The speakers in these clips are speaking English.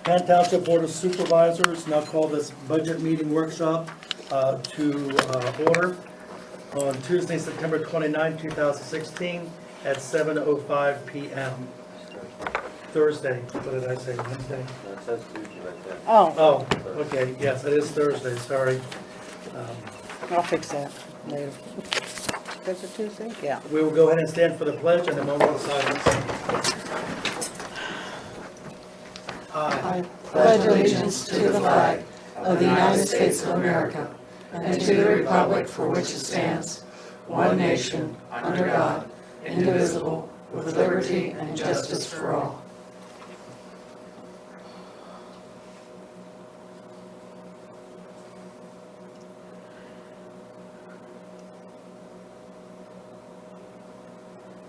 Penn Township Board of Supervisors now call this budget meeting workshop to order on Tuesday, September 29, 2016 at 7:05 p.m. Thursday, what did I say, Wednesday? No, it says Tuesday right there. Oh, okay, yes, it is Thursday, sorry. I'll fix that later. Is it Tuesday? Yeah. We will go ahead and stand for the pledge and a moment of silence. I pledge allegiance to the flag of the United States of America and to the republic for which it stands, one nation, under God, indivisible, with liberty and justice for all.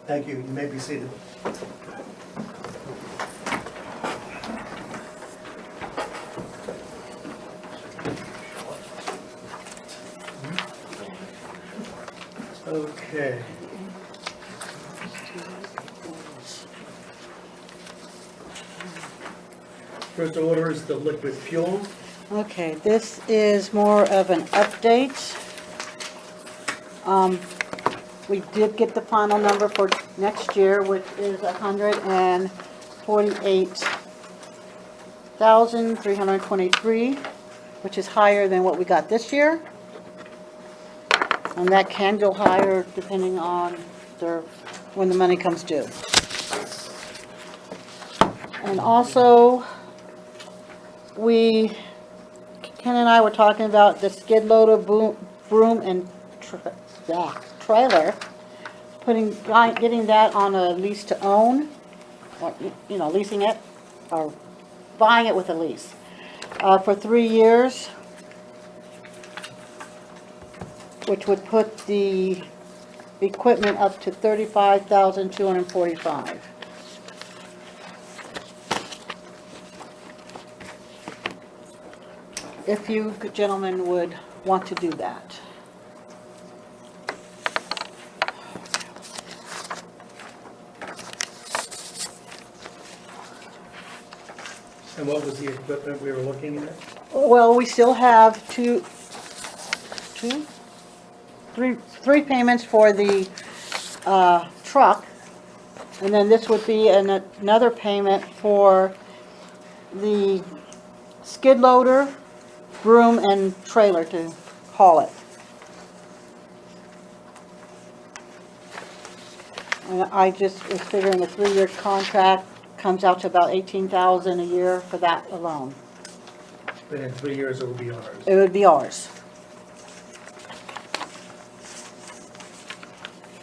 Thank you, you may be seated. Okay. First order is the liquid fuel. Okay, this is more of an update. We did get the final number for next year, which is $148,323, which is higher than what we got this year. And that can go higher depending on when the money comes due. And also, Ken and I were talking about the skid loader, broom, and trailer, getting that on a lease to own, or, leasing it, or buying it with a lease, for 3 years, which would put the equipment up to $35,245. If you gentlemen would want to do that. And what was the equipment we were looking at? Well, we still have three payments for the truck, and then this would be another payment for the skid loader, broom, and trailer to haul it. And I just was figuring a 3-year contract comes out to about $18,000 a year for that alone. But in 3 years, it will be ours. It would be ours.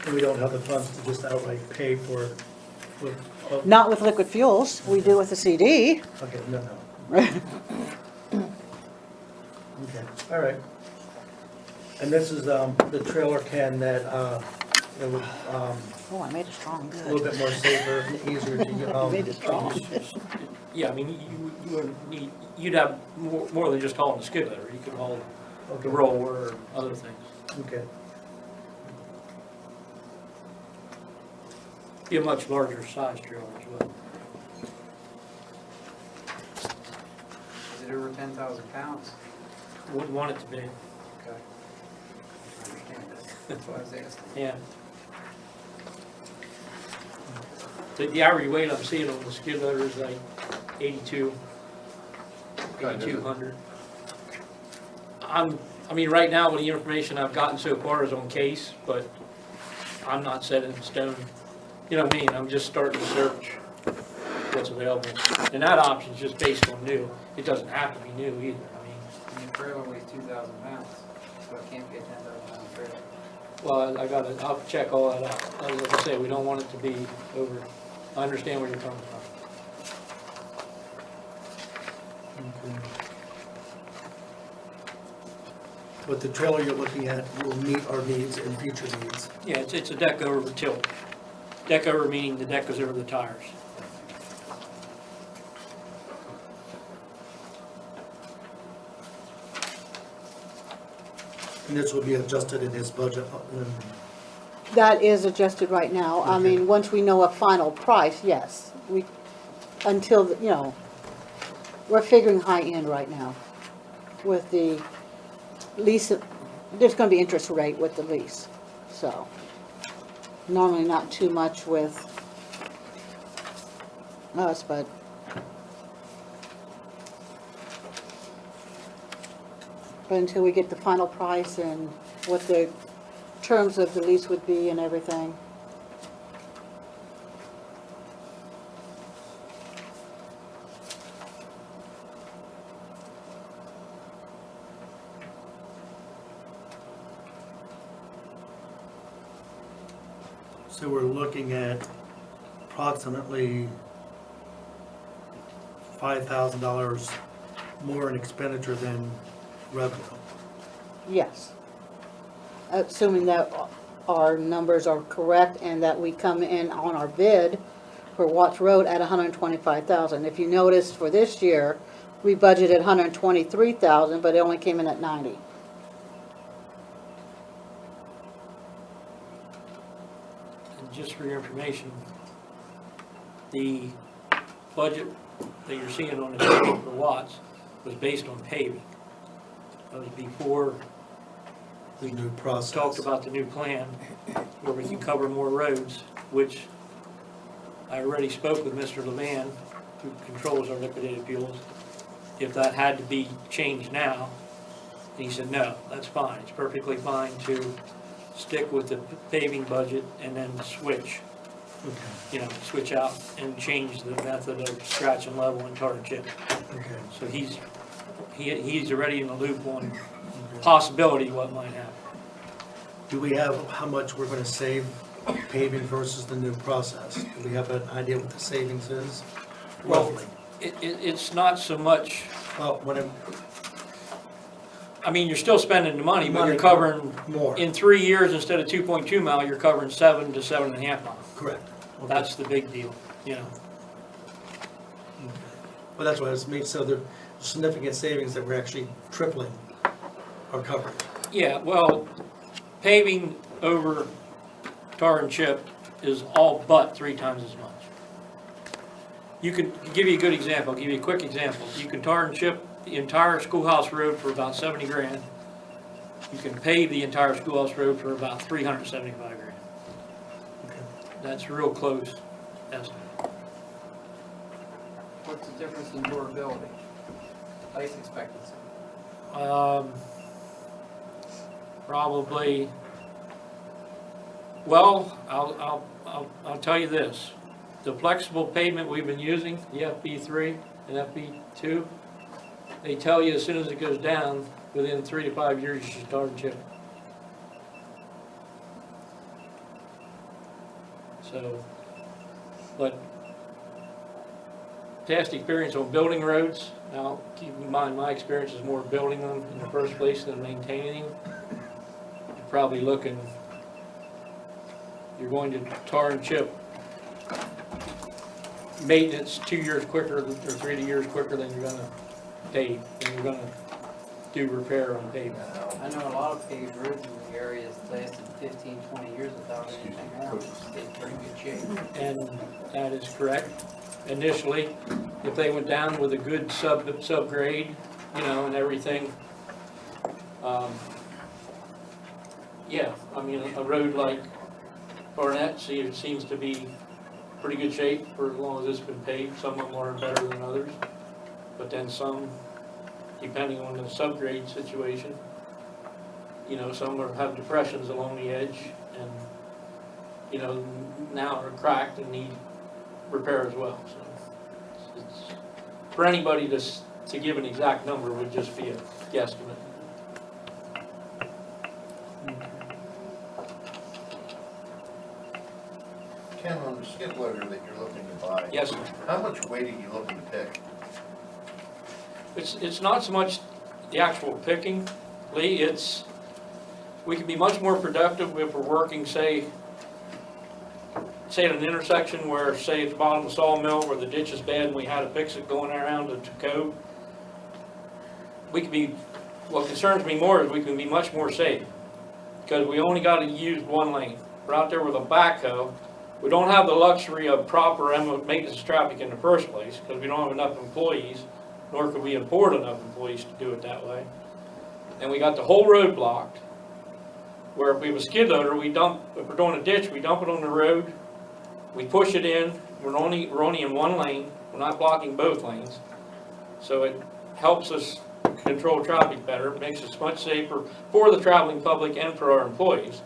And we don't have the funds to just outright pay for, Not with liquid fuels, we do with the CD. okay, no. Okay, all right. And this is the trailer can that, it would, Oh, I made it strong, a little good. bit more safer, easier to, Made it strong. Yeah, I mean, you would need, you'd have more than just hauling the skid loader. You could haul the roller or other things. Okay, Be a much larger size trailer as well. Is it over 10,000 pounds? Wouldn't want it to be, Okay. I understand that. That's why I was asking. yeah. The average weight I'm seeing on the skid loader is like 8,200. I mean, right now, with the information I've gotten so far is on case, but I'm not set in stone. You know what I mean? I'm just starting to search what's available. And that option's just based on new. It doesn't have to be new either. I mean, And your trailer weighs 2,000 pounds, so it can't be a 10,000 pound trailer. well, I'll check all that out. Like I say, we don't want it to be over. I understand where you're coming from. okay. But the trailer you're looking at will meet our needs and future needs. Yeah, it's a deck over tilt. Deck over meaning the deck goes over the tires. And this will be adjusted in his budget. That is adjusted right now. I Okay. mean, once we know a final price, yes. Until, we're figuring high end right now with the lease. There's gonna be interest rate with the lease, so normally not too much with us, but until we get the final price and what the terms of the lease would be and everything. So we're looking at approximately $5,000 more in expenditure than revenue. Yes. Assuming that our numbers are correct and that we come in on our bid for Watts Road at 125,000. If you notice for this year, we budgeted 123,000, but it only came in at 90. And just for your information, the budget that you're seeing on the paving for Watts was based on paving. That was before The new process. talked about the new plan where we can cover more roads, which I already spoke with Mr. Levan, who controls our liquidated fuels, if that had to be changed now. And he said, no, that's fine. It's perfectly fine to stick with the paving budget and then switch, Okay. switch out and change the method of scratch and level and tar and chip. Okay. So he's already in the loop on possibility what might happen. Do we have how much we're going to save paving versus the new process? Do we have an idea what the savings is? Well, Roughly. It's not so much, Well, when it, I mean, you're still spending the money, but you're Money. covering, more. in 3 years, instead of 2.2 mile, you're covering 7 to 7.5 miles. Correct. Okay. That's the big deal, Okay. Well, that's what it's made, so there are significant savings that we're actually tripling our coverage. Yeah, well, paving over tar and chip is all but 3 times as much. You could, give you a good example, I'll give you a quick example. You can tar and chip the entire schoolhouse road for about 70 grand. You can pave the entire schoolhouse road for about 375 grand. Okay. That's real close estimate. What's the difference in durability? Life expectancy? Probably, well, I'll tell you this. The flexible pavement we've been using, the FB3 and FB2, they tell you as soon as it goes down, within 3 to 5 years, you should tar and chip. So, but past experience on building roads, now keep in mind my experience is more building them in the first place than maintaining them. You're probably looking, you're going to tar and chip maintenance 2 years quicker or 3 years quicker than you're gonna pave, than you're gonna do repair on pavement. I know a lot of paved roads in the area is lasted 15, 20 years without anything wrong. It's in pretty good shape. And that is correct. Initially, if they went down with a good subgrade, and everything, yeah, I mean, a road like Barnett, it seems to be pretty good shape for as long as it's been paved. Some of them are better than others, but then some, depending on the subgrade situation, some have depressions along the edge and, now are cracked and need repair as well. So it's for anybody to give an exact number would just be a guesstimate. Ken, on the skid loader that you're looking to buy, Yes, sir. how much weight are you looking to pick? It's not so much the actual picking, Lee, we can be much more productive if we're working, say at an intersection where, say at the bottom of the sawmill where the ditch is bad and we had to fix it going around to code. What concerns me more is we can be much more safe, because we only got to use one lane. We're out there with a backhoe. We don't have the luxury of proper maintenance of traffic in the first place, because we don't have enough employees nor could we afford enough employees to do it that way. And we got the whole road blocked, where if we have a skid loader, if we're doing a ditch, we dump it on the road, we push it in, we're only in one lane, we're not blocking both lanes. So it helps us control traffic better, makes us much safer for the traveling public and for our employees.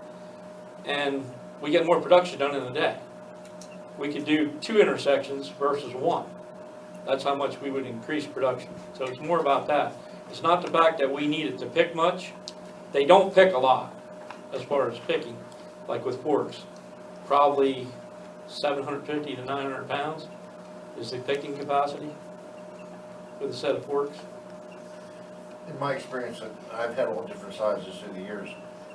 And we get more production done in a day. We could do 2 intersections versus 1. That's how much we would increase production. So it's more about that. It's not the fact that we need it to pick much. They don't pick a lot as far as picking, like with forks. Probably 750 to 900 pounds is the picking capacity with a set of forks. In my experience, I've had all different sizes through the years,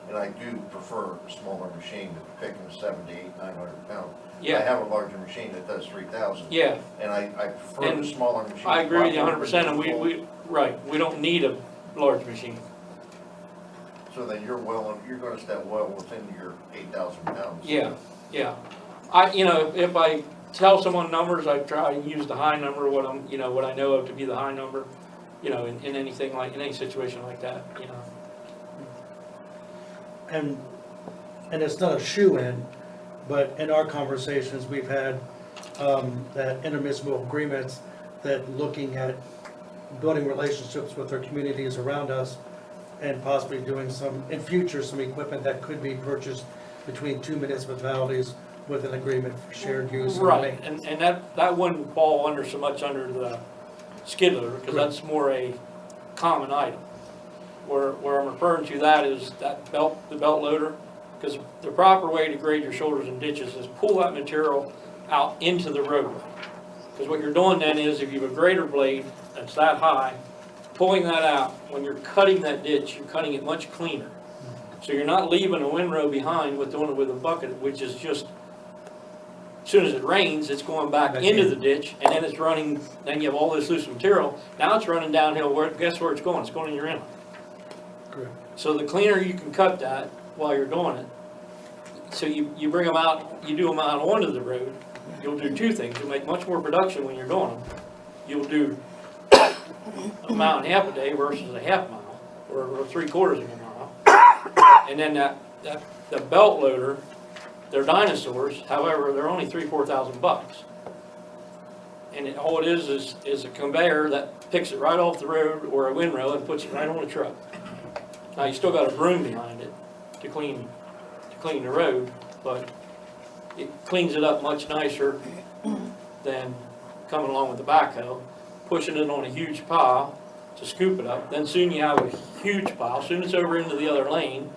and I do prefer a smaller machine to picking 700 to 900 pounds. Yeah. I have a larger machine that does 3,000. Yeah, And I prefer And the smaller machine. I agree with you 100%, and we don't need a large machine. So then you're gonna step well within your 8,000 pounds. Yeah, yeah. If I tell someone numbers, I try to use the high number, what I know of to be the high number, in any situation like that, And it's not a shoe-in, but in our conversations, we've had that intermunicipal agreements that looking at building relationships with our communities around us and possibly doing in future, some equipment that could be purchased between 2 municipalities with an agreement for shared use. Right, and that wouldn't fall so much under the skid loader, because that's more a common item. Where I'm referring to that is the belt loader, because the proper way to grade your shoulders and ditches is pull that material out into the roadway. Because what you're doing then is, if you have a grader blade that's that high, pulling that out, when you're cutting that ditch, you're cutting it much cleaner. So you're not leaving a windrow behind with doing it with a bucket, which is just, as soon as it rains, it's going back into the ditch, and then it's running, then you have all this loose material, now it's running downhill, guess where it's going? It's going in your inlet. Correct. So the cleaner you can cut that while you're doing it, so you bring them out, you do them out onto the road, you'll do 2 things. You'll make much more production when you're doing them. You'll do a mile and a half a day versus a half mile, or 3/4 of a mile. And then the belt loader, they're dinosaurs, however, they're only $3,000-4,000. And all it is a conveyor that picks it right off the road or a windrow and puts it right on the truck. Now, you still got a broom behind it to clean the road, but it cleans it up much nicer than coming along with the backhoe, pushing it on a huge pile to scoop it up. Then soon you have a huge pile. Soon it's over into the other lane.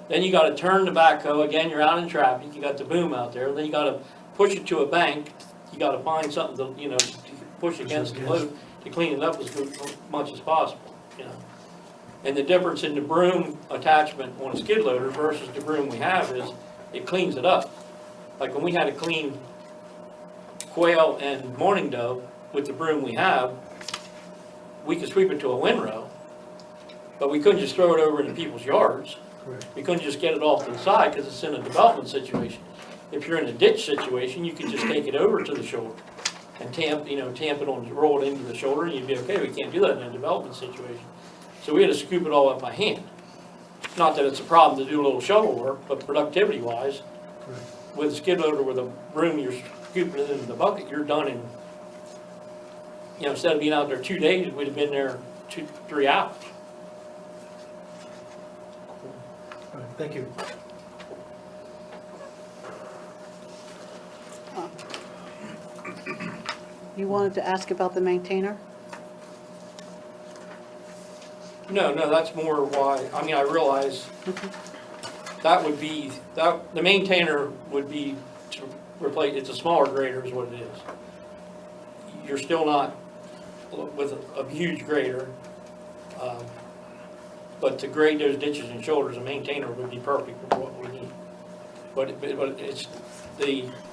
Then you got to turn the backhoe. Again, you're out in traffic. You got the boom out there. Then you got to push it to a bank. You got to find something to push against the load to clean it up as much as possible. And the difference in the broom attachment on a skid loader versus the broom we have is it cleans it up. Like when we had to clean quail and mourning dove with the broom we have, we could sweep it to a windrow, but we couldn't just throw it over into people's yards. Correct. We couldn't just get it off to the side because it's in a development situation. If you're in a ditch situation, you can just take it over to the shoulder and tamp it on, roll it into the shoulder, and you'd be okay. We can't do that in a development situation. So we had to scoop it all up by hand. Not that it's a problem to do a little shovel work, but productivity-wise, with a skid loader with a broom, you're scooping it into the bucket, you're done in, instead of being out there 2 days, we'd have been there 2-3 hours. All right, thank you. You wanted to ask about the maintainer? No, that's more why, I realize that would be, the maintainer would be to replace, it's a smaller grader is what it is. You're still not with a huge grader, but to grade those ditches and shoulders, a maintainer would be perfect for what we need. But it's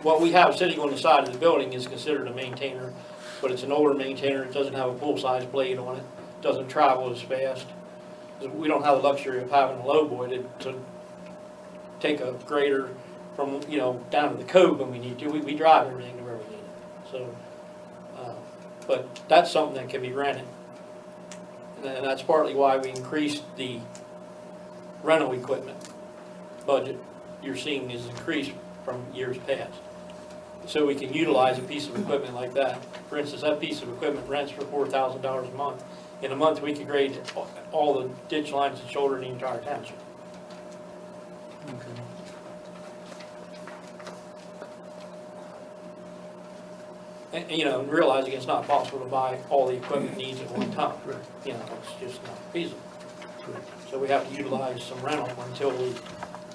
what we have sitting on the side of the building is considered a maintainer, but it's an older maintainer. It doesn't have a full-size blade on it. Doesn't travel as fast. We don't have the luxury of having a lowboy to take a grader from down to the cove when we need to. We drive everything to where we need it. So, but that's something that can be rented And that's partly why we increased the rental equipment budget you're seeing is increased from years past. So we can utilize a piece of equipment like that. For instance, that piece of equipment rents for $4,000 a month. In a month, we could grade all the ditch lines and shoulder in the entire township. Okay. And, you know, and realizing it's not possible to buy all the equipment needs at one time. Right. You know, it's just not feasible. So we have to utilize some rental until we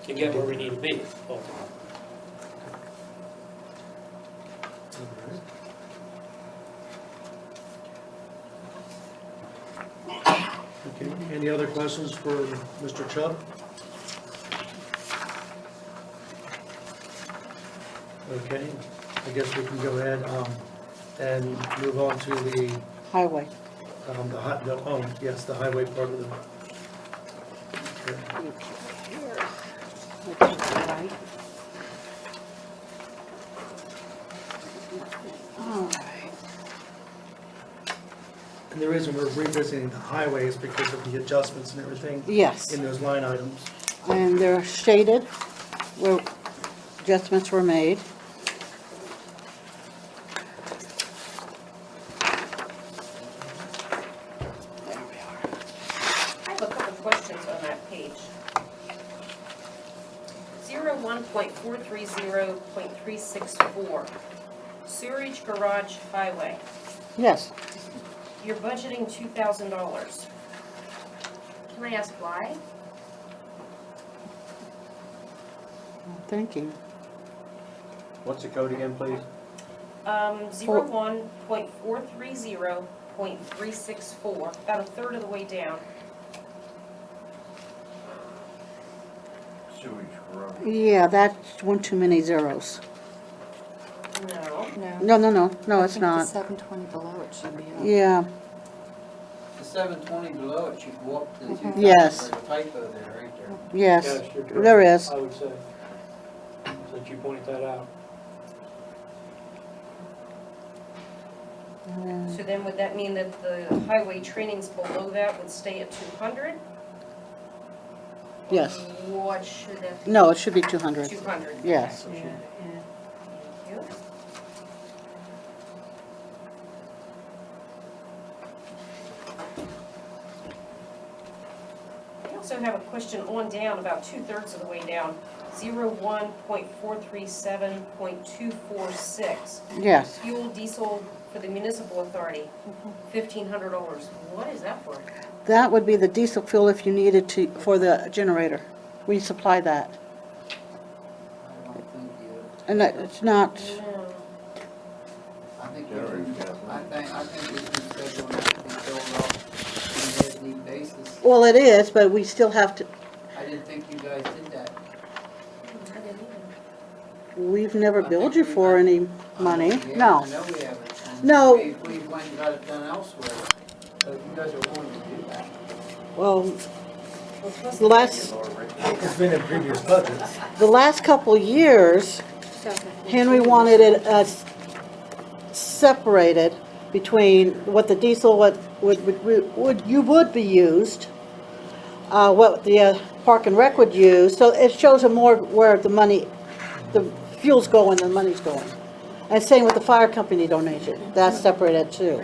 can get where we need to be ultimately. Okay, any other questions for Mr. Chubb? Okay, I guess we can go ahead and move on to the, Highway. the highway part of the. Which is right. All right. And the reason we're revisiting the highway is because of the adjustments and everything Yes, in those line items. and they're shaded where adjustments were made. There we are. I have a couple questions on that page. 01.430.364, sewerage garage highway. Yes, You're budgeting $2,000. Can I ask why? I'm thinking. What's the code again, please? 01.430.364, about a third of the way down. Sewage garage. Yeah, that's one too many zeros. No. No, it's not. 720 below it should be up. Yeah, The 720 below it should go up to 2,000. Yes. There's a typo there, right there. yes, Yes, you're correct. there is. I would say, since you pointed that out. So then would that mean that the highway trainings below that would stay at 200? Yes. What should that be? No, it should be 200. 200. Yes. Okay. Thank you. I also have a question on down, about 2/3 of the way down, 01.437.246. Yes, Fuel diesel for the municipal authority, $1,500. What is that for? that would be the diesel fuel if you needed to, for the generator. We supply that. I don't think you, And that, it's not, No. I think Generator's we got can, one. I think we can schedule that to be filled up on a as-need basis. well, it is, but we still have to, I didn't think you guys did that. I didn't either. we've never I billed think you we for might- any money. Yeah, No. I know we haven't. And No. We've went and got it done elsewhere, so if you guys are willing to do that. Well, Well, it's supposed the to be- last, It's been in previous budgets. the last couple years, Henry wanted it separated between what the diesel, what would be used, what the park and rec would use, so it shows them more where the money, the fuel's going and the money's going. And same with the fire company donation, that's separated too.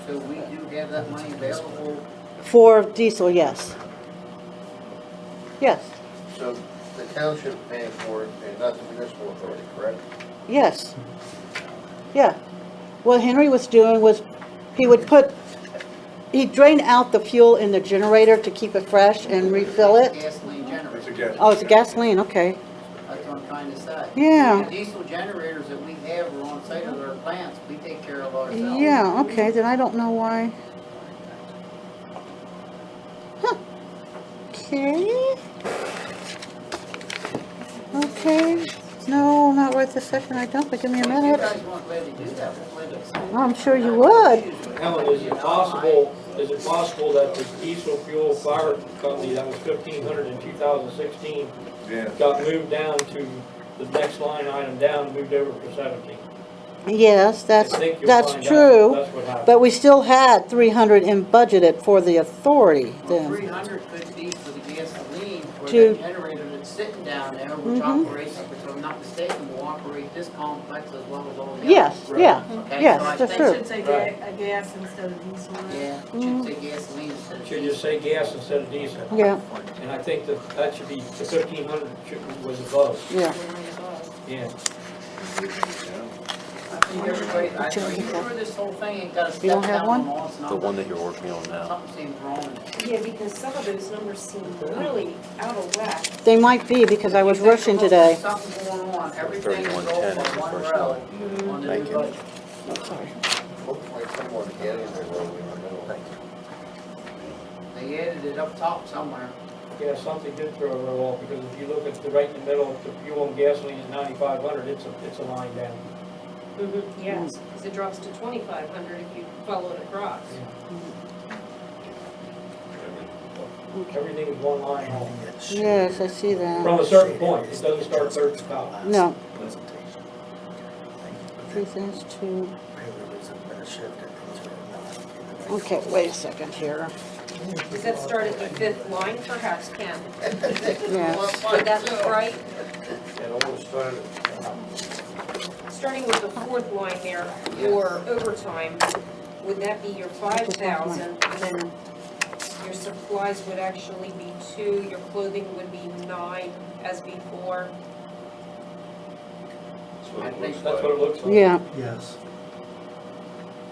So we do have that money available. For diesel, yes. Yes, So the township paying for it and not the municipal authority, correct? yes. Yeah. What Henry was doing was, he'd drain out the fuel in the generator to keep it fresh and refill it. Gasoline generator. Oh, it's a gasoline, okay. That's what I'm trying to say. Yeah. The diesel generators that we have are on site of our plants, we take care of ourselves. Yeah, okay, then I don't know why. Huh. Okay. Okay. No, not right this second, I don't, but give me a If you minute. guys want to let me do that, we'll let it. I'm sure you would. Helen, is it possible that the diesel fuel fire company that was $1,500 in 2016 Yeah. got moved down to the next line item down, moved over to 17? Yes, that's, I think you'll that's find out true, That's what happened. but we still had 300 in budgeted for the authority Well, then. 300 could be for the gasoline for To- that generator that's sitting down there, which Mhm. operates, if I'm not mistaken, will operate this complex as well as all the others. Yes, yeah, Okay, yes, so I that's think- true. Should say gas instead of diesel. right? Yeah, it Mhm. should say gasoline instead of Should diesel. just say gas instead of diesel. Yeah, And I think that should be, the 1,500 was above, yeah. yeah. I think everybody, are you sure this whole thing ain't got a You step don't have down one? on all its The numbers? one that you're working on now. Something seems wrong. Yeah, because some of those numbers seem really out of whack. They might be because I was If you take a rushing look, today. there's something going on, everything is 3110 off is the on one first row line. on the Thank new you. budget. Oh, sorry. Looks like someone's getting there, though, in the middle. They added it up top somewhere. Yeah, something did throw a row off, because if you look at the right in the middle, if the fuel and gasoline is 9,500, it's a line down. Yes, because it drops to 2,500 if you follow it across. Everything is one line off. Yes, I see that. From a certain point, it doesn't start third to top. No. 3 things to, okay, wait a second here. Does that start at the 5th line? Perhaps, Ken. Yeah, Would that look right? It almost started. Starting with the 4th line there, for overtime, would that be your 5,000? And then your supplies would actually be 2, your clothing would be 9 as before. That's what it looks like. yeah, Yes.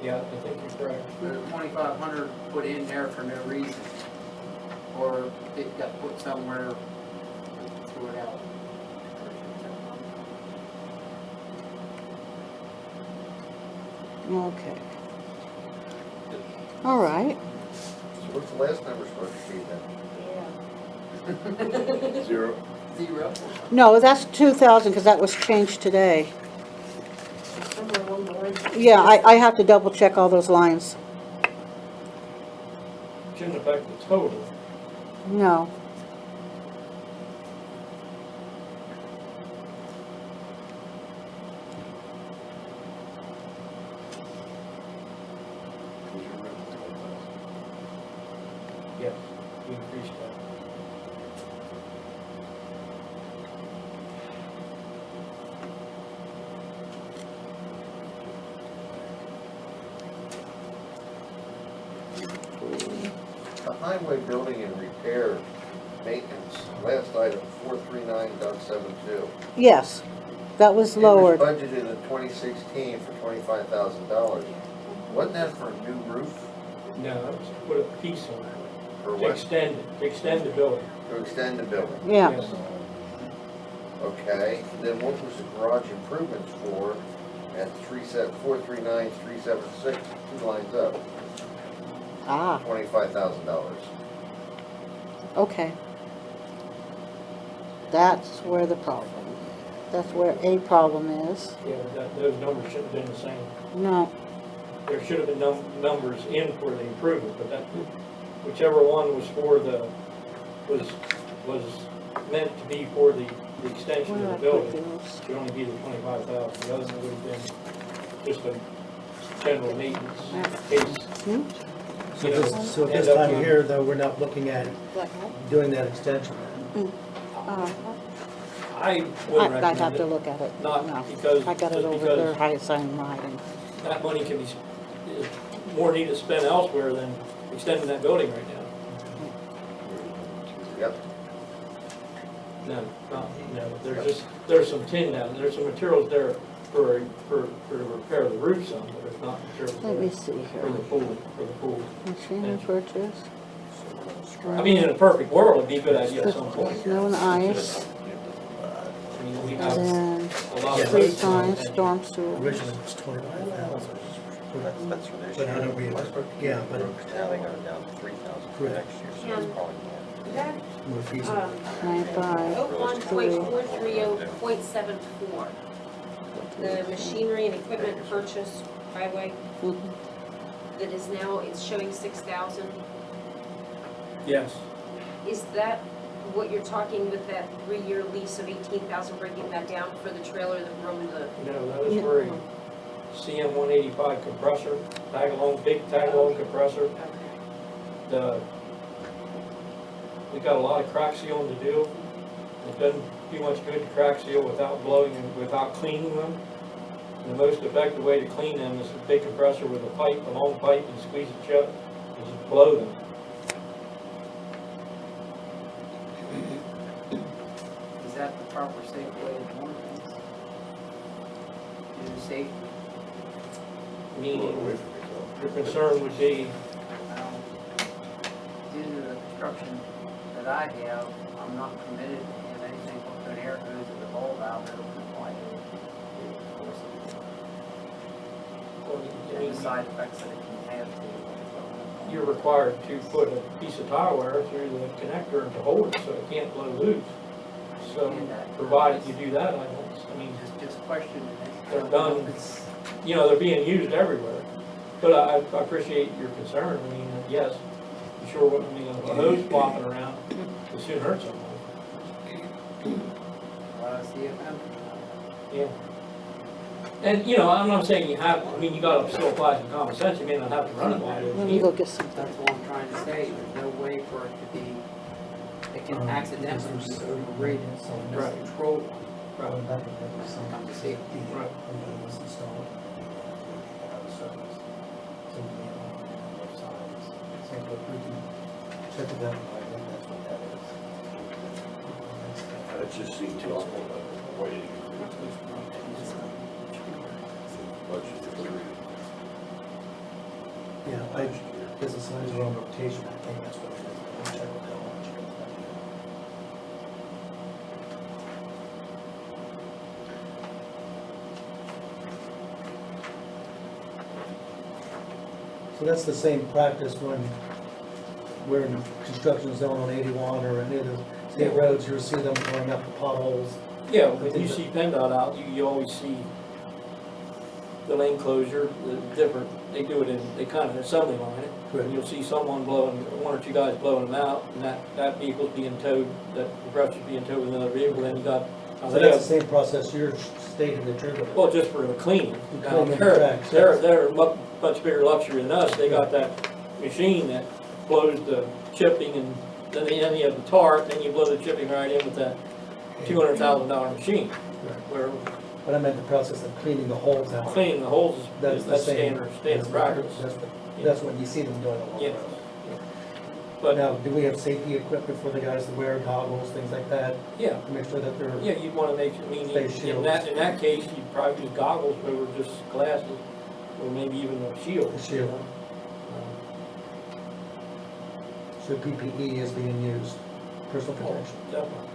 Yeah, I think you're correct. The 2,500 put in there for no reason. Or it got put somewhere, threw it out. okay. All right. So what's the last number supposed to be then? Yeah. Zero. Zero. No, that's 2,000 because that was changed today. Somewhere along the line. Yeah, I have to double check all those lines. Shouldn't affect the total. No. Yes, we increased that. The highway building and repair maintenance, last item, 439.72. Yes, that was lowered. It was budgeted in 2016 for $25,000. Wasn't that for a new roof No, it's put a piece on it, or to what? extend the building. To extend the building? Yeah, Yes. Okay, then what was the garage improvements for at 439,376, 2 lines up, ah, $25,000? okay. That's where the problem, that's where a problem is. Yeah, those numbers should have been the same. No, There should have been numbers in for the improvement, but that, whichever one was for the, was meant to be for the extension where of did the I put building, those? should only be the 25,000. The other one would have been just a general maintenance case. Hmm? So You know, this, so end this up time with- here, though, we're not looking at That- doing that extension. uh, I would I'd have recommend to it, look at it. not No, because, I got it just over there, because high sign writing. that money can be, is more needed spent elsewhere than extending that building right now. Yep. No, there's some tin down, there's some materials there for the repair of the roof some, but there's not materials Let me there see for here. the pool. Machinery purchase, I mean, in a perfect world, it'd be a good idea at some point. snow and ice, I mean, we and have then a lot of. street signs, storm sewer. Originally, it was 25,000. That's for this But how year. do we, yeah, but Now they got it down to 3,000 for next year, so it's probably more. That, more feasible. 95, 01.430.74, the machinery and equipment purchase highway, mhm. that is now, it's showing 6,000. Yes, Is that what you're talking with that 3-year lease of 18,000, breaking that down for the trailer that ruined the? no, that was for a CM 185 compressor, big tag-along compressor. We got a lot of crack sealing to do. It doesn't do much good to crack seal without blowing and without cleaning them. And the most effective way to clean them is a big compressor with a long pipe, and squeeze it shut and just blow them. Is that the proper safe way of doing things? Do safety, Meaning, your concern would be, due to the construction that I have, I'm not permitted to have anything hooked to an air hose or the bulb out there with the pipe. And the side effects that it can have to. you're required to put a piece of tire wire through the connector to hold it so it can't blow loose. So, provided you do that, I mean, Just questioning it. they're done, you know, they're being used everywhere. But I appreciate your concern. I mean, yes, you sure wouldn't, I mean, a hose flopping around, it soon hurt someone. See if I'm. Yeah. And, you know, I'm not saying you have, I mean, you gotta still apply some common sense, you may not have to run it while Let it's me go heating. get some. That's what I'm trying to say, there's no way for it to be, it can accidentally be overrated, so it's Right. controlled. Right. Comes to safety. Right. Check it out, I think that's what that is. It just seemed too awful, waiting. Budget for the reading. Yeah, I, because the signs are on rotation, I think that's what it is. I'll check with that one. So that's the same practice when we're in the construction zone on 81 or any of the state roads, you'll see them going up the potholes. Yeah, when you see PennDOT out, you always see the lane closure, the different, they do it in, they kind of assembly line it. And you'll see someone blowing, one or two guys blowing them out, and that vehicle's being towed, that compressor's being towed with another vehicle, then you got. So that's the same process you're stating that you're doing. Well, just for the cleaning. Now, Cleaning the they're, tracks, they're, yes. they're much bigger luxury than us. They got that machine that blows the chipping, and then you have the tar, and then you blow the chipping right in with that $200,000 machine. Where But I meant the process of cleaning the holes out. cleaning the holes That's is, the that's same. standard practice. That's what you see them doing along the Yeah. road. But, Now, do we have safety equipment for the guys to wear, goggles, things like that, yeah, to make sure that they're? yeah, you'd wanna make, I mean, Face in that case, you'd probably use goggles over just glasses, or maybe even a shield. A shield. So PPE is being used, personal Oh, protection. definitely.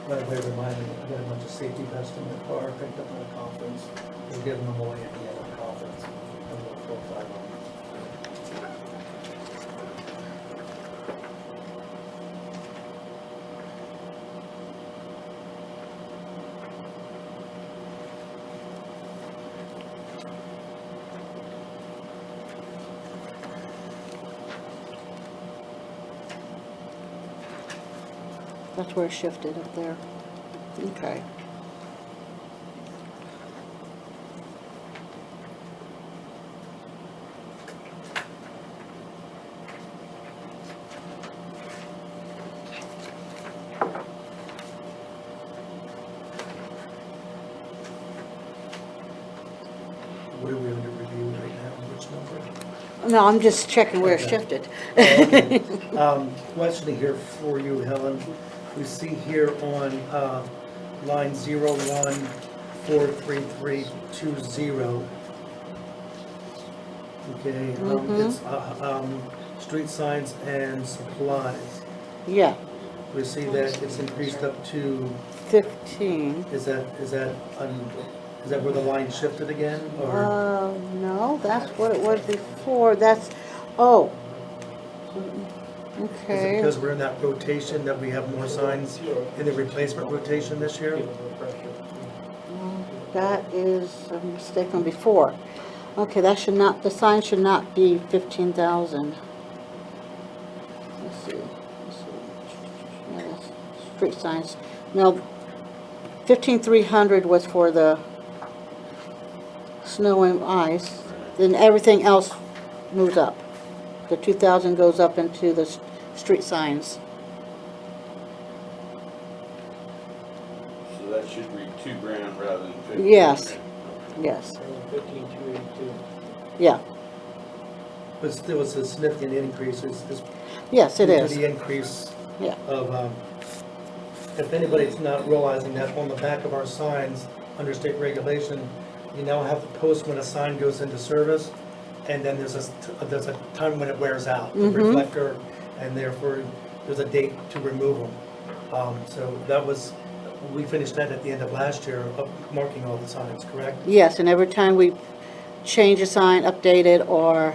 By the way, remind me, I got a bunch of safety vests in the car, picked up at a conference, we're giving them away at the end of the conference. I'm going 4 or 5 of them. That's where it shifted up there. Okay. What are we under review right now, which number? No, I'm just checking where it Okay. shifted. Question here for you, Helen. We see here on line 01-43320. Okay, it's street signs and supplies. Yeah, We see that it's increased up to, 15. is that where the line shifted again? Or No, that's what it was before. That's, oh. is it Okay. because we're in that rotation that we have more signs in the replacement rotation this year? That is a mistake from before. Okay, that should not, the sign should not be 15,000. Let's see. Yeah, that's street signs. No, 15,300 was for the snow and ice. Then everything else moves up. The 2,000 goes up into the street signs. So that should read $2,000 rather than 15. Yes. Yes, 15,282. yeah, But still, it's a significant increase. It's yes, it due to is. the increase Yeah. of, if anybody's not realizing that on the back of our signs, under state regulation, you now have to post when a sign goes into service, and then there's a time when it wears out, the Mhm. reflector, and therefore, there's a date to remove them. So that was, we finished that at the end of last year, of marking all the signs, correct? Yes, and every time we change a sign, update it, or,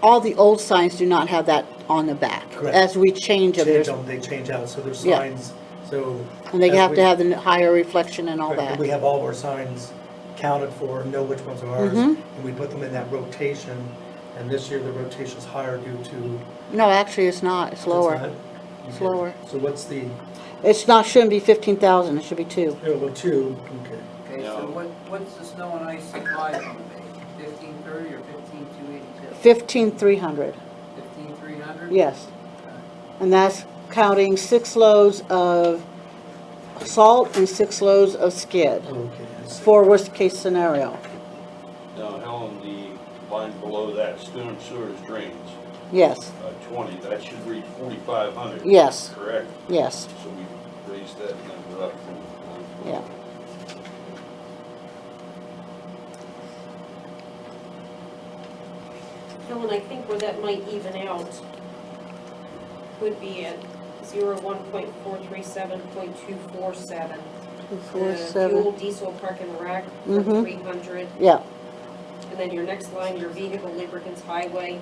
all the old signs do not have that on the back. Correct. As we change them, Change there's, them, they change out, so there's Yeah. signs, so. and they as have we- to have the higher reflection and all Correct, that. and we have all of our signs counted for, know which ones are ours, Mhm. and we put them in that rotation, and this year the rotation's higher due to. No, actually, it's not, it's lower. not? It's Okay. lower. So what's the, It's not, shouldn't be 15,000, it should be 2. oh, well, 2, okay. Okay, so No. what's the snow and ice supply gonna be? 1530 or 15,282? 15,300, 15,300? yes. And that's counting 6 loads of salt and 6 loads of skid, Okay, I see. for worst case scenario. Now, Helen, the line below that, storm sewers drains, Yes, 20, that should read 4,500. yes, Correct? yes, So we raised that number up from. yeah. Helen, I think where that might even out would be at 01.437.247. 247, Fuel, diesel, park and rec, for Mhm. 300. yeah, And then your next line, your vehicle lubricants highway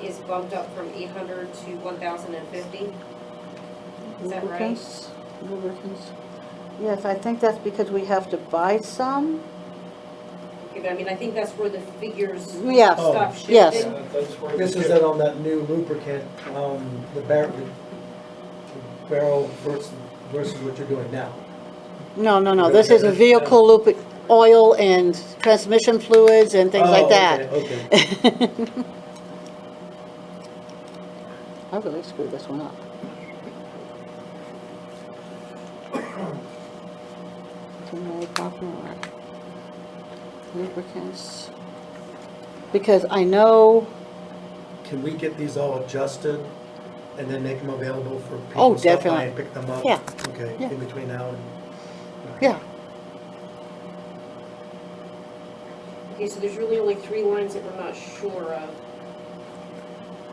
is bumped up from 800 to 1,050. Is that right? lubricants, lubricants. Yes, I think that's because we have to buy some. Okay, but I mean, I think that's where the figures Yes, stop shifting. yes. This is that on that new lubricant, the barrel versus what you're doing now. No, no, no, this is a vehicle loop, oil and transmission fluids and things like Oh, that. Okay, I really screwed this one up. Lubricants. Because I know, Can we get these all adjusted and then make them available for Oh, people to stop by definitely. and pick them up? Yeah. Okay, Yeah. in between now and. yeah, Okay, so there's really only 3 lines that we're not sure of.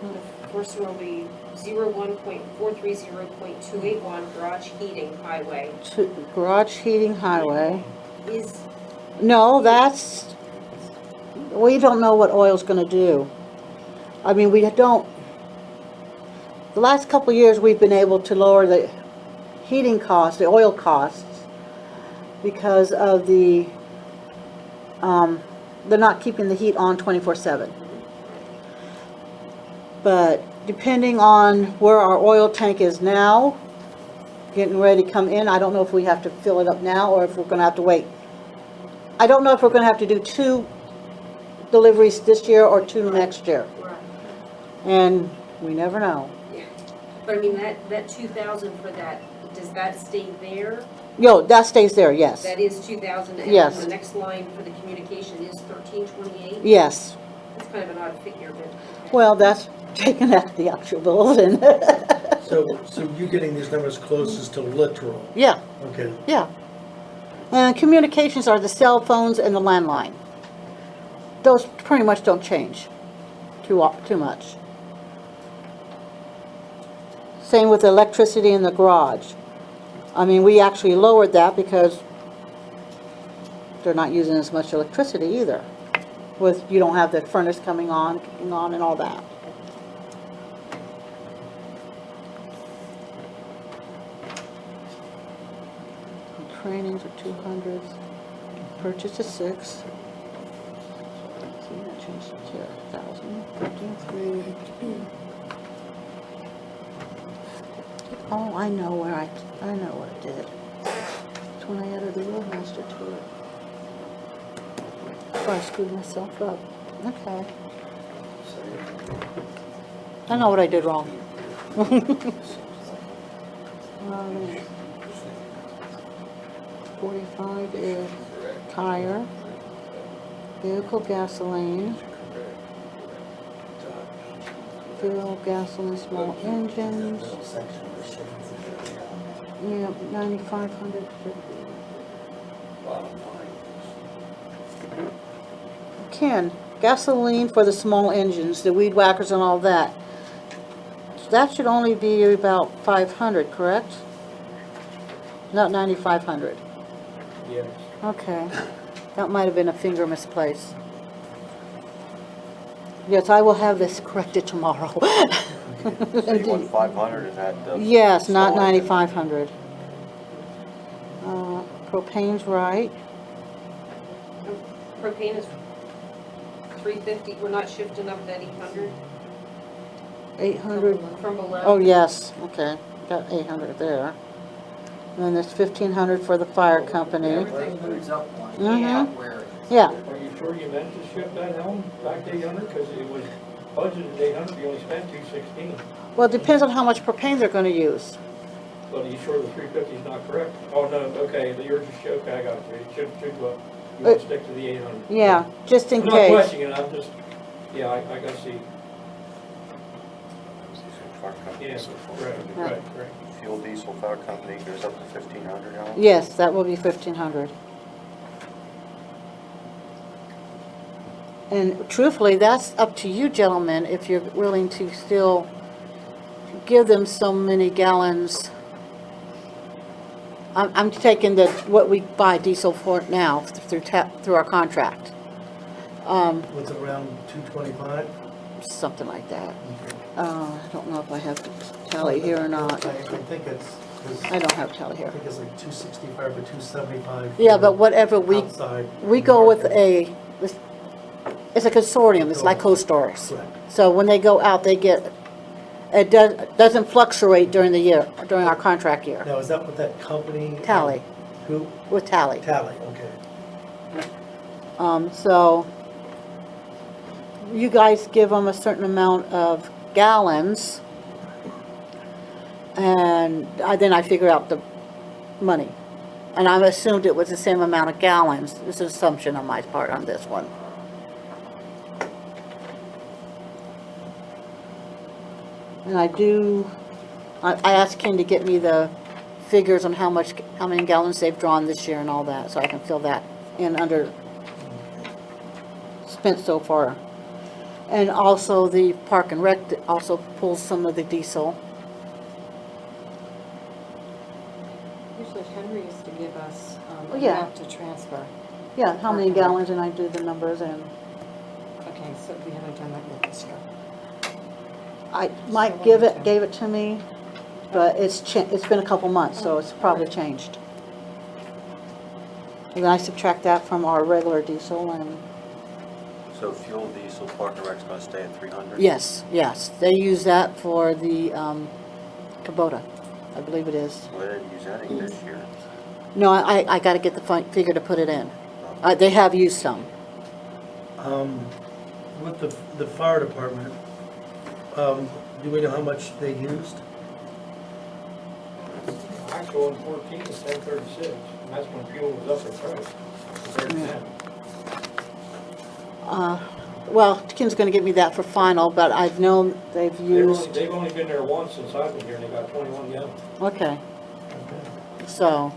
The first one will be 01.430.281 garage heating highway. garage heating highway. Is, No, that's, we don't know what oil's gonna do. I mean, we don't, the last couple of years, we've been able to lower the heating costs, the oil costs, because of the, they're not keeping the heat on 24/7. But depending on where our oil tank is now, getting ready to come in, I don't know if we have to fill it up now or if we're gonna have to wait. I don't know if we're gonna have to do 2 deliveries this year or 2 next year, right, and we never know. but I mean, that 2,000 for that, does that stay there? Yo, that stays there, yes. That is 2,000, and Yes. then the next line for the communication is 1328? Yes. That's kind of an odd figure, but. Well, that's taken out of the actual bulletin. So you getting these numbers closest to literal, Yeah, okay. yeah. And communications are the cell phones and the landline. Those pretty much don't change too much. Same with electricity in the garage. I mean, we actually lowered that because they're not using as much electricity either. With, you don't have the furnace coming on and all that. trainings are 200. Purchase is 6. See, that changed it to 1,000. 15,382. Oh, I know what I did. It's when I added the roadmaster to it. Oh, I screwed myself up. Okay. I know what I did wrong. 45 is tire, vehicle gasoline, fuel, gasoline, small engines. Yeah, 9,500. Ken, gasoline for the small engines, the weed whackers and all that. That should only be about 500, correct? Not 9,500. Yes. Okay, that might have been a finger misplaced. Yes, I will have this corrected tomorrow. So you want 500 in that? Yes, not small engine? 9,500. Propane's right. Propane is 350, we're not shifting up that 800 800. from below? Oh, yes, okay, got 800 there. And then there's 1,500 for the fire company. Everything moves up one, Mhm. where it's. Yeah, Are you sure you meant to shift that home back to 800? Because it was budgeted 800, you only spent 216. well, it depends on how much propane they're gonna use. But are you sure the 350 is not correct? Oh, no, okay, but you're just, okay, I got you. It should go up. You want to stick to the 800. Yeah, just in I'm not case. questioning it, I'm just, yeah, I gotta see. Fire company, Yeah, so right. Fuel diesel fire company goes up to 1,500 now? Yes, that will be 1,500. And truthfully, that's up to you gentlemen, if you're willing to still give them so many gallons. I'm taking what we buy diesel for now through our contract. What's it, around 225? Something like that. I don't know if I have the tally here or not. I think it's, I don't have tally I here. think it's like 265 or 275. Yeah, but whatever Outside. we go with it's a consortium, it's like co-stores. Correct. So when they go out, they get, it doesn't fluctuate during the year, during our contract year. Now, is that what that company? Tally, Who? with tally. Tally, okay. So you guys give them a certain amount of gallons, and then I figure out the money. And I've assumed it was the same amount of gallons. It's an assumption on my part on this one. And I asked Ken to get me the figures on how many gallons they've drawn this year and all that, so I can fill that in under spent so far. And also the Park and Rec also pulls some of the diesel. Usually Henry used to give us Oh, yeah. enough to transfer. Yeah, how many gallons, and I do the numbers, and Okay, so we haven't done that yet this year. Mike gave it to me, but it's been a couple months, so it's probably changed. And then I subtract that from our regular diesel, and So fuel diesel, Park and Rec's gonna stay at 300? yes, they use that for the Kubota, I believe it is. Well, they didn't use any this year. No, I gotta get the figure to put it in. They have used some. With the fire department, do we know how much they used? Actual in 14 is 1036, and that's when fuel was up in price compared to now. Well, Ken's gonna give me that for final, but I've known they've used, They've only been there once since I've been here, and they got 21 gallons. okay, so,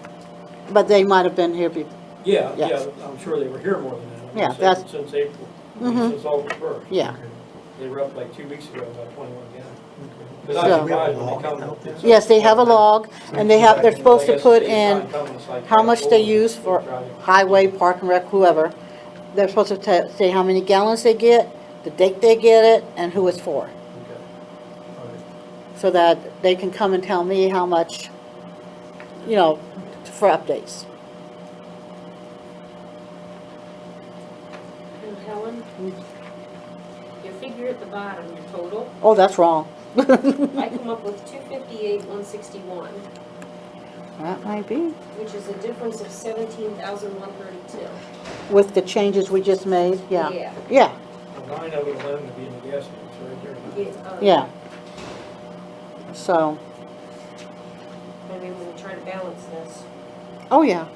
but they might have been here before. Yeah, Yes. I'm sure they were here more than that. I'm Yeah, saying that's- Since April, Mhm. since August 1st. Yeah, They were up like 2 weeks ago, about 21 gallons. So- Because I was surprised when they come. yes, they have a log, and they're supposed to put in how much they use for highway, Park and Rec, whoever. They're supposed to say how many gallons they get, the date they get it, and who it's for. So that they can come and tell me how much, for updates. here at the bottom, your total, Oh, that's wrong. I come up with 258,161, That might be. which is a difference of 17,132. With the changes we just made, yeah. Yeah. Yeah, Well, 9 of it alone would be in the gas tanks right there. yeah. So, I mean, we'll try to balance this. oh, yeah.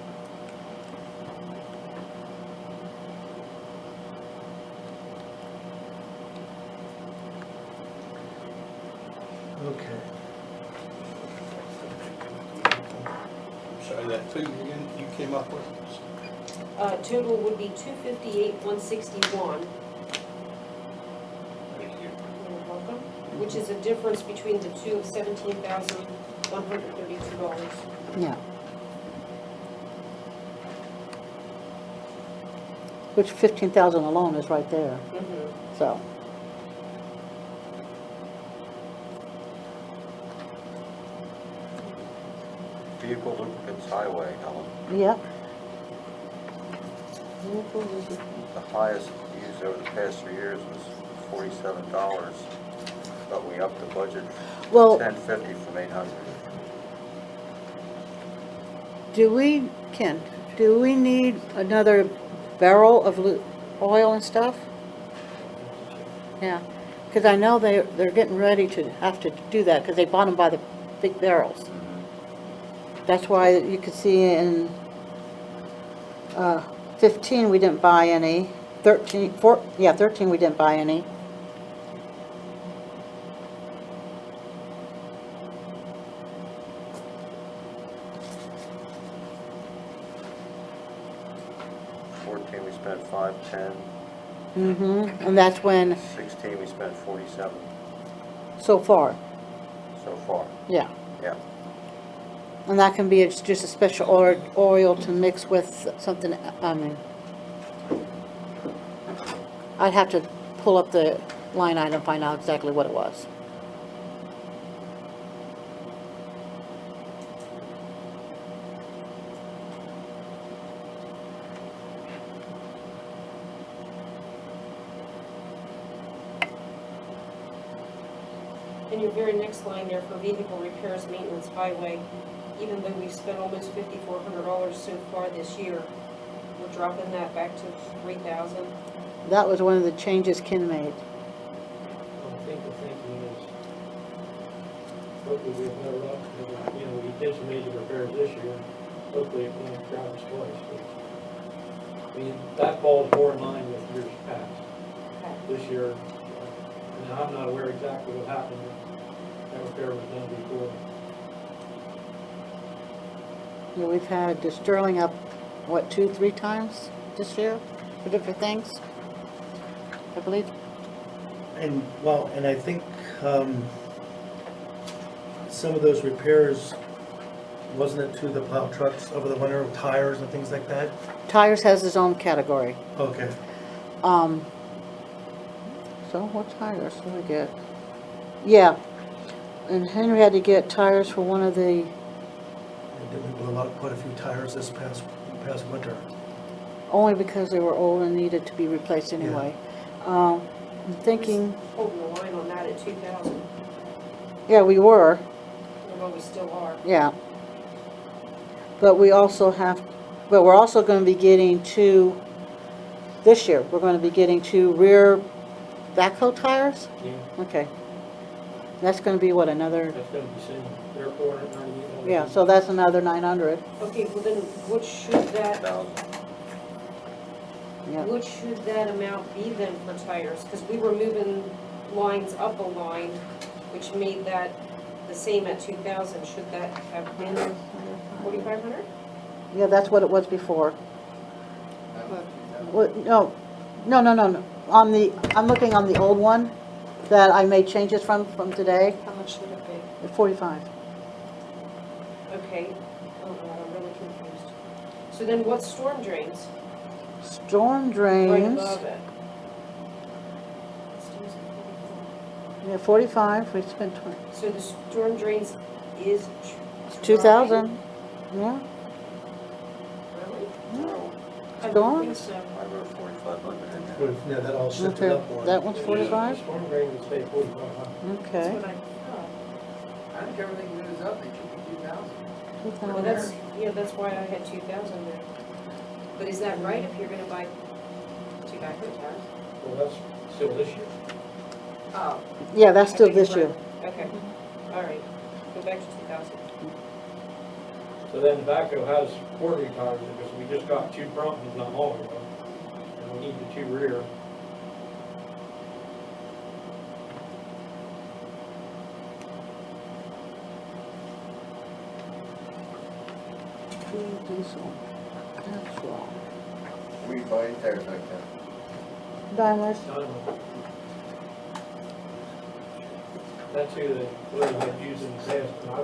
Okay. Sorry, that figure again, you came up with? Total would be 258,161. Thank you. You're welcome. Which is a difference between the two of $17,132. Yeah. Which 15,000 alone is right there, so. Vehicle lubricants highway, Helen. Yep. The highest used over the past 3 years was $47, but we upped the budget Well, $10.50 from $800. do we need another barrel of oil and stuff? Yeah, because I know they're getting ready to have to do that, because they bought them by the big barrels. That's why you could see in 15, we didn't buy any. 13 we didn't buy any. We spent 510. And that's when, 16 we spent 47 so far, so far. yeah. Yeah. And that can be just a special oil to mix with something, I mean, I'd have to pull up the line item, find out exactly what it was. And your very next line there for vehicle repairs, maintenance, highway, even though we've spent almost $5,400 so far this year, we're dropping that back to 3,000. That was one of the changes Ken made. I think the thinking is, hopefully we have no luck, you know, we did some major repairs this year, hopefully it won't drop us twice. But, I mean, that falls more in line with years past. This year, and I'm not aware exactly what happened, that repair was done before. Yeah, we've had the Sterling up, what, 2-3 times this year for different things, I believe. And, well, and I think some of those repairs, wasn't it to the plow trucks over the winter, tires and things like that? Tires has its own category. Okay. So what tires did we get? Yeah, and Henry had to get tires for one of the, And did we blow out quite a few tires this past winter? only because they were old and needed to be replaced anyway. I'm thinking, Holding the line on that at 2,000, yeah, we were, although we still are. yeah. But we also but we're also going to be getting this year, we're going to be getting 2 rear backhoe tires? Yeah, Okay. That's going to be what, another, that's gonna be soon. They're 498. yeah, so that's another 900. Okay, well then, what should that, 1,000. Yeah. what should that amount be then for tires? Because we were moving lines up a line, which made that the same at 2,000. Should that have been 4,500? Yeah, that's what it was before. Well, no. I'm looking on the old one that I made changes from today, How much should it be? at 45. Okay, oh God, I'm really confused. So then what's storm drains? Storm Right drains, above it. yeah, 45, we spent So the storm drains is 2,000, yeah. Really? No, I don't Storm? think so. I wrote 4,500 in there. yeah, that all shifted Okay, up one. that one's 45? Storm drain would stay 4,500. That's Okay. what I thought. I think everything moves up, it should be 2,000. Well, that's, yeah, that's why I had 2,000 there. But is that right if you're gonna buy two backhoe tires? Well, that's still this year. Oh. Yeah, that's still I beg your this year. pardon. Okay, all right, go back to 2,000. So then the backhoe has quarterly tires, because we just got two front ones not long ago. And we need the two rear. Diesel. That's wrong. We buy tires like that. Diners. That's who they really had used in the past, and I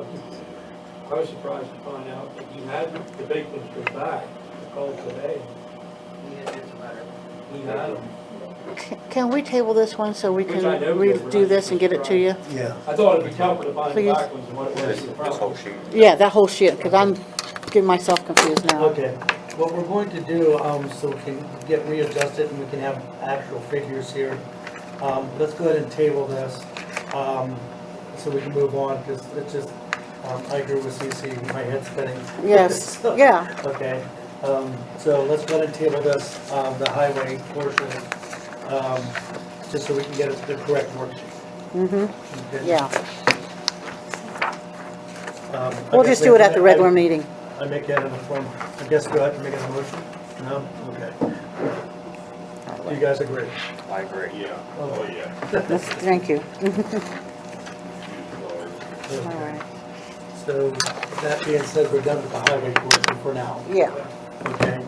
was surprised to find out that you had the big ones go back. I called today, He had just about he had them. Can we table this one so we Which can I know they were redo this and get it to you? Yeah. I thought it'd be tougher to find the Please. back ones than what it was This, in the this whole front. sheet. Yeah, that whole shit, because I'm getting myself confused now. Okay, what we're going to do, so we can get readjusted and we can have actual figures here, let's go ahead and table this, so we can move on, because it's just, I agree with CC, my head's spinning. Yes, So- yeah. Okay, so let's go ahead and table this, the highway portion, just so we can get the correct worksheet. Mm-hmm, Okay? yeah. I We'll guess just we do it have at to- the regular meeting. I make that in the form, I guess go ahead and make it a motion? No? Okay. You guys agree? I agree. Yeah, oh, yeah. Thank you. Huge All right, So that being said, we're done with the highway portion for now. yeah. Okay.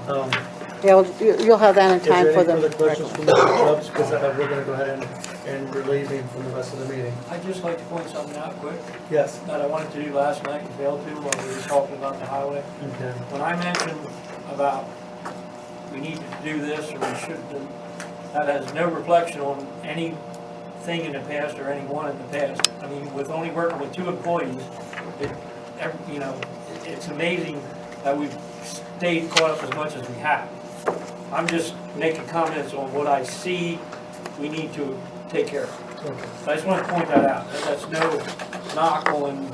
Yeah, you'll have that in Is there time any for the. further questions from Mr. Stubbs? Because we're going to go ahead and relieve him from the rest of the meeting. I'd just like to point something out quick Yes. that I wanted to do last night and failed to while we were talking about the highway. Okay. When I mentioned about we need to do this or we should do, that has no reflection on anything in the past or anyone in the past. I mean, with only working with 2 employees, it's amazing that we've stayed caught up as much as we have. I'm just making comments on what I see we need to take care of. Okay. So I just want to point that out. That's no knock on,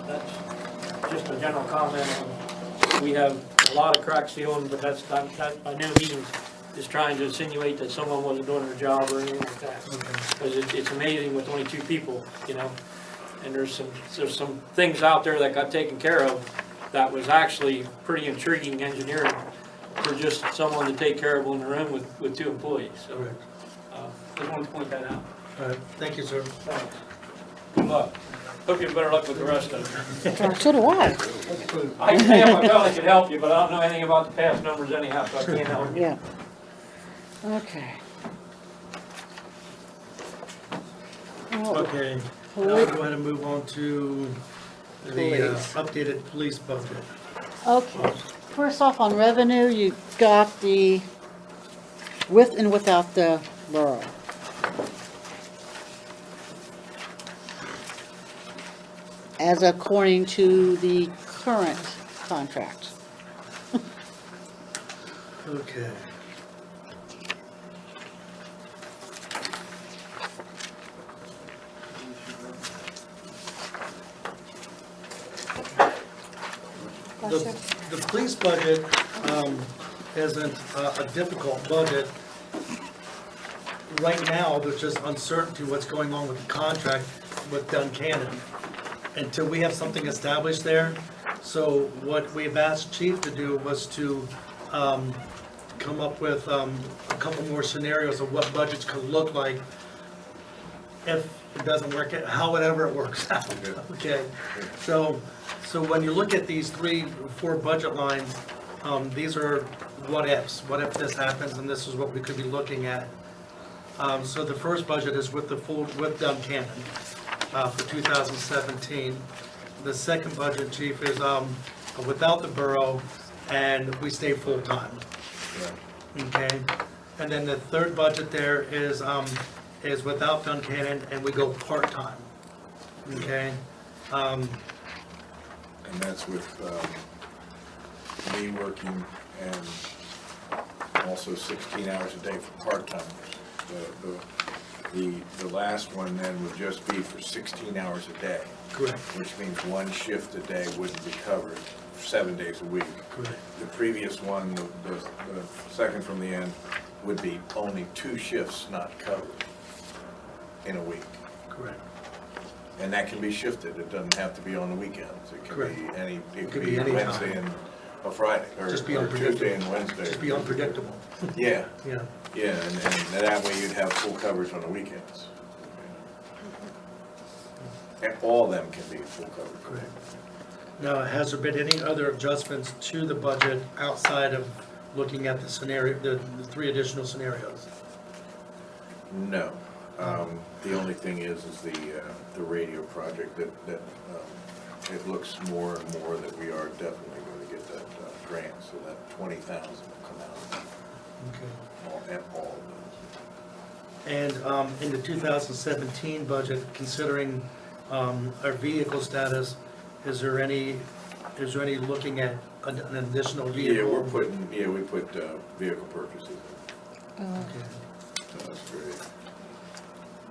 that's just a general comment on, we have a lot of crack sealing, but that, I know he is trying to insinuate that someone wasn't doing their job or anything like that. Because it's amazing with only 2 people, and there's some things out there that got taken care of that was actually pretty intriguing engineering for just someone to take care of on their own with 2 employees. So, Correct. just wanted to point that out. All right. Thank you, sir. Thanks. Good luck. Hope you have better luck with the rest of it. So do I. I probably could help you, but I don't know anything about the past numbers anyhow, so I can't help you. Yeah. Okay. Okay. Now we'll go ahead and move on to the Police. updated police budget. Okay, first off on revenue, you got the with and without the borough. As according to the current contract. Okay. The police budget isn't a difficult budget. Right now, there's just uncertainty what's going on with the contract with Duncannon until we have something established there. So what we've asked Chief to do was to come up with a couple more scenarios of what budgets could look like if it doesn't work, however it works out, okay? So when you look at these 3 or 4 budget lines, these are what ifs. What if this happens and this is what we could be looking at? So the first budget is with Duncannon for 2017. The second budget, Chief, is without the borough and we stay full-time. Okay? And then the third budget there is without Duncannon and we go part-time. Okay? And that's with me working and also 16 hours a day for part-timers. The last one then would just be for 16 hours a day, Correct, which means one shift a day wouldn't be covered 7 days a week. correct. The previous one, the second from the end, would be only 2 shifts not covered in a week. Correct. And that can be shifted, it doesn't have to be on the weekends. It Correct. can be any, it Could could be be any Wednesday time. and a Friday, or Just be or Tuesday unpredictable. and Wednesday. Just be unpredictable. Yeah, Yeah. yeah, and that way you'd have full coverage on the weekends. And all of them can be full coverage. Correct. Now, has there been any other adjustments to the budget outside of looking at the scenario, the 3 additional scenarios? No. The only thing is the radio project that it looks more and more that we are definitely going to get that grant, so that 20,000 will come out Okay. at all of And in the 2017 budget, considering our vehicle status, is there any looking at an additional those. vehicle? We put vehicle purchases in, Okay. so that's great.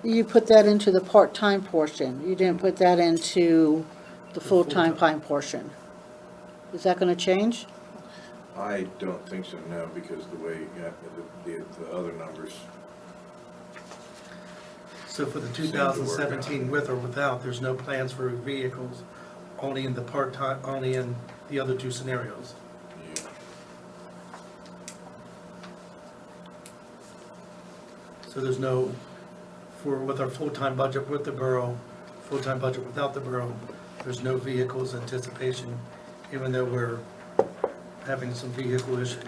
You put that into the part-time portion. You didn't put that into the full-time portion. Is that gonna change? I don't think so, no, because the way, the other numbers, So for the Seem to work 2017, with or without, there's no plans for vehicles, only in the part-time, only in the other 2 scenarios? yeah. So there's no, with our full-time budget with the borough, full-time budget without the borough, there's no vehicles anticipation, even though we're having some vehicle issues.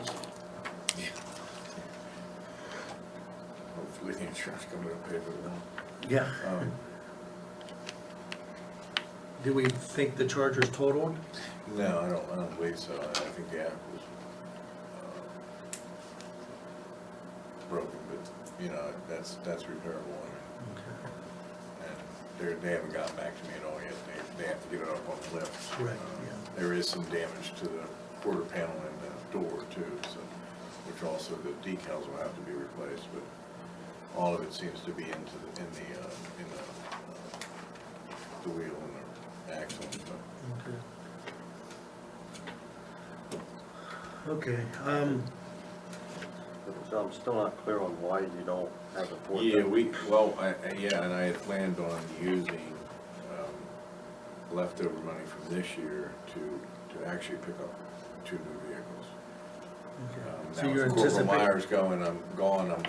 Hopefully the insurance company will pay for it. Yeah. Do we think the Charger's totaled? No, I don't believe so. I think the app was broken, but, that's repairable. And they haven't gotten back to me at all yet. They have to get it up on the lift. Correct, yeah. There is some damage to the quarter panel and the door too, so, which also the decals will have to be replaced, but all of it seems to be in the wheel and the axle and stuff. Okay. Okay, So I'm still not clear on why you don't have the 4,000. Yeah, and I had planned on using leftover money from this year to actually pick up 2 new vehicles. so Now, you're with Corporal anticipating, Myers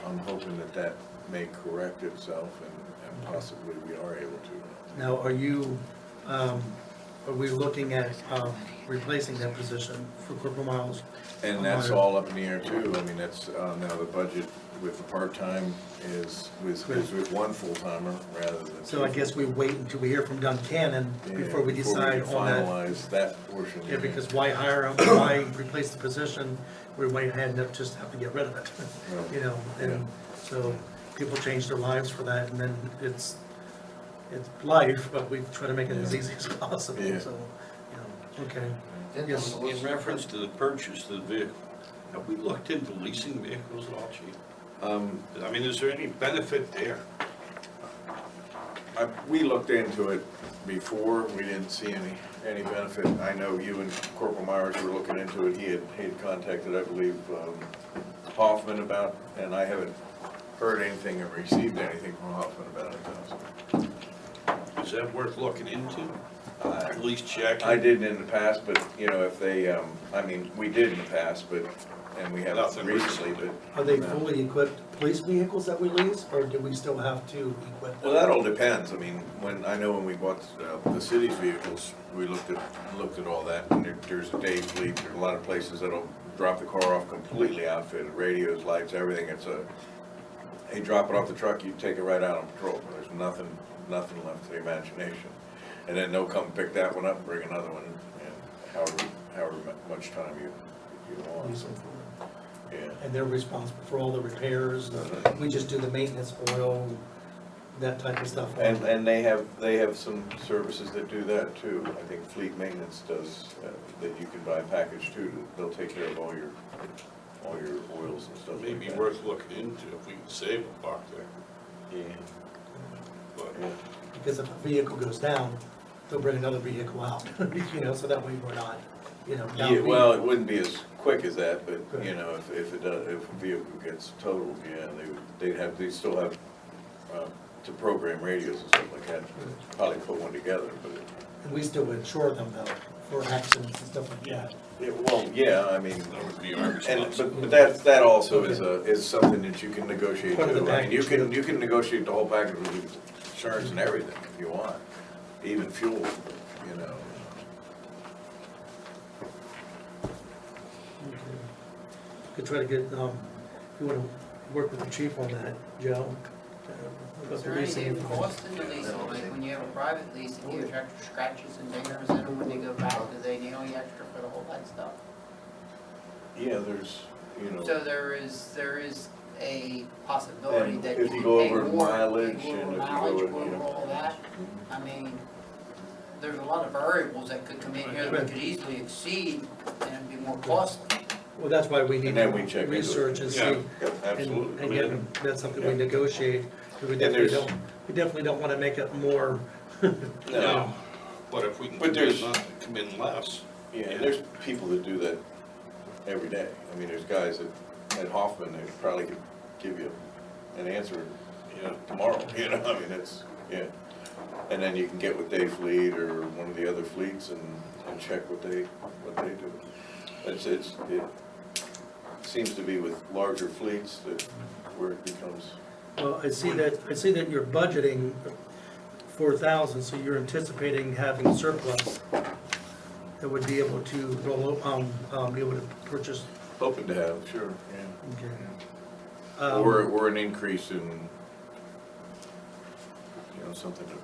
I'm hoping that may correct itself and possibly we are able to. now, are we looking at replacing that position for Corporal Miles? And that's all up in the air too. I mean, that's, now the budget with the part-time is with 1 full-timer rather than 2. So I guess we wait until we hear from Duncannon Yeah, before we decide on that. Finalize that portion. Yeah, because why hire him, why replace the position, we might just have to get rid of it, and so people change their lives for that, and then it's life, but we try to make it as easy as possible, Yeah. so, okay. Didn't Yes. the In solicitor- reference to the purchase of the vehicle, have we looked into leasing vehicles at all, Chief? I mean, is there any benefit there? We looked into it before, we didn't see any benefit. I know you and Corporal Myers were looking into it, he had contacted, I believe, Hoffman about, and I haven't heard anything or received anything from Hoffman about it. Is that worth looking into? At least checking? I didn't in the past, but, if they, we did in the past, but, and we haven't Nothing recently, recently. but. Are they no. fully equipped police vehicles that we lease, or do we still have to equip them? Well, that all depends. I mean, when we bought the city's vehicles, we looked at all that, and there's a day fleet. There's a lot of places that'll drop the car off completely outfitted, radios, lights, everything. They drop it off the truck, you take it right out on patrol. There's nothing left to the imagination. And then they'll come pick that one up and bring another one, and however much time you want. Use them for- Yeah. And they're responsible for all the repairs, we just do the maintenance, oil, that type of stuff. And they have some services that do that too. I think Fleet Maintenance does, that you can buy a package too. They'll take care of all all your oils and stuff like Maybe that. worth looking into if we can save a buck there. Yeah. But Yeah. Because if a vehicle goes down, they'll bring another vehicle out, you know, so that way we're not, you know, Yeah, down. well, it wouldn't be as quick as that, but, Right. you know, if it does, if a vehicle gets totaled, yeah, they'd still have, to program radios and stuff like that. Probably put one together, but, And we still insure them though, for accidents and stuff like that. well, yeah, I mean, that would be our and, responsibility. but that also is something that you can negotiate Part of the too. I mean, you package, can negotiate the whole package with insurance and everything if you want, even fuel, you know. Could try to get, if you wanna work with the chief on that, Joe. about Is the there leasing any information. cost in the leasing, like when you have a private lease and you have extra scratches and dingers in them when they go back, do they nail you extra for the whole that stuff? Yeah, there's, you know. So there is a possibility And that if you you can go pay over more, mileage pay and more if you mileage, go, go you over know. all that. I mean, there's a lot of variables that could come in here that could easily exceed and be more costly. Well, that's why we need And to then we check into it. research and see. Yeah, Yep, absolutely. And get them, that's something we Yeah. negotiate, because we And definitely there's- don't wanna make it more. No, but if we can But come there's- in, come in less. Yeah, and there's people that do that every day. I mean, there's guys at Hoffman that probably could give you an answer, you know, tomorrow, you know, I mean, it's, yeah. And then you can get with Dave Fleet or one of the other fleets and check what they do. It seems to be with larger fleets that where it becomes, Well, I see that you're budgeting 4,000, so you're anticipating having surplus that would be able to be able to purchase. hoping to have, sure, yeah. Okay. Or an increase in, you know, something that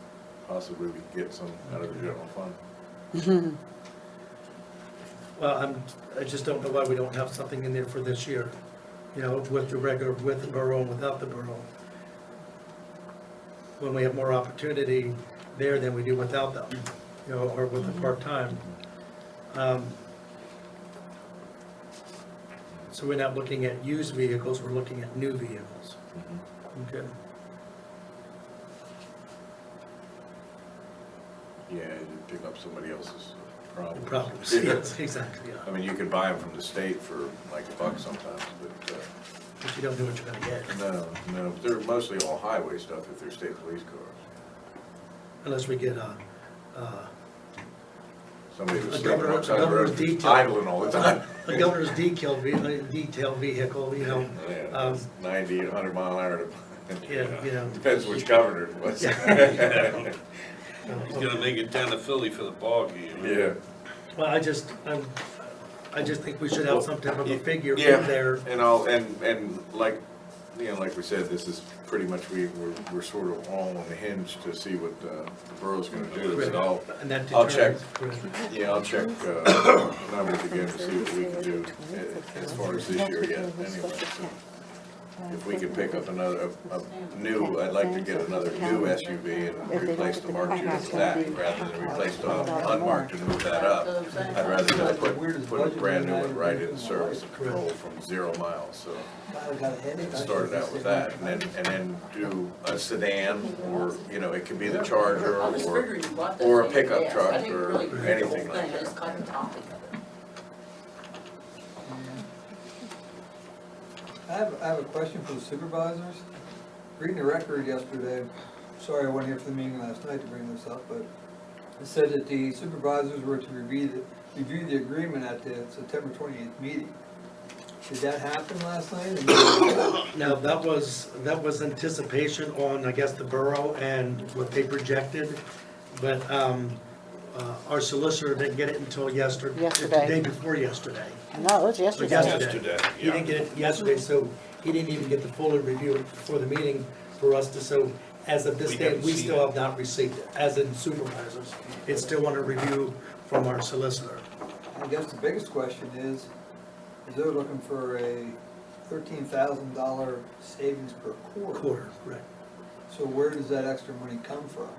possibly we could get some out of the general fund. Well, I just don't know why we don't have something in there for this year, you know, with the regular, with the borough and without the borough. When we have more opportunity there than we do without them, you know, or with the part-time. So we're not looking at used vehicles, we're looking at new vehicles. Okay. Yeah, you pick up somebody else's problem. The problems, yes, exactly, yeah. I mean, you can buy them from the state for like $1 sometimes, but, But you don't know what you're gonna get, no, they're mostly all highway stuff if they're state police cars. unless we get Somebody A was sleeping governor- on the side of the governor's road, detail. idling all the time. a governor's detail vehicle, you know. Yeah, it's 90, 100 mile an hour. Yeah, you know. Depends which governor it was. He's gonna make it down to Philly for the ball game. Yeah. Well, I just think we should have some type of a figure Yeah, in there. and like, you know, like we said, this is pretty much, we're sort of all on the hinge to see what the borough's gonna do, so And that I'll check, determines- yeah, I'll check, numbers again to see what we can do as far as this year yet, anyway. If we could pick up another, a new, I'd like to get another new SUV and replace the Mark II with that, rather than replace the unmarked and move that up. I'd rather just put a brand new one right in service and control from 0 miles, so. Started out with that, and then do a sedan, or, you know, it could be the Charger, I was figuring you bought that or a thing pickup fast. truck, I didn't or really read the whole anything thing. like I that. just caught the topic of it. I have a question for the supervisors. Reading the record yesterday, sorry I wasn't here for the meeting last night to bring this up, but it said that the supervisors were to review the agreement at the September 28th meeting. Did that happen last night? Now, that was anticipation on, I guess, the borough and what they projected, but our solicitor didn't get it until yesterday. Yesterday. The day before yesterday. No, it was Or yesterday. Yesterday, He didn't get it yesterday, so he didn't even get the full review before the meeting for us to, so as of this We date, haven't we seen still it. have not received it, as in supervisors. It's still under review from our solicitor. I guess the biggest question is they're looking for a $13,000 savings per quarter. Quarter, correct. So where does that extra money come from?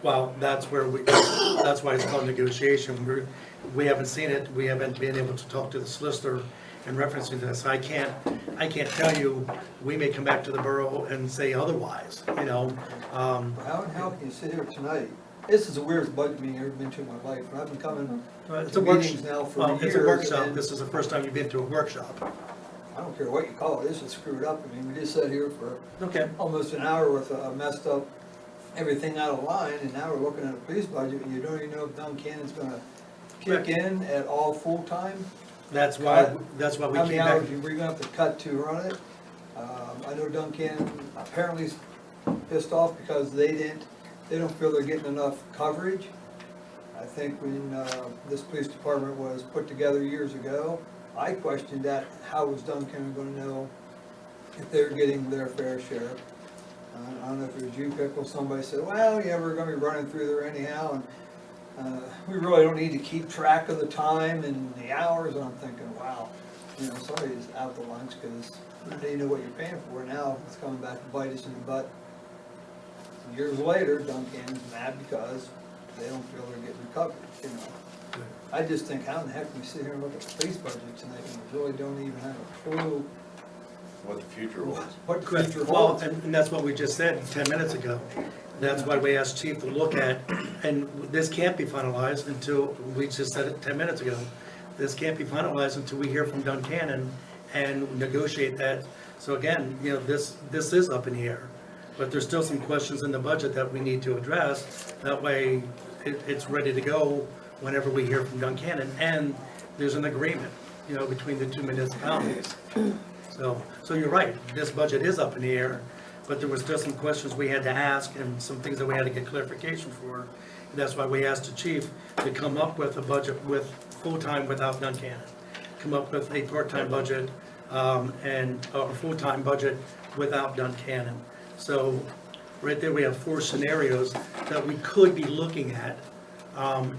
Well, that's why it's called negotiation. We haven't seen it, we haven't been able to talk to the solicitor in referencing this. I can't tell you, we may come back to the borough and say otherwise, you know. How can you sit here tonight? This is the weirdest budget meeting I've ever been to in my life, and I've been coming It's to a meetings now for years. It's a workshop, and this is the first time you've been to a workshop. I don't care what you call it, this is screwed up. I mean, we just sat here for Okay. almost an hour with messed up everything out of line, and now we're looking at a police budget, and you don't even know if Duncannon's gonna kick in at all full-time. That's why we How came many back. hours are we gonna have to cut to run it? I know Duncannon apparently is pissed off because they don't feel they're getting enough coverage. I think when this police department was put together years ago, I questioned that, how was Duncannon gonna know if they're getting their fair share? I don't know if it was you, Pickle, somebody said, well, yeah, we're gonna be running through there anyhow, and we really don't need to keep track of the time and the hours, and I'm thinking, wow, you know, somebody's out the lunch, because they know what you're paying for. Now it's coming back to bite us in the butt. Years later, Duncan's mad because they don't feel they're getting coverage, you know. I just think, how in the heck can we sit here and look at the police budget tonight, and we really don't even have a clue What the future holds. what the future Well, holds. and that's what we just said 10 minutes ago. That's why we asked Chief to look at, and this can't be finalized until, we just said it 10 minutes ago. This can't be finalized until we hear from Duncannon and negotiate that. So again, you know, this is up in the air, but there's still some questions in the budget that we need to address. That way, it's ready to go whenever we hear from Duncannon, and there's an agreement, you know, between the two municipalities. So you're right, this budget is up in the air, but there was still some questions we had to ask and some things that we had to get clarification for. That's why we asked the chief to come up with a budget with full-time without Duncannon. Come up with a part-time budget, and a full-time budget without Duncannon. So, right there, we have 4 scenarios that we could be looking at,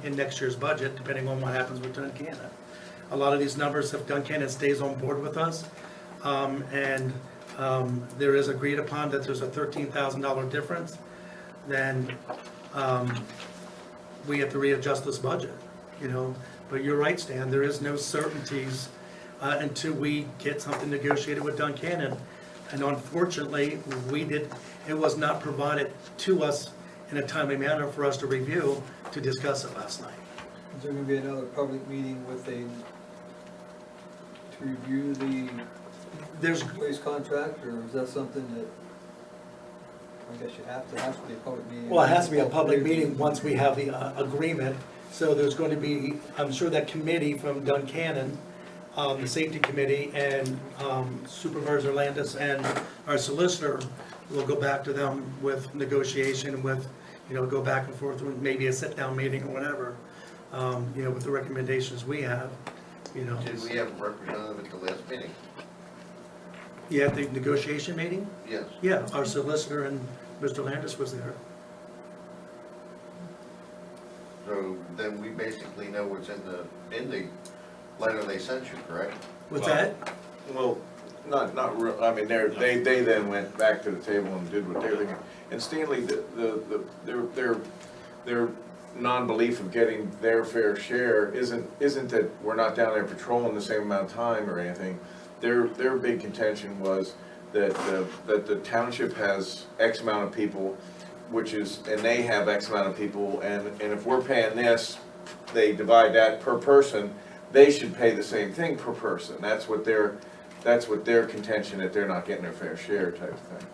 in next year's budget, depending on what happens with Duncannon. A lot of these numbers, if Duncannon stays on board with us, and there is agreed upon that there's a $13,000 difference, then we have to readjust this budget, you know. But you're right, Stan, there is no certainties until we get something negotiated with Duncannon. And unfortunately, it was not provided to us in a timely manner for us to review, to discuss it last night. Is there gonna be another public meeting to review the There's, police contract, or is that something that, I guess has to be a public meeting? well, it has to be a public meeting once we have the agreement. So there's going to be, I'm sure that committee from Duncannon, the safety committee, and Supervisor Landis and our solicitor will go back to them with negotiation, with, you know, go back and forth with maybe a sit-down meeting or whatever, you know, with the recommendations we have, you know. Did we have a representative at the last meeting? Yeah, the negotiation meeting? Yes. Yeah, our solicitor and Mr. Landis was there. So then we basically know what's in the letter they sent you, correct? What's that? Well, not real, I mean, they then went back to the table and did what they were thinking. And Stanley, their non-belief of getting their fair share isn't that we're not down there patrolling the same amount of time or anything. Their big contention was that the township has X amount of people, and they have X amount of people, and if we're paying this, they divide that per person, they should pay the same thing per person. That's what their contention, that they're not getting their fair share type of thing.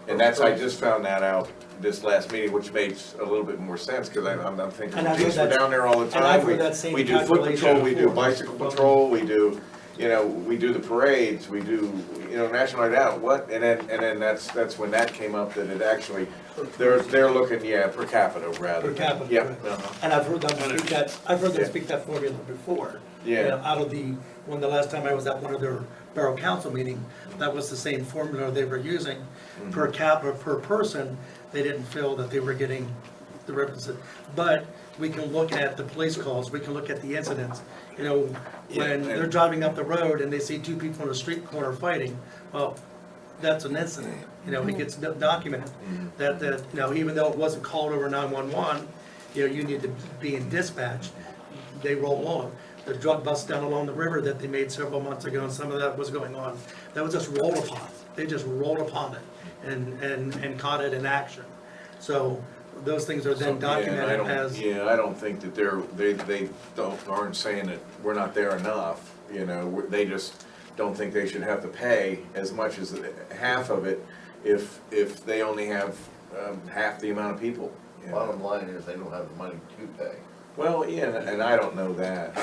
And I just found that out this last meeting, which makes a little bit more sense, because I'm thinking, And I've heard geez, we're that- down there all the time. and I've heard that same We do foot calculation patrol, we do before. bicycle patrol, we do, you know, we do the parades, we do, you know, National Night Out, and then that's when that came up, that it actually, they're looking, yeah, per capita rather. Per capita, Yeah. correct. Uh-huh. And I've heard them speak that formula before. Yeah. You know, out of the last time I was at one of their borough council meeting, that was the same formula they were using. Per capita, per person, they didn't feel that they were getting the represent. But we can look at the police calls, we can look at the incidents. You know, when they're driving up the road and they see 2 people on a street corner fighting, well, that's an incident. You know, it gets documented. That, you know, even though it wasn't called over 911, you know, you need to be in dispatch, they roll on. the drug bust down along the river that they made several months ago, and some of that was going on. That was just rolled upon. They just rolled upon it and caught it in action. So those things are then documented as. Yeah, I don't think that they aren't saying that we're not there enough, you know, they just don't think they should have to pay as much as half of it if they only have half the amount of people. You know? Bottom line is they don't have the money to pay. Well, yeah, and I don't know that,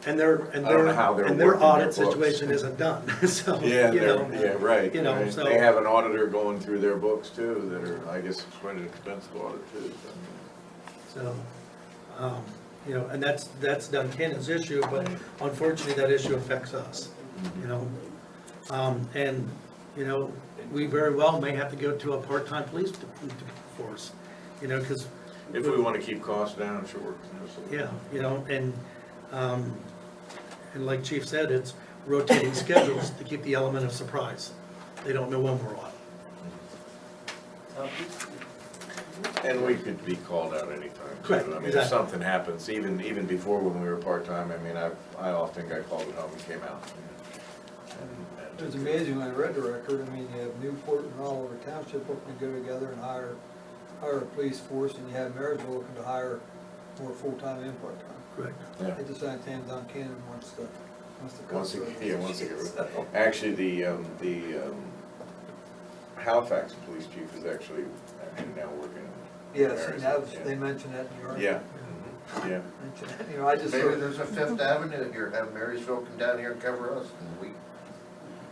And their I don't know how they're working audit their books. situation isn't done, so, Yeah, you know. yeah, right. You know, right. so- They have an auditor going through their books too, that are, I guess, quite an expensive audit too. So, you know, and that's Duncannon's issue, but unfortunately, that issue affects us, you know. And, you know, we very well may have to go to a part-time police force, you know, because. If we want to keep costs down, sure. Absolutely. Yeah, you know, and like Chief said, it's rotating schedules to keep the element of surprise. They don't know when we're on. And we could be called out anytime. too. Correct, I mean, if exactly. something happens, even before when we were part-time, I mean, I often got called at home and came out. It was amazing when I read the record. I mean, you have Newport and all over township looking to go together and hire a police force, and you have Marysville looking to hire more full-time and part-time. Correct. Yeah. At the same time, Duncannon wants to cut. Once through. once it actually, the Halifax police chief is actually now working. in Yes, and that was, Marysville, they mentioned that in the article. Yeah, yeah. Mentioned that. You know, I just Maybe sort of, there's a Fifth Avenue here, have Marysville come down here and cover us, and we,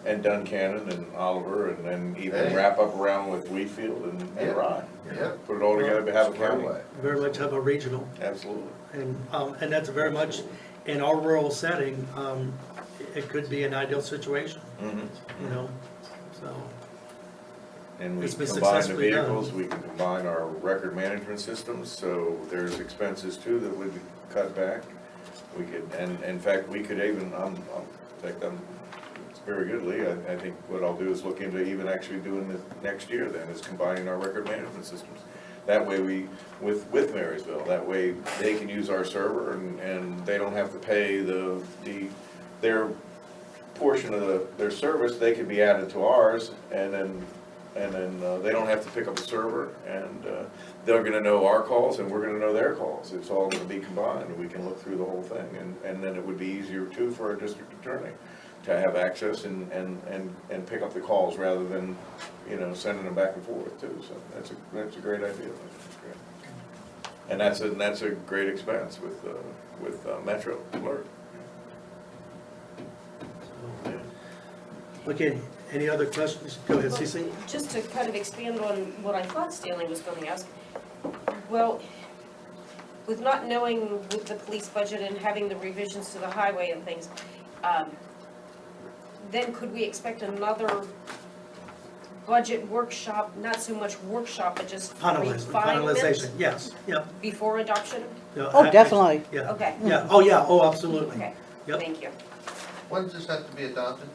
And Duncannon and Oliver, and then even Hey. wrap up around with Wheatfield and Yeah. Rye. yeah. Put it all together to have a Square county. away. Very much have a regional, Absolutely. and that's very much, in our rural setting, it could be an ideal situation, you know, so. And we It's been combine the successfully done. vehicles, we can combine our record management systems, so there's expenses too that we could cut back. We could, and in fact, we could even, it's very good, Lee, I think what I'll do is look into even actually doing this next year then, is combining our record management systems. That way with Marysville, that way they can use our server and they don't have to pay their portion of their service, they can be added to ours, and then they don't have to pick up a server, and they're gonna know our calls and we're gonna know their calls. It's all gonna be combined, and we can look through the whole thing, and then it would be easier too for our district attorney to have access and pick up the calls rather than, you know, sending them back and forth too. So that's a great idea. That's great. And that's a great expense with Metro Alert. Okay, any other questions? Go ahead, Cece. Just to kind of expand on what I thought Stanley was going to ask, well, with not knowing with the police budget and having the revisions to the highway and things, then could we expect another budget workshop, not so much workshop, but just Finalization, refinement yes, yep. before adoption? No, Oh, definitely. Yeah, Okay, yeah, oh, yeah, oh, absolutely. okay, Yep. thank you. When does this have to be adopted?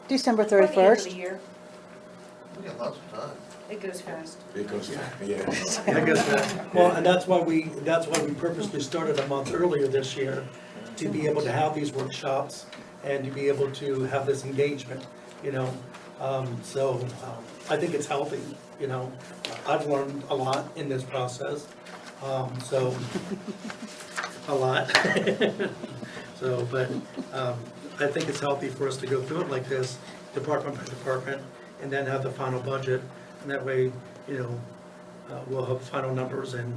December By the end of the 31st. year, We got lots of time. it goes fast. Because, yeah. I guess, well, and that's why we purposely started a month earlier this year, to be able to have these workshops and to be able to have this engagement, you know. So I think it's healthy, you know. I've learned a lot in this process, so, a lot. So, but I think it's healthy for us to go through it like this, department by department, and then have the final budget. And that way, you know, we'll have final numbers and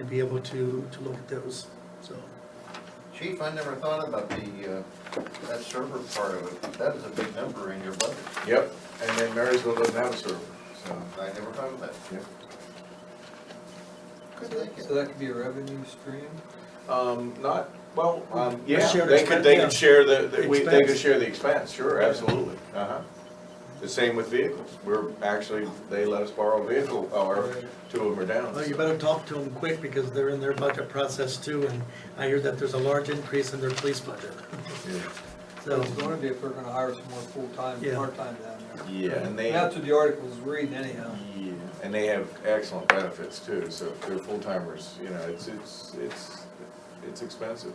be able to look at those, so. Chief, I never thought about that server part of it. That is a big number in your budget. Yep, and then Marysville doesn't have a server, so. I never thought of that. Yeah. Good thinking. so that could be a revenue stream. Not, well, yeah, shared they expense, could yeah. share they could Expense. share the expense, sure, absolutely. Uh-huh. The same with vehicles. They let us borrow a vehicle, or two of them are down. Well, you better talk to them quick because they're in their budget process too, and I hear that there's a large increase in their police budget. Yeah. So, It's going to be if we're gonna hire some more full-time, Yeah. part-time down there. Yeah, and they. That's what the article was reading anyhow. Yeah, And they have excellent benefits too, so if they're full-timers, you know, it's expensive,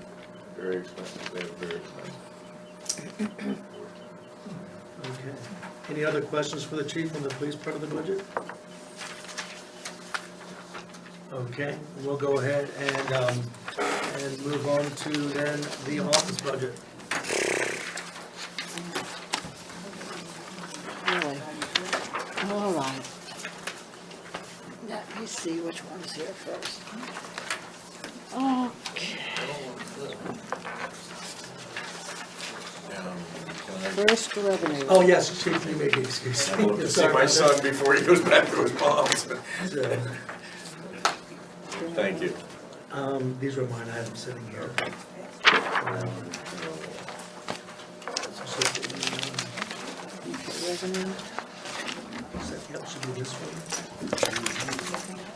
very expensive, they're very expensive. Okay. Any other questions for the chief on the police part of the budget? Okay, we'll go ahead and move on to then the office budget. Really? All right. Let me see which one's here first. Okay, first revenue. Oh, yes, chief, you may be excused. I want to see Sorry my about son before he goes back to his mom's. that. Thank you. These are mine, I have them sitting here. Revenue, Yep, should be this one.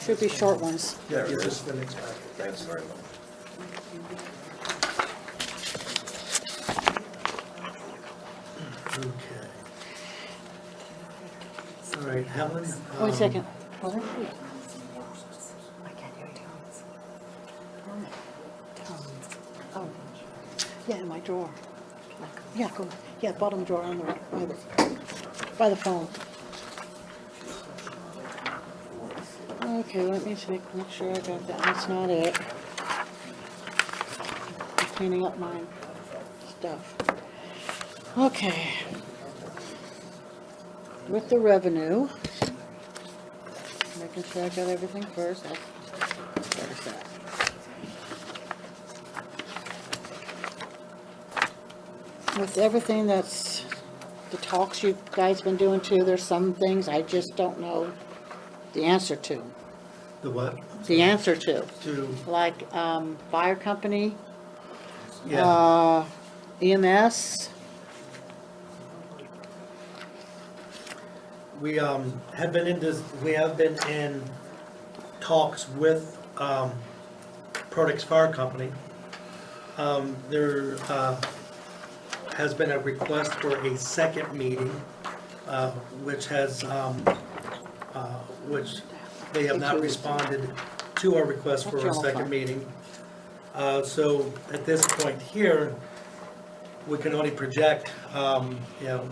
should be short ones. Yeah, it's just the next packet. Thanks very much. Okay. All right, Helen? Wait a second. What? I can't hear Tom. Oh, yeah, in my drawer. Yeah, go, yeah, bottom drawer on the right, by the phone. Okay, let me make sure I got that. That's not it. I'm cleaning up my stuff. Okay. With the revenue, making sure I got everything first. There's that. With everything that's, the talks you guys been doing too, there's some things I just don't know the answer to. The what? The answer to, To, like, fire company, yeah, EMS. we have been in this, we have been in talks with Products Fire Company. There has been a request for a second meeting, which has, which they have not responded to our request for a second meeting. So at this point here, we can only project, you know,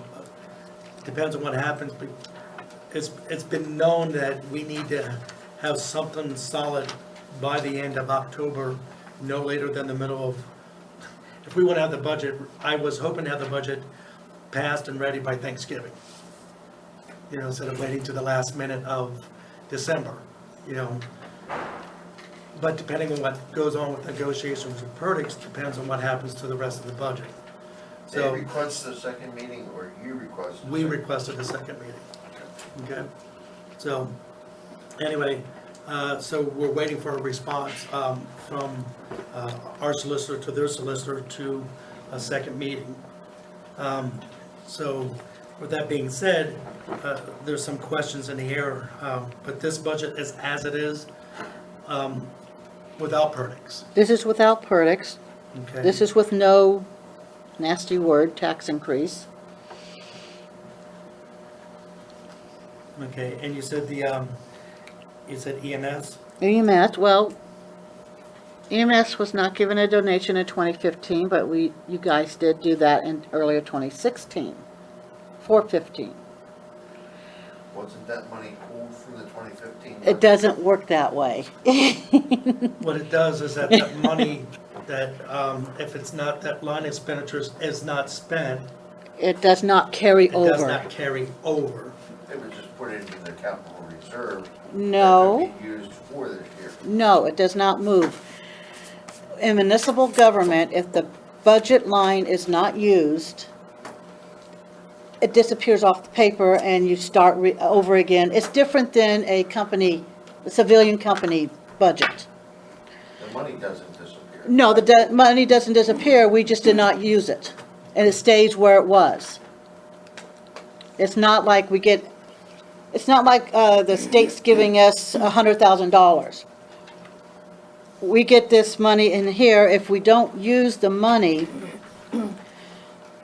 depends on what happens, but it's been known that we need to have something solid by the end of October, no later than the middle of, if we want to have the budget, I was hoping to have the budget passed and ready by Thanksgiving. You know, instead of waiting to the last minute of December, you know. But depending on what goes on with negotiations with Perdix, depends on what happens to the rest of the budget. They So request the second meeting, or you requested? we requested a second meeting. Okay? So, anyway, so we're waiting for a response from our solicitor to their solicitor to a second meeting. So, with that being said, there's some questions in the air, but this budget is as it is, without Perdix. This is without Perdix. Okay? This is with no nasty word, tax increase. Okay, and you said the, you said EMS? EMS, well, EMS was not given a donation in 2015, but you guys did do that in earlier 2016, 415. Wasn't that money pulled from the 2015? It doesn't work that way. What it does is that that money, that if it's not, that line expenditures is not spent, It does not carry it does over. not carry over. They would just put it into the capital reserve. No. That could be used for this year. No, it does not move. In municipal government, if the budget line is not used, it disappears off the paper and you start over again. It's different than a company, a civilian company budget. The money doesn't disappear. No, the money doesn't disappear, we just did not use it. And it stays where it was. It's not like we get, it's not like the state's giving us $100,000. We get this money in here, if we don't use the money,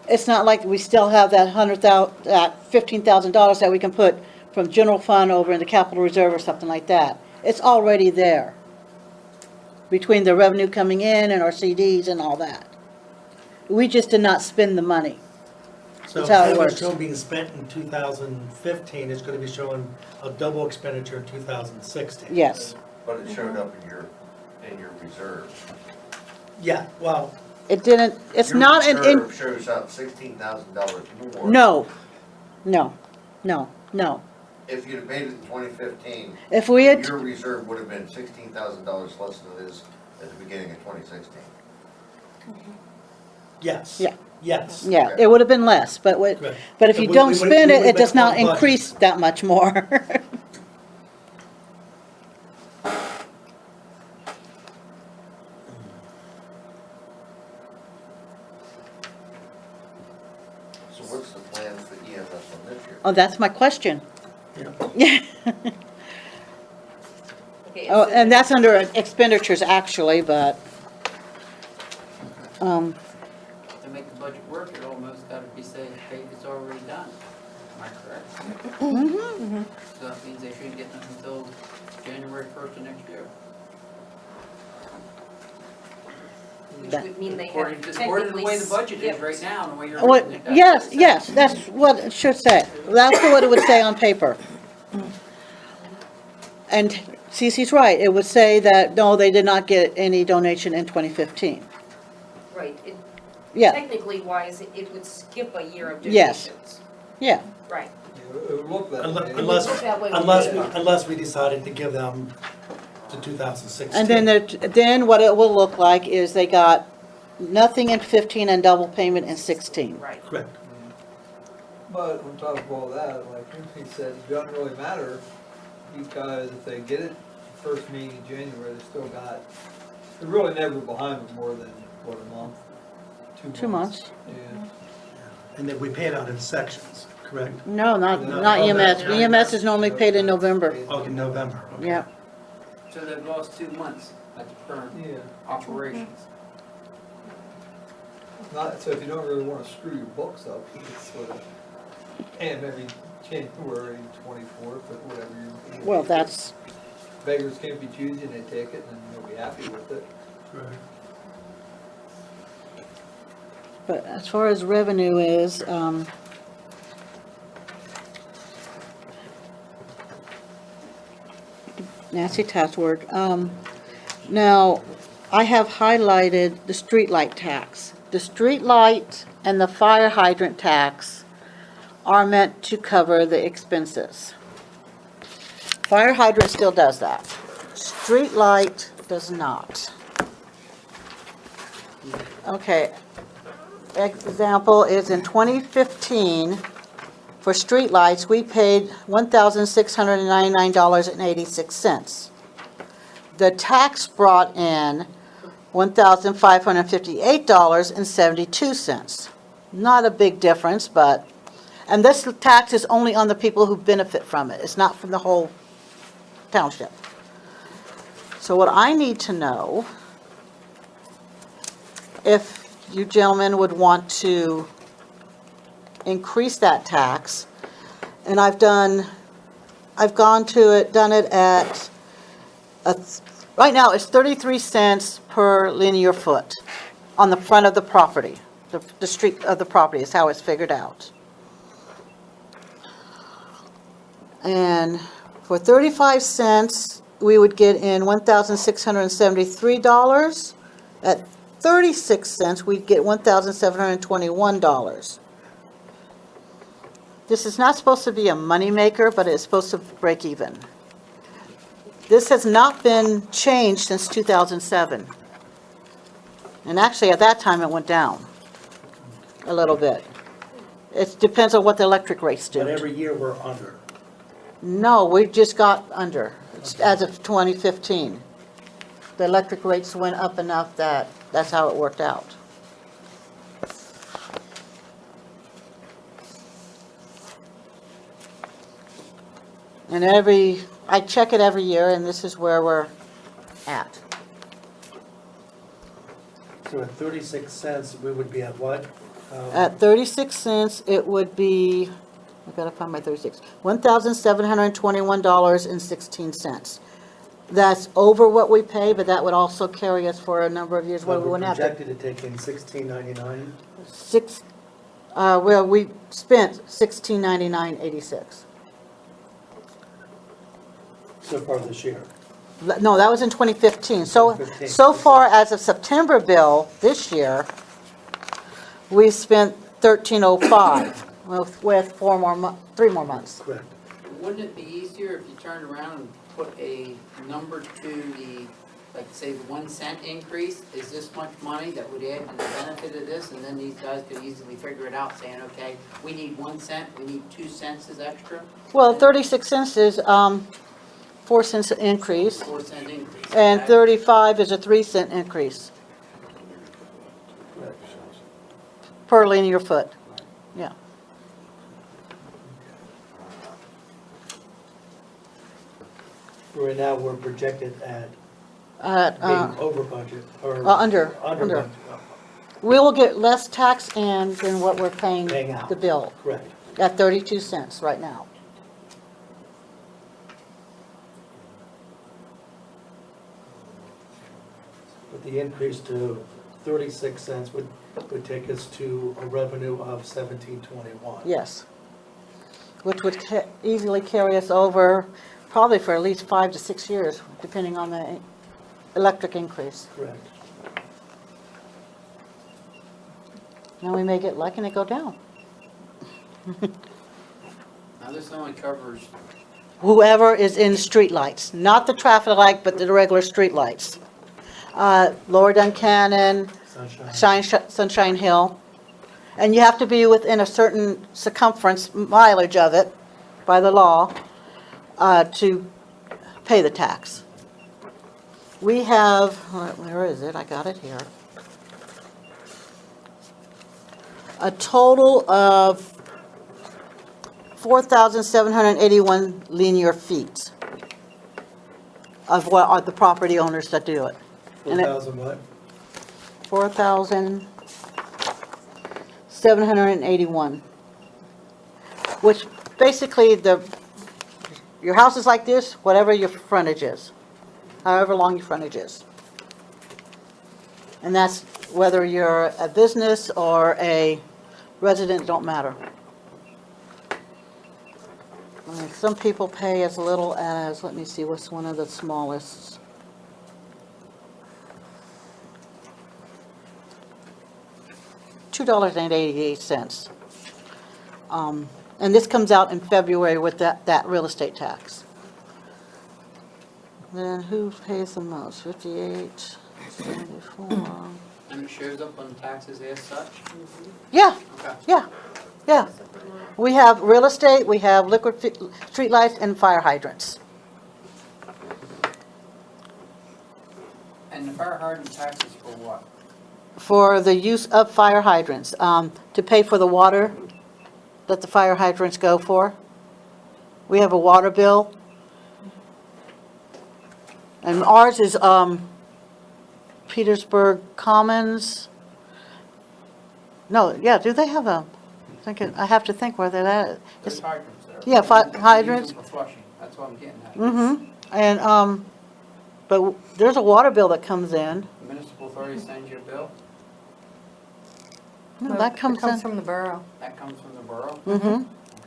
it's not like we still have that $15,000 that we can put from general fund over into capital reserve or something like that. It's already there. Between the revenue coming in and our CDs and all that. We just did not spend the money. So That's how it instead of works. what's shown being spent in 2015, it's gonna be showing a double expenditure in 2016. Yes. But it showed up in your reserve. Yeah, well, It didn't, it's not an, Your reserve shows up $16,000 more. no, no. If you'd have made it in 2015, If we had, your reserve would have been $16,000 less than it is at the beginning of 2016. yes. Yeah. Yes. yeah, it would have been less, but what, Right. but if you We- don't we- spend we it, it does went not on budget. increase that much more. So what's the plan for EMS on this year? Oh, that's my question. Yeah. Yeah. Okay, Oh, so and that's under expenditures actually, but, To make the budget work, it almost gotta be said, hey, it's already done. Am I correct? mhm. So that means they shouldn't get nothing until January 1st of next year. which would mean they have According to the technically way the budget is skipped. right now, and the way you're What, reading it. yes, yes, that's what it should say. That's what it would say on paper. And Cece's right, it would say that, no, they did not get any donation in 2015. Right, Yeah, technically wise, it would skip a year of Yes. donations. yeah, Right. It would look that way. Unless, Look that way. unless we decided to give them the 2016. and then what it will look like is they got nothing in 15 and double payment in 16. Right. Correct. But on top of all that, like he said, it doesn't really matter, because if they get it first meeting in January, they still got, they're really never behind with more than, what, a month? 2 months. Yeah. And then we pay it out in sections, correct? No, not No, EMS. no, EMS is normally paid in November. Oh, in November. Okay. Yeah, So they've lost 2 months at the current Yeah. operations. Not, so if you don't really wanna screw your books up, you could sort of, and maybe January 24th or whatever you. well, that's, Beggars can't be choosy, and they take it, and you'll be happy with it. Right. but as far as revenue is, Nancy Tatsworth, now, I have highlighted the streetlight tax. The streetlight and the fire hydrant tax are meant to cover the expenses. Fire hydrant still does that. Streetlight does not. Okay, example is in 2015, for streetlights, we paid $1,699.86. The tax brought in $1,558.72. Not a big difference, but, and this tax is only on the people who benefit from it. It's not from the whole township. So what I need to know, if you gentlemen would want to increase that tax, and I've done it at, right now it's 33 cents per linear foot on the front of the property. The street of the property is how it's figured out. And for 35 cents, we would get in $1,673. At 36 cents, we'd get $1,721. This is not supposed to be a moneymaker, but it's supposed to break even. This has not been changed since 2007. And actually, at that time, it went down a little bit. It depends on what the electric rates do. But every year we're under. No, we just got under, as of 2015. The electric rates went up enough that that's how it worked out. And I check it every year, and this is where we're at. So at 36 cents, we would be at what? At 36 cents, it would be I gotta find my 36. $1,721.16. That's over what we pay, but that would also carry us for a number of years where But we we're wouldn't have to. projected to take in $16.99. Well, we spent $1699.86. So far this year. No, that was in 2015. So 2015. so far as of September bill this year, we spent $1305 with 3 more months. Correct. Wouldn't it be easier if you turned around and put a number to the, like say, 1 cent increase? Is this much money that would add to the benefit of this? And then these guys could easily figure it out, saying, okay, we need 1 cent, we need 2 cents as extra. Well, 36 cents is 4 cents increase, 4 cent increase. and 35 is a 3 cent increase per linear foot. Yeah. Right now, we're projected at Uh, being over budget, or under. budget. We will get less tax in than what we're paying Paying out. the bill, Correct. at 32 cents right now. But the increase to 36 cents would take us to a revenue of 1721. Yes. Which would easily carry us over, probably for at least 5 to 6 years, depending on the electric increase. Correct. Now we may get lucky and it go down. Now this only covers, Whoever is in streetlights, not the traffic light, but the regular streetlights. Lower Duncannon, Sunshine Hill. And you have to be within a certain circumference mileage of it by the law to pay the tax. We have, where is it? I got it here. A total of 4,781 linear feet of what are the property owners that do it. And it- 4,000 what? 4,781. Which basically your house is like this, whatever your frontage is, however long your frontage is. And that's whether you're a business or a resident, don't matter. Some people pay as little as, let me see, what's one of the smallest? $2.88. And this comes out in February with that real estate tax. Then who pays the most? 58, 74. and it shows up on taxes as such? Yeah, Okay. yeah. We have real estate, we have liquid streetlights, and fire hydrants. And the fire hydrant taxes for what? For the use of fire hydrants, to pay for the water that the fire hydrants go for. We have a water bill. And ours is Petersburg Commons. No, yeah, do they have I have to think where they're at. There's hydrants there. Yeah, hydrants. We use them for flushing, that's what I'm getting at. Mm-hmm. And, but there's a water bill that comes in. Municipal authority sends you a bill, No, that comes in. from the borough. that comes from the borough? Mm-hmm,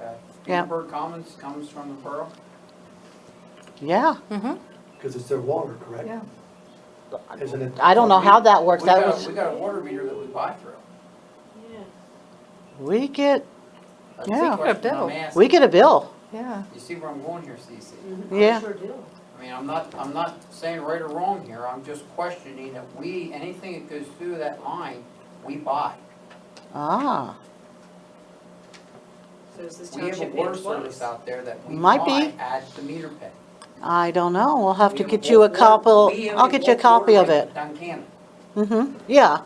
Okay. Yeah. Petersburg Commons comes from the borough? yeah. Because it's their water, correct? Yeah. Isn't it? I don't know how that works. We That got, was, we got a water meter that we buy through. we get, That's Yeah. the question bill. I'm asking. we get a bill. Yeah. You see where I'm going here, Cece? Yeah. I mean, I'm not saying right or wrong here, I'm just questioning that anything that goes through that line, we buy. Ah, So is this We have a township water being service closed? out there that we Might buy be. at the meter pay. I don't know. We'll have to We get have you a bulk copy. water- we have I'll get you a bulk copy water of rate it. Down Cannon. Mm-hmm, yeah.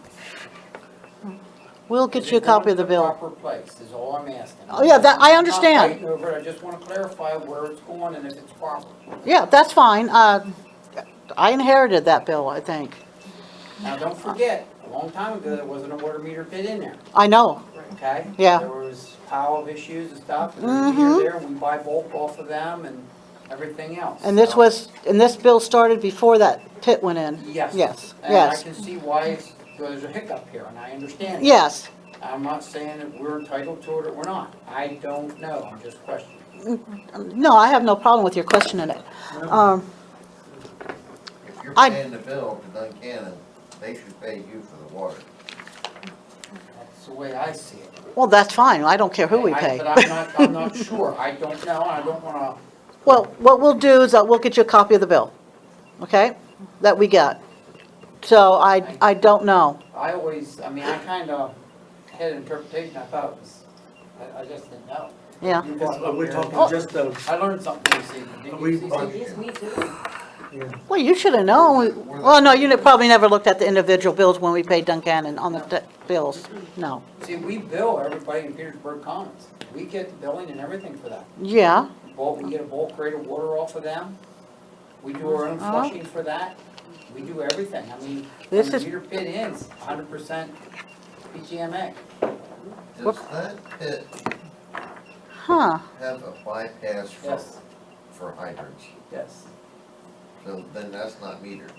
We'll get you a copy of the Is it going bill. to the proper place, is all I'm asking. Oh, yeah, that, I I'm not understand. fighting over it, I just want to clarify where it's going and if it's proper. Yeah, that's fine. I inherited that bill, I think. Now, don't forget, a long time ago, there wasn't a water meter pit in there. I know. okay? Yeah. There was pile of issues and stuff, and Mhm. there, we buy bulk off of them and everything else. And this So- was, and this bill started before that pit went in? Yes. Yes, And I yes, can see why there's a hiccup here, and I understand. that. yes. I'm not saying that we're entitled to it or we're not. I don't know, I'm just questioning. No, I have no problem with your questioning it. If you're I- paying the bill to Duncannon, they should pay you for the water. That's the way I see it. Well, that's fine, I don't care who we pay. But I'm not sure. I don't know, and I don't wanna, Well, what we'll do is we'll get you a copy of the bill, okay, that we got. So I don't know. I always, I mean, I kinda had an interpretation, I thought it was, I just didn't know. Yeah. You brought it up We're here. talking just the, I learned something this evening. Didn't We- you, Cece? Yes, me too. Well, you should have known. Well, no, you probably never looked at the individual bills when we paid Duncannon on the bills. No. See, we bill everybody in Petersburg Commons. We get the billing and everything for that. Yeah, We get a bulk rate of water off of them. We do our own Uh-huh. flushing for that. We do everything. I mean, This when the is- meter pit ends, 100% PGMA. Does that pit huh. have a bypass Yes, for hydrants? yes. So then that's not metered.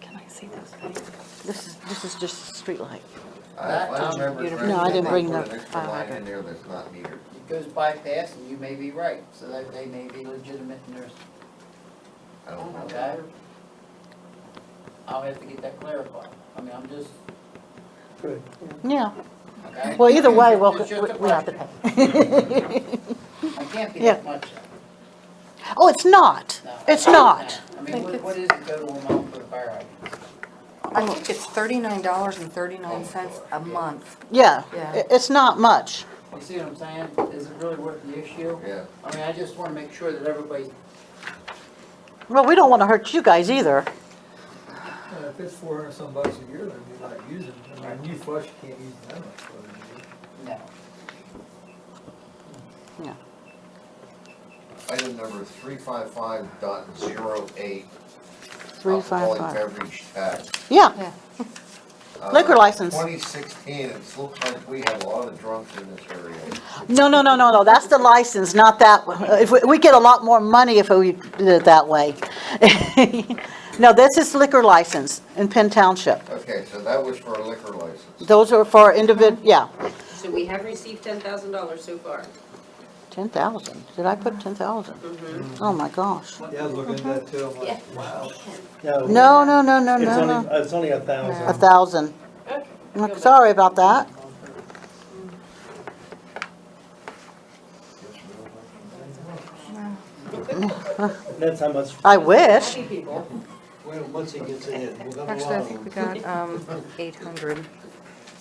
Can I see this? This is just a street light. That, I remember. No, I didn't bring put the an extra file line hydrant. in there that's not metered. It goes bypass, and you may be right, so that they may be legitimate in theirs, I don't know. okay? I'll have to get that clarified. I mean, I'm just, good. Yeah. okay? Well, either way, It's just a we have to question. pay. It can't be Yeah. that much. Oh, it's not. No. It's not. I mean, what is the total amount for the fire hydrant? I think it's $39.39 a month. Yeah, Yeah. it's not much. You see what I'm saying? Is it really worth the issue? Yeah. I mean, I just wanna make sure that everybody's, Well, we don't want to hurt you guys either. If it's 400 some bucks a year, then you're not using it. I mean, when you flush, you can't use that much water. no. Item number 355.08. 355. Alcoholic beverage tax. Yeah, Yeah. Liquor license. 2016, it looks like we have a lot of drunks in this area. no, that's the license, not that, if we get a lot more money if we did it that way. No, this is liquor license in Penn Township. Okay, so that was for a liquor license. Those are for yeah, So we have received $10,000 so far. 10,000. Did I put 10,000? Oh, my gosh. Yeah, I was looking at that too, I'm like, wow. No. It's only 1,000. 1,000. Okay. I'm sorry about that. That's how much, I wish. Happy people. Well, once he gets in, we're gonna Actually, I think we got 800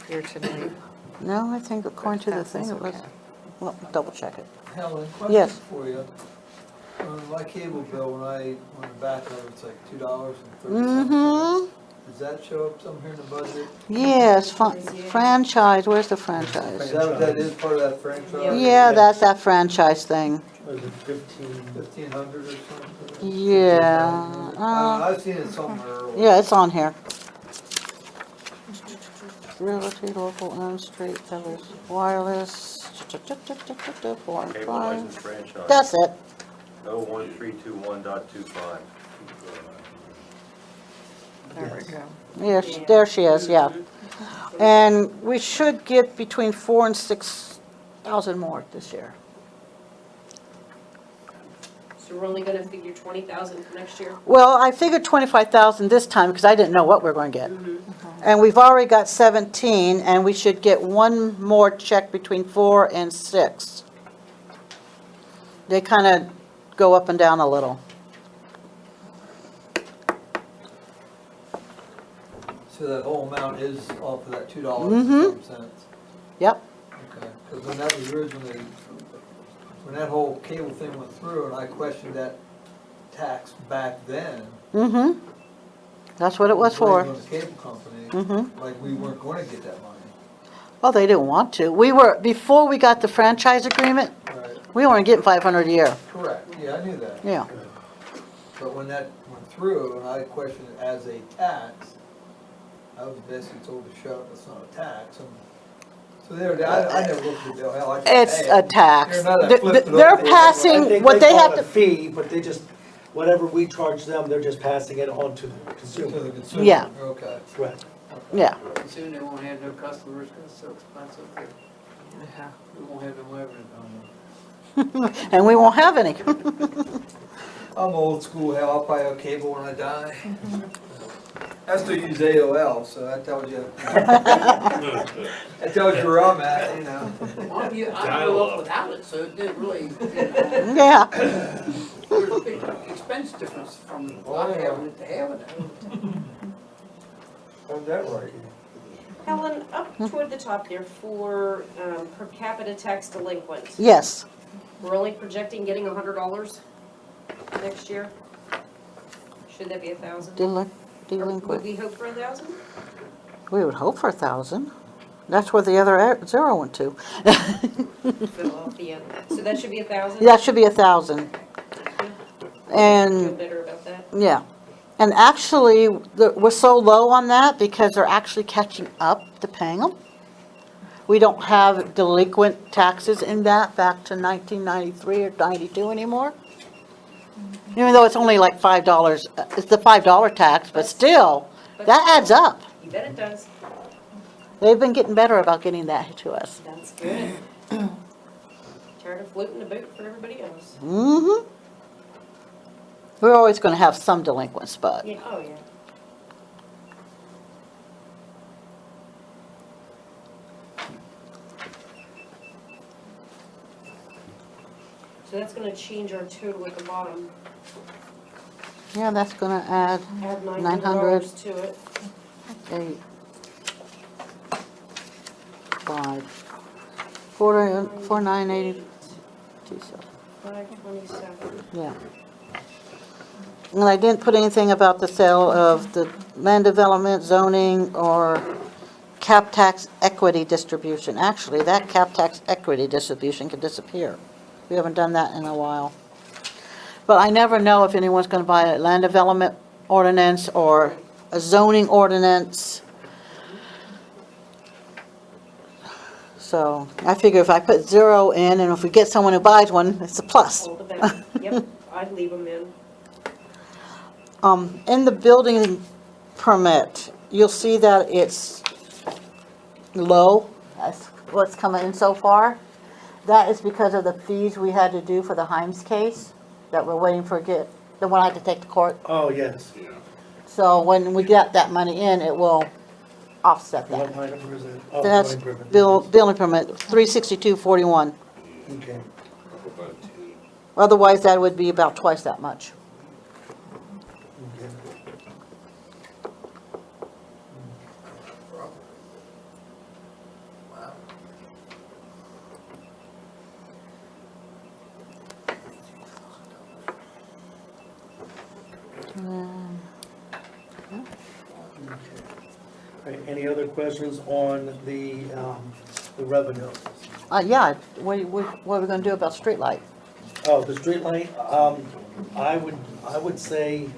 here today. No, I think according to the thing it was, Okay. well, double check it. Helen, Yes. question for you. On my cable bill, when the back of it, it's like $2.30. Mm-hmm. Does that show up somewhere in the budget? Yes, franchise, where's the franchise? Is that what that is, part of that franchise? Yeah, that's that franchise thing. was it 15? 1,500 or something? Yeah, I've seen it somewhere. yeah, it's on here. Realty, local, owned, street, others, wireless, four, Cable five. license franchise. That's it. 01321.25. There we go. Yeah, there she is, yeah. And we should get between 4,000 and 6,000 more this year. So we're only gonna figure 20,000 for next year? Well, I figured 25,000 this time because I didn't know what we were going to get. And we've already got 17, and we should get one more check between 4 and 6. They kind of go up and down a little. So that whole amount is off of that $2 Mhm. and some cents? Yep. Okay, because when that was originally, when that whole cable thing went through, and I questioned that tax back then. Mm-hmm. That's what it was for. blaming the cable company, Mm-hmm. like we weren't gonna get that money. Well, they didn't want to. Before we got the franchise agreement, Right, we weren't getting 500 a year. correct, yeah, I knew that. Yeah. But when that went through, and I questioned it as a tax, I was basically told to shut up, it's not a tax. So I never looked at the bill, hell, I just It's pay a it. tax. They're not, I flipped it They're over. passing- I think what they have call it a to- fee, but they just, whatever we charge them, they're just passing it on to the To consumer. the consumer. Yeah. Okay. Correct. Yeah. Soon they won't have no customers, cause it's so expensive here. We won't have no evidence on And we won't have any. I'm old school, hell, I'll probably have cable when I die. I still use AOL, so that tells you. That tells you where I'm at, you know. it. I grew up without it, so it didn't really, you know, Yeah. there's a big expense difference from not having it to having it. How's that right? Helen, up toward the top there for per capita tax delinquent, Yes. we're only projecting getting $100 next year? Should that be 1,000? Would Delinquent. we hope for 1,000? We would hope for 1,000. That's where the other zero went to. Philadelphia. So that should be 1,000? That should be 1,000. Feel And, better about that? yeah. And actually, we're so low on that because they're actually catching up to paying them. We don't have delinquent taxes in that back to 1993 or 92 anymore. Even though it's only like $5, it's the $5 tax, but still, that adds up. You bet it does. They've been getting better about getting that to us. That's good. Tired of floating the boat for everybody else. Mm-hmm. We're always gonna have some delinquents, but, Yeah, oh, yeah. So that's gonna change our total at the bottom. yeah, that's gonna add Add 900. $900 to it. 8, 5, 4, 980, 527. yeah. And I didn't put anything about the sale of the land development, zoning, or cap tax equity distribution. Actually, that cap tax equity distribution could disappear. We haven't done that in a while. But I never know if anyone's gonna buy a land development ordinance or a zoning ordinance. So I figure if I put 0 in, and if we get someone who buys one, it's a plus. All the better. Yep, I'd leave them in. In the building permit, you'll see that it's low, that's what's coming in so far. That is because of the fees we had to do for the Himes case, that we're waiting for the one I had to take to court. Oh, yes. So when we get that money in, it will offset What that. line number is it? Oh, That's building permit. building permit, 362.41. Okay. Otherwise, that would be about twice that much. Okay. All right, any other questions on the revenue? Yeah, what are we gonna do about streetlight? Oh, the street light, I would say,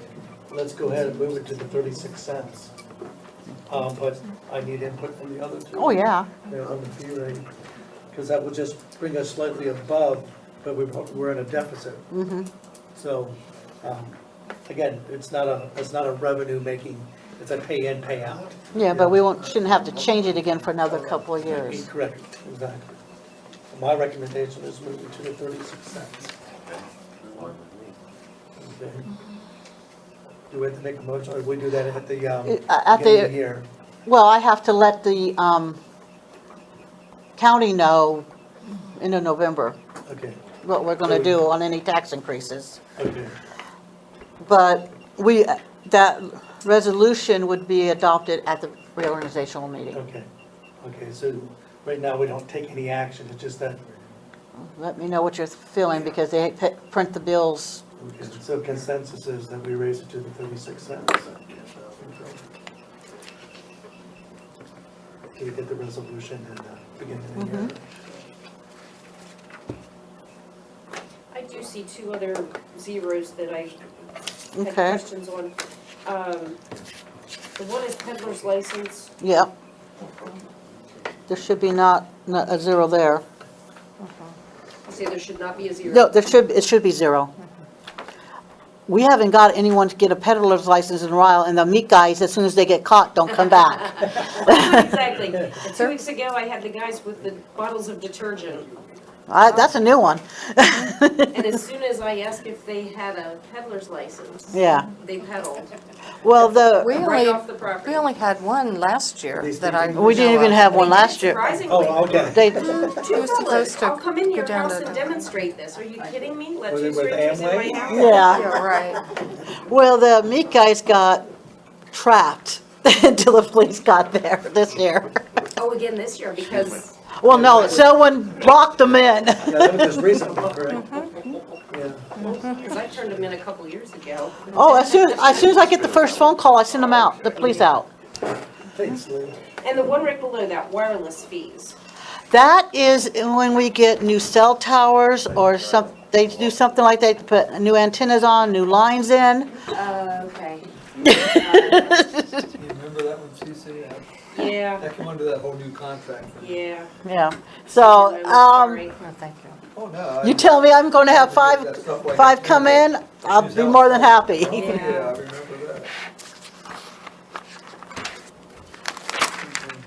let's go ahead and move it to the 36 cents. But I need input from the other two. Oh, yeah. On the fee rate, because that would just bring us slightly above, but we're in a deficit. Mm-hmm. So, again, it's not a revenue making, it's a pay in, pay out. Yeah, but we shouldn't have to change it again for another couple of years. Correct, exactly. My recommendation is moving to the 36 cents. Okay. Do we have to make a motion, or we do that at the beginning of the year? Well, I have to let the county know in November Okay, what we're gonna do on any tax increases. okay, But that resolution would be adopted at the reorganizational meeting. okay. Okay, so right now, we don't take any action, it's just that, Let me know what you're feeling, because they print the bills. okay, so consensus is that we raise it to the 36 cents. Do we get the resolution in the beginning of the year? I do see two other zeros that I had Okay. questions on. The one is peddler's license. Yep. there should be not a zero there. You say there should not be a zero? No, it should be zero. We haven't got anyone to get a peddler's license in a while, and the meat guys, as soon as they get caught, don't come back. Exactly. 2 weeks ago, I had the guys with the bottles of detergent. That's a new one. And as soon as I asked if they had a peddler's license, Yeah. they peddled Well, right off the property. We only had one last year These that I. we didn't even have one last year. Surprisingly. Oh, okay. They, Two was fellas, supposed to I'll come in go your down house to and the- demonstrate this. Are you kidding me? Let Was two it with strangers in my Amway? house? yeah. Yeah, right. Well, the meat guys got trapped until the police got there this year. Oh, again this year, because Well, no, someone locked them in. Yeah, that was just recently, correct? Yeah. because I turned them in a couple years ago. Oh, as soon as I get the first phone call, I send them out, the police out. Thanks, Lee. And the one right below that, wireless fees. That is when we get new cell towers or they do something like that, put new antennas on, new lines in. Okay. You remember that one, CC? Yeah, That came under that whole new contract. yeah. Yeah, so, I'm sorry. No, thank you. Oh, no. you tell me I'm gonna have five come in, I'll be more than happy. Oh, yeah, I remember that.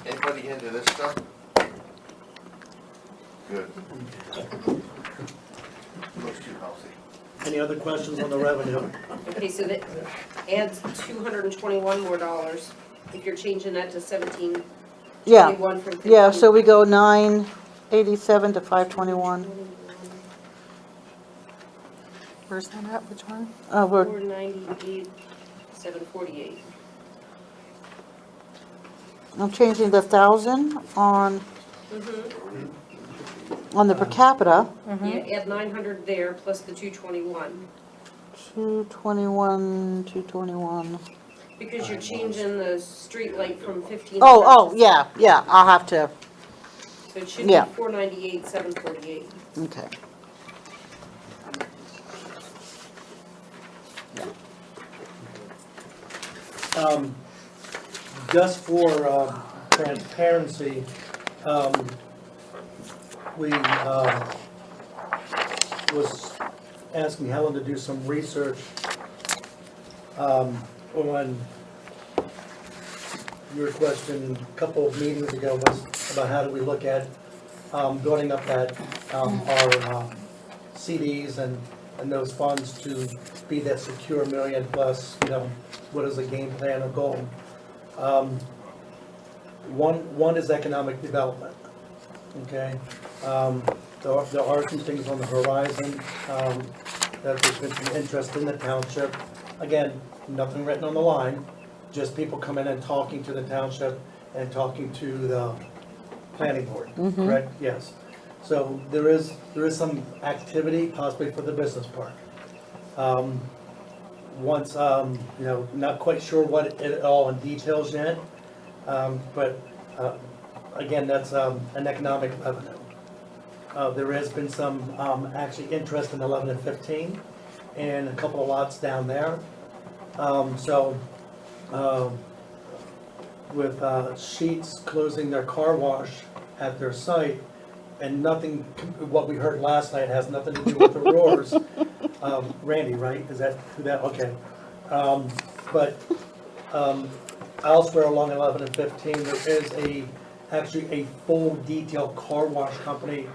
Anybody into this stuff? Good. Looks too healthy. Any other questions on the revenue? Okay, so that adds $221 more dollars, if you're changing that to 1721 Yeah, from 15. yeah, so we go 987 to 521. Where's that at, which one? We're, 498, 748. I'm changing the 1,000 on the per capita, Yeah, add 900 there, plus the 221. 221. Because you're changing the street light from 15. Oh, yeah, I'll have to, So it should be yeah. 498, 748. okay. Just for transparency, we was asking Helen to do some research on your question a couple of meetings ago was about how do we look at building up that our CDs and those funds to be that secure million plus, what is the game plan or goal? One is economic development, okay? There are some things on the horizon, that there's been some interest in the township. Again, nothing written on the line, just people coming and talking to the township and talking to the planning board, correct? Yes. So there is some activity possibly for the business park. Once, not quite sure what it all in details yet, but again, that's an economic revenue. There has been some actually interest in 11 and 15 and a couple of lots down there. With Sheets closing their car wash at their site, and nothing, what we heard last night has nothing to do with the roars. Randy, right? Is that who that, okay. But elsewhere along 11 and 15, there is actually a full detailed car wash company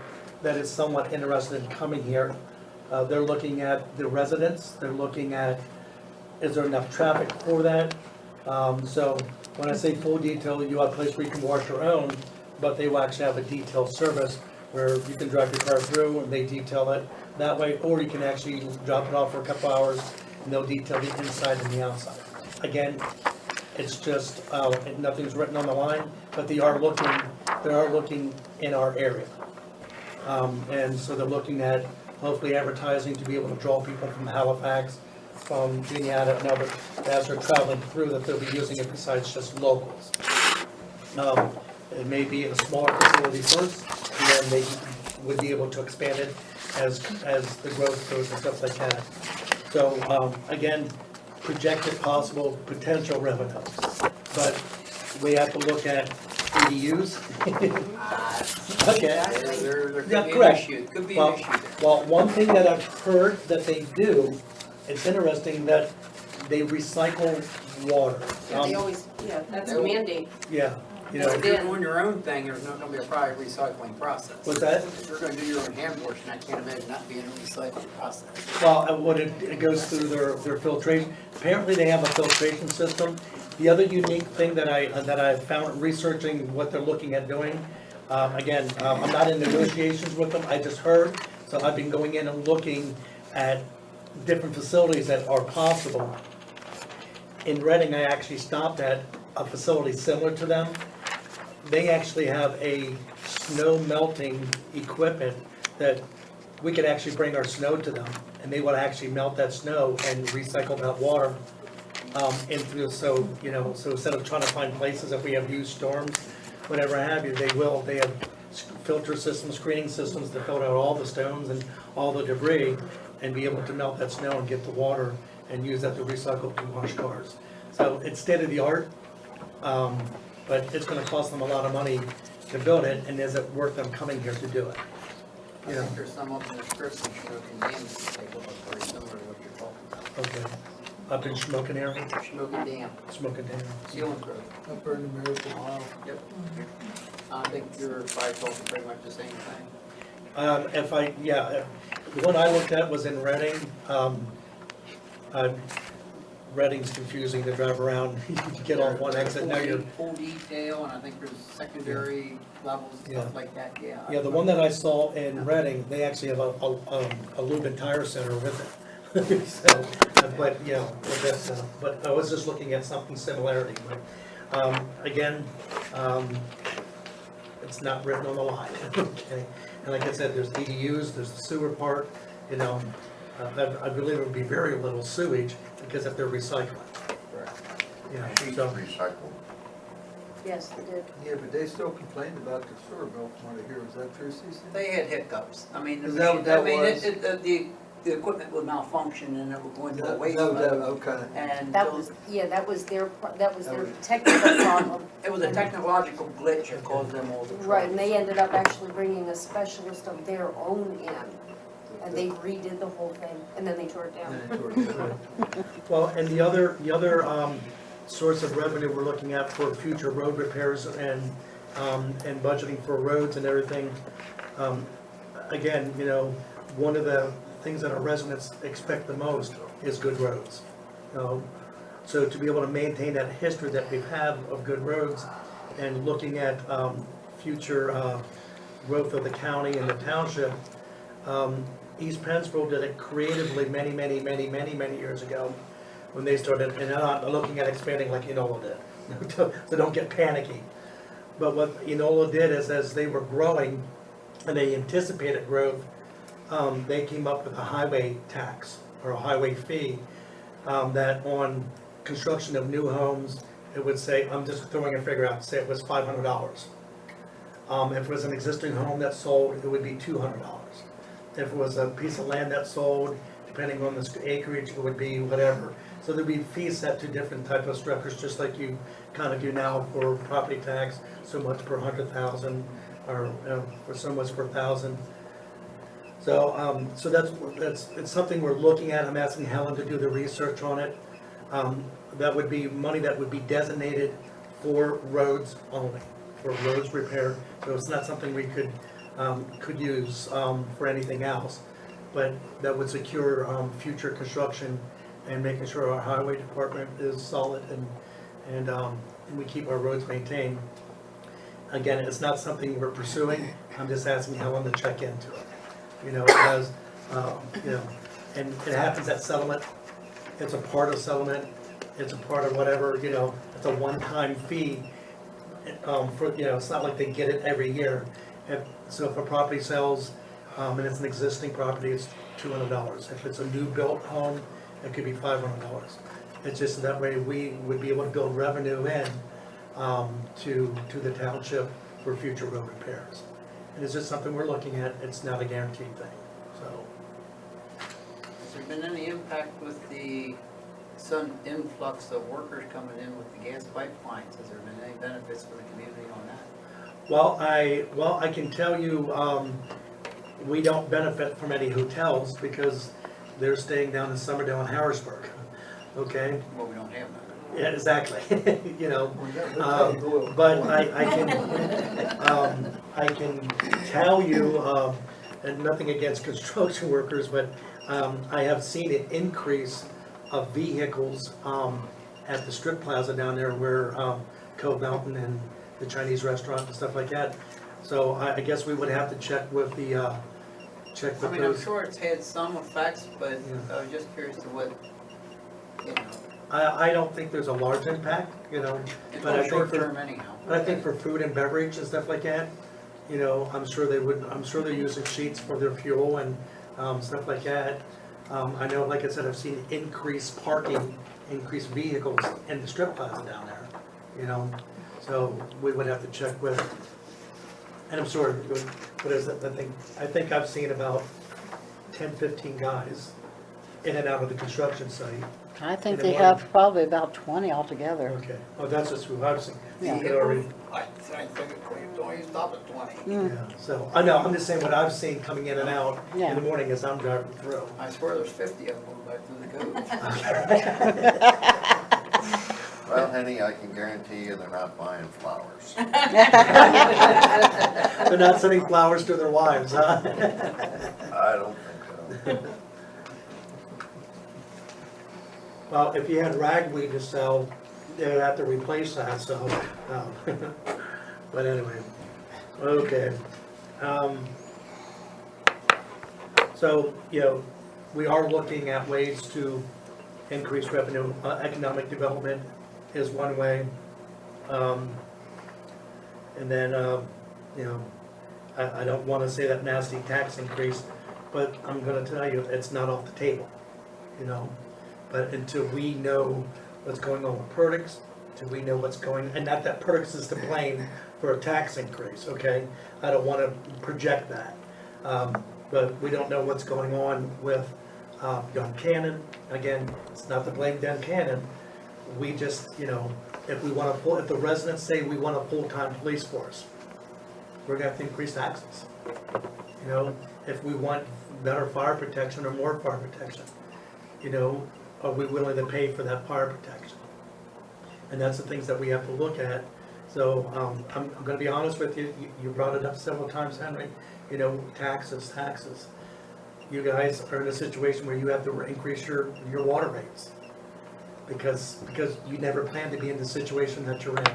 that is somewhat interested in coming here. They're looking at the residents, they're looking at, is there enough traffic for that? So when I say full detail, you have a place where you can wash your own, but they will actually have a detailed service where you can drive your car through and they detail it that way, or you can actually drop it off for a couple hours and they'll detail the inside and the outside. Again, it's just, nothing's written on the line, but they are looking in our area. And so they're looking at hopefully advertising to be able to draw people from Halifax, from Juniata and other, as they're traveling through, that they'll be using it besides just locals. It may be in a smaller facility first, and then they would be able to expand it as the growth goes and stuff like that. So, again, projected possible potential revenue, but we have to look at EDUs? Okay. There could Yeah, be an correct. issue, could be Well, an issue there. well, one thing that I've heard that they do, it's interesting that they recycle water. Yeah, they always, yeah, that's a They- mandate. Yeah, you know, If you're doing your own thing, there's not gonna be a private recycling process. what's that? If you're gonna do your own hand washing, I can't imagine that being a recycling process. Well, what it goes through their filtration. Apparently, they have a filtration system. The other unique thing that I found researching what they're looking at doing, again, I'm not in negotiations with them, I just heard, so I've been going in and looking at different facilities that are possible. In Reading, I actually stopped at a facility similar to them. They actually have a snow melting equipment that we could actually bring our snow to them, and they would actually melt that snow and recycle that water into, so, you know, so instead of trying to find places, if we have huge storms, whatever have you, they have filter systems, screening systems to filter out all the stones and all the debris, and be able to melt that snow and get the water and use that to recycle to wash cars. So it's state of the art, but it's gonna cost them a lot of money to build it, and is it worth them coming here to do it? I Yeah. think there's some up in the scripts and smoking dam that take a look very similar to what you're talking about. Okay, up in Smoking area, Smoking dam, Smoking Dam. Sealing Grove. Up there in America. Yep. I think you're probably talking pretty much the same thing. The one I looked at was in Reading. Reading's confusing to drive around, you get on one exit, now you're, Full detail, and I think there's secondary levels, Yeah. stuff like that, yeah. yeah, the one that I saw in Reading, they actually have a lube and tire center with it. So, but, you know, but I was just looking at something similarity, but, again, it's not written on the line, okay? And like I said, there's EDUs, there's the sewer part, you know, I believe it would be very little sewage, because if they're recycling, you know, Cheap so. recycle. Yes, they did. Yeah, but they still complained about the sewer bill from what I hear, is that true, Cece? They had hiccups, I mean, Is that what that was? the equipment would malfunction and it would go into a waste No, mode. okay. And That so was, yeah, that was their was- technical problem. it was a technological glitch that caused them all the trouble. Right, and they ended up actually bringing a specialist of their own in, and they redid the whole thing, and then they tore it And down. they tore it down. Well, and the other source of revenue we're looking at for future road repairs and budgeting for roads and everything. Again, you know, one of the things that our residents expect the most is good roads. So to be able to maintain that history that we have of good roads and looking at future growth of the county and the township, East Pennsville did it creatively many years ago when they started, and I'm not looking at expanding like Enola did, so don't get panicky. But what Enola did is, as they were growing and they anticipated growth, they came up with a highway tax or a highway fee that on construction of new homes, it would say, I'm just throwing a figure out, say it was $500. If it was an existing home that sold, it would be $200. If it was a piece of land that sold, depending on the acreage, it would be whatever. So there'd be fees set to different type of structures, just like you kind of do now for property tax, so much per 100,000, or for so much per 1,000. So, so it's something we're looking at. I'm asking Helen to do the research on it. That would be money that would be designated for roads only, for roads repair. So it's not something we could use for anything else, but that would secure future construction and making sure our highway department is solid and we keep our roads maintained. Again, it's not something we're pursuing. I'm just asking Helen to check into it. You know, because, you know, and it happens at settlement. It's a part of settlement. It's a part of whatever, you know, it's a one-time fee. For, you know, it's not like they get it every year. So if a property sells, and it's an existing property, it's $200. If it's a new built home, it could be $500. It's just that way we would be able to build revenue in to the township for future road repairs. And it's just something we're looking at. It's not a guaranteed thing, so. Has there been any impact with the some influx of workers coming in with the gas pipelines, has there been any benefits for the community on that? Well, I can tell you, we don't benefit from any hotels because they're staying down in Summerdale and Harrisburg, okay? Well, we don't have that. Yeah, exactly, you know, Well, but I can tell you, and nothing against construction workers, but, I have seen an increase of vehicles, at the strip plaza down there where, Cove Mountain and the Chinese restaurant and stuff like that. So I guess we would have to check with the, check I with mean, I'm those. sure it's had some effects, but Yeah. I was just curious to what, you know, I don't think there's a large impact, you know, it's but I on think short for, term anyhow. but I think for food and beverage and stuff like that, you know, I'm sure they're using sheets for their fuel and, stuff like that. I know, like I said, I've seen increased parking, increased vehicles in the strip plaza down there, you know? So we would have to check with, and I'm sorry, what is it, I think I've seen about 10, 15 guys in and out of the construction site. I think In the they morning. have probably about 20 altogether. Okay, oh, that's just who I've seen. Yeah. You could already- I think it don't even stop at 20. Mm. Yeah, so, I know, I'm just saying what I've seen coming in and out in Yeah. the morning as I'm driving through. I swear there's 50 of them going back through the code. Well, Henny, I can guarantee you they're not buying flowers. They're not sending flowers to their wives, huh? I don't think so. Well, if you had ragweed to sell, they'd have to replace that, so, but anyway, okay. So, you know, we are looking at ways to increase revenue. Economic development is one way. And then, you know, I don't want to say that nasty tax increase, but I'm going to tell you, it's not off the table, you know? But until we know what's going on with Perdix, until we know what's going, and not that Perdix is to blame for a tax increase, okay? I don't want to project that. But we don't know what's going on with Duncannon. Again, it's not to blame Duncannon. We just, you know, if the residents say we want a full-time police force, we're gonna have to increase taxes. You know, if we want better fire protection or more fire protection, you know, are we willing to pay for that fire protection? And that's the things that we have to look at. So, I'm gonna be honest with you, you brought it up several times, Henry, you know, taxes. You guys are in a situation where you have to increase your water rates. Because you never planned to be in the situation that you're in.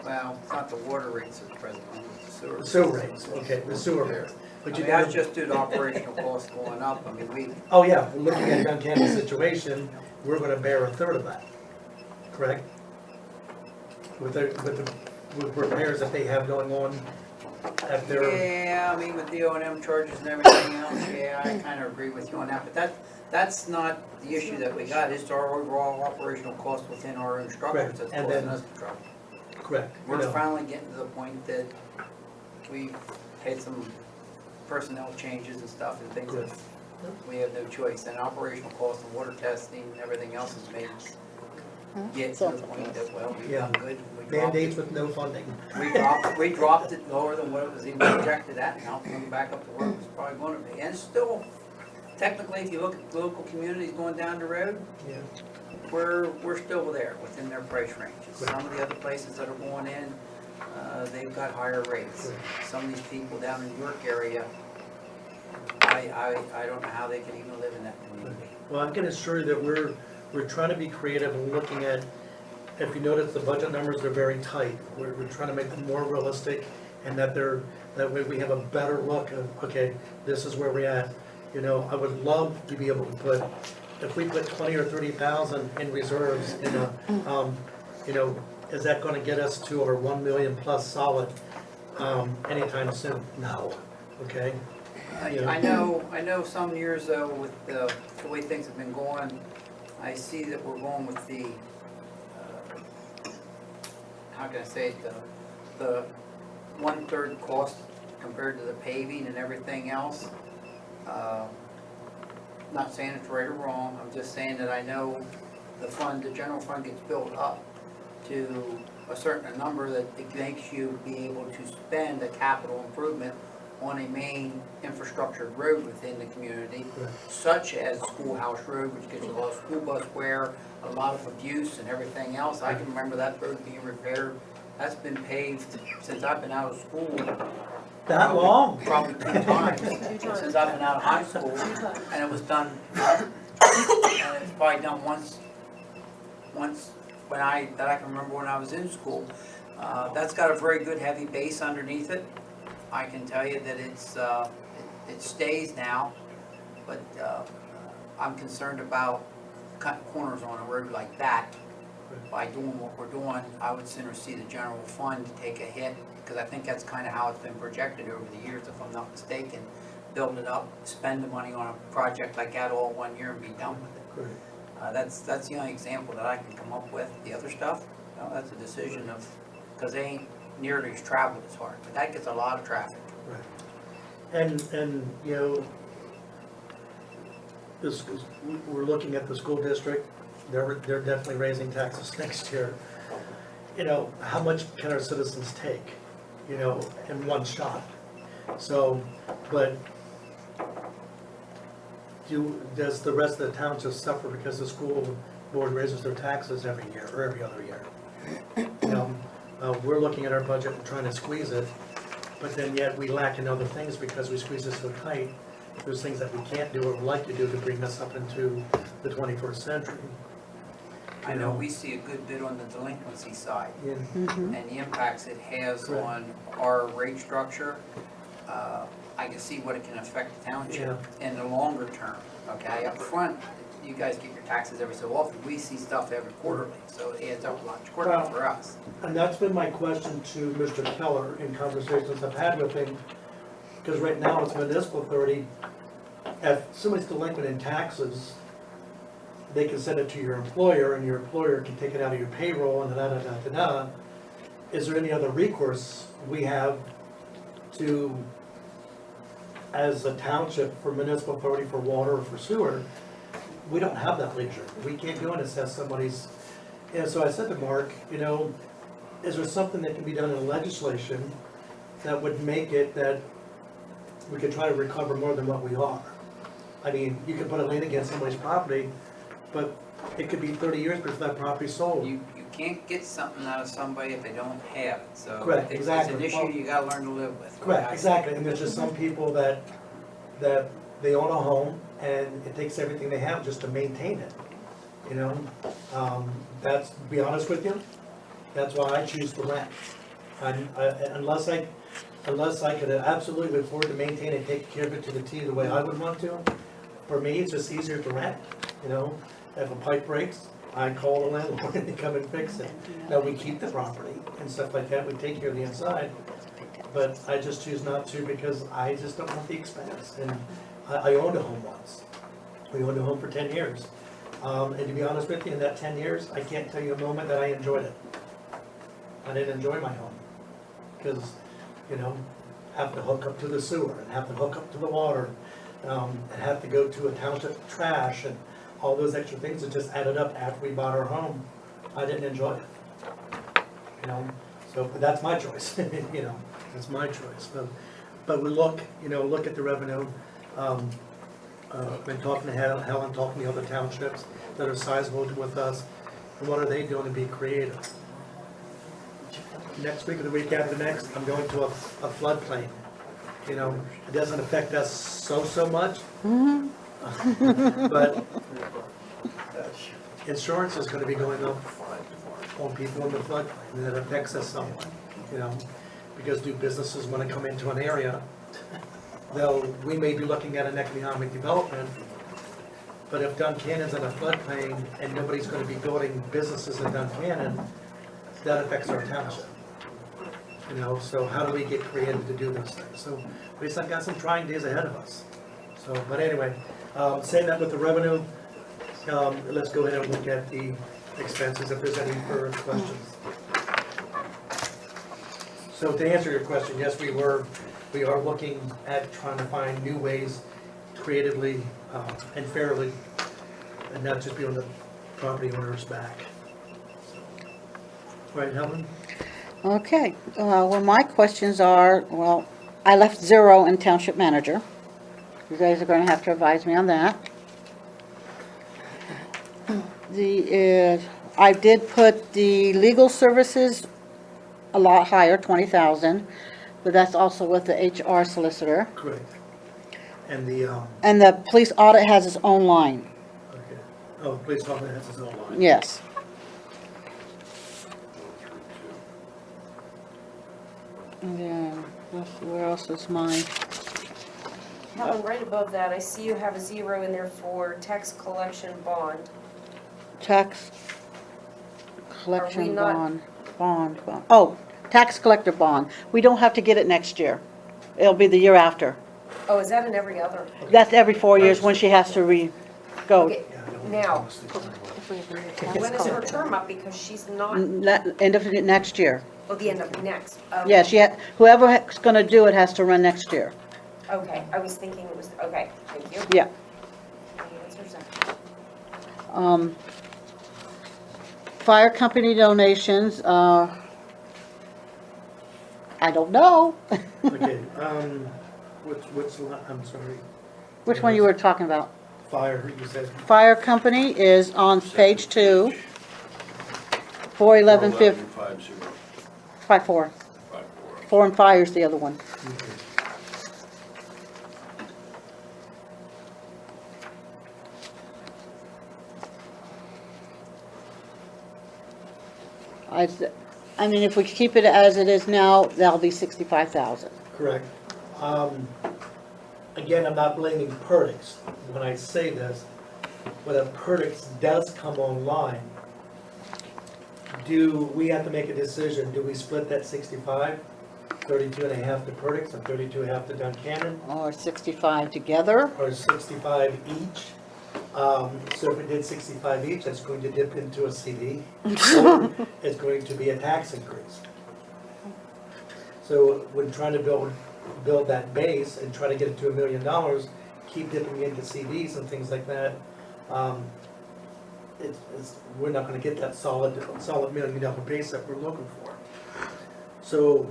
Well, it's not the water rates at present, it's the sewer. Sewer rates, okay, the sewer rates. I But you mean, that's never, just due to operational costs going up. I mean, oh yeah, looking at Duncannon's situation, we're gonna bear a third of that, correct? With repairs that they have going on at their, yeah, I mean, with the O&M charges and everything else, yeah, I kind of agree with you on that. But that's not the issue that we got, it's our overall operational cost within our own structures Correct. that's And causing then- us the trouble. correct, you We're know, finally getting to the point that we've had some personnel changes and stuff and things that we have no choice. And operational costs and water testing and everything else has made us get to the point that, well, we've done good. We dropped Band-Aids it. with no funding. We dropped it lower than what it was even projected at, now coming back up to where it was probably gonna be. And still, technically, if you look at local communities going down the road, Yeah, we're still there within their price ranges. Some of the other places that are going in, they've got higher rates. Some of these people down in York area, I don't know how they can even live in that community. well, I can assure you that we're trying to be creative and looking at, if you notice, the budget numbers are very tight. We're trying to make them more realistic and that way we have a better look of, okay, this is where we're at. You know, I would love to be able to put, if we put 20 or 30,000 in reserves in a, you know, is that gonna get us to our 1 million plus solid, anytime soon? No, okay? I know some years though, with the way things have been going, I see that we're going with the, how can I say it, the 1/3 cost compared to the paving and everything else. Not saying it's right or wrong, I'm just saying that I know the fund, the general fund gets built up to a certain number that it makes you be able to spend a capital improvement on a main infrastructure road within the community, such as Schoolhouse Road, which gets a lot of school bus wear, a lot of abuse and everything else. I can remember that road being repaired. That's been paved since I've been out of school. That long? Probably 2 times since I've been out of high school, and it was done, and it's probably done once that I can remember when I was in school. That's got a very good heavy base underneath it. I can tell you that it stays now, but I'm concerned about cutting corners on a road like that. By doing what we're doing, I would sooner see the general fund take a hit, because I think that's kind of how it's been projected over the years, if I'm not mistaken. Build it up, spend the money on a project like that all 1 year and be done with it. That's the only example that I can come up with. The other stuff, well, that's a decision of, because they ain't nearly as traveled as hard, but that gets a lot of traffic. And, you know, we're looking at the school district, they're definitely raising taxes next year. You know, how much can our citizens take, you know, in one shot? So, but does the rest of the town just suffer because the school board raises their taxes every year or every other year? You know, we're looking at our budget and trying to squeeze it, but then yet we lack in other things because we squeeze it so tight. There's things that we can't do or would like to do to bring us up into the 21st century. I know we see a good bit on the delinquency side, Yeah. and the impacts it has Correct. on our rate structure. I can see what it can affect the township in the longer term, okay? Up front, you guys get your taxes every so often. We see stuff every quarterly, so it adds up a lot quicker Well, for us. And that's been my question to Mr. Keller in conversations I've had with him, because right now it's municipal authority. If somebody's delinquent in taxes, they can send it to your employer, and your employer can take it out of your payroll and da-da-da-da-da. Is there any other recourse we have to, as a township, for municipal authority for water or for sewer? We don't have that leisure. We can't go and assess somebody's, and so I said to Mark, you know, is there something that can be done in legislation that would make it that we could try to recover more than what we are? I mean, you could put a lien against somebody's property, but it could be 30 years before that property's sold. You can't get something out of somebody if they don't have it, so Correct, it's exactly. an issue Well, you gotta learn to live with. Correct, exactly, and there's just some people that they own a home, and it takes everything they have just to maintain it, you know? That's, to be honest with you, that's why I choose to rent. Unless I could absolutely afford to maintain and take care of it to the T the way I would want to, for me, it's just easier to rent, you know? If a pipe breaks, I call the landlord and they come and fix it. Now, we keep the property and stuff like that, we take care of the inside, but I just choose not to because I just don't want the expense. And I owned a home once. We owned a home for 10 years. And to be honest with you, in that 10 years, I can't tell you a moment that I enjoyed it. I didn't enjoy my home because, you know, have to hook up to the sewer and have to hook up to the water, and have to go to a township trash and all those extra things that just added up after we bought our home. I didn't enjoy it, you know, so, but that's my choice, you know, that's my choice. But we look at the revenue. Been talking to Helen, talking to the other townships that are sizable with us, and what are they doing to be creative? Next week or the week after next, I'm going to a floodplain. You know, it doesn't affect us so much. But insurance is gonna be going up on people in the floodplain, and that affects us somewhat, you know, because new businesses wanna come into an area. We may be looking at an economic development, but if Duncannon's in a floodplain and nobody's gonna be building businesses in Duncannon, that affects our township. You know, so how do we get creative to do those things? So we still got some trying days ahead of us. So, but anyway, saying that with the revenue, let's go ahead and look at the expenses if there's any further questions. So to answer your question, yes, we are looking at trying to find new ways creatively and fairly, and not just be on the property owners back. Right, Helen? Okay, well, my questions are, well, I left 0 in township manager. You guys are gonna have to advise me on that. I did put the legal services a lot higher, 20,000, but that's also with the HR solicitor. Correct. And the, And the police audit has its own line, okay, oh, the police department has its own line. yes. And then, where else is mine? Helen, right above that, I see you have a 0 in there for tax collection bond. Tax collection not- bond. Oh, tax collector bond. We don't have to get it next year. It'll be the year after. Oh, is that in every other? That's every 4 years when she has to go. Okay, now, when is her term up, because she's not, End of next year. oh, the end of next? Okay. Yeah, whoever's gonna do it has to run next year. Okay, I was thinking it was, okay, thank you. Yeah. Any answers there? Fire company donations, I don't know. Okay, I'm sorry, Which one you were talking about? fire, you said, Fire company is on page 2, 41150, 41150. 54. 54. 4 and fire is the other one. okay. I mean, if we keep it as it is now, that'll be 65,000. Correct. Again, I'm not blaming Perdix when I say this, but if Perdix does come online, do we have to make a decision? Do we split that 65, 32 and a half to Perdix and 32 and a half to Duncannon, Or 65 together. or 65 each? So if we did 65 each, that's going to dip into a CD. Or it's going to be a tax increase. So when trying to build that base and try to get it to $1 million, keep dipping into CDs and things like that, we're not gonna get that solid $1 million base that we're looking for. So,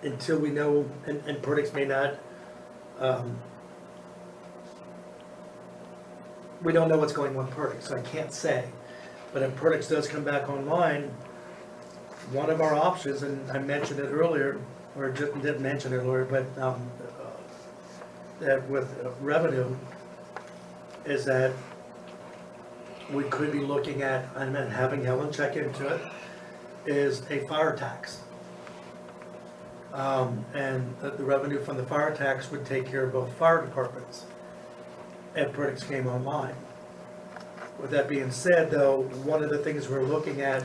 until we know, and Perdix may not, we don't know what's going on with Perdix, so I can't say. But if Perdix does come back online, one of our options, and I mentioned it earlier, or didn't mention it earlier, but that with revenue, is that we could be looking at, and having Helen check into it, is a fire tax. And the revenue from the fire tax would take care of both fire departments if Perdix came online. With that being said, though, one of the things we're looking at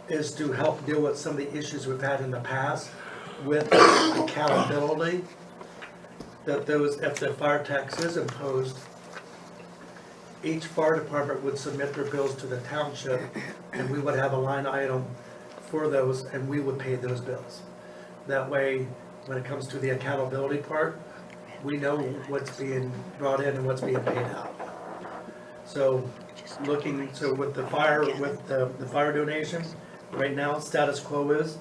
is to help deal with some of the issues we've had in the past with accountability, that those, if the fire tax is imposed, each fire department would submit their bills to the township, and we would have a line item for those, and we would pay those bills. That way, when it comes to the accountability part, we know what's being brought in and what's being paid out. So with the fire, the fire donations, right now, status quo is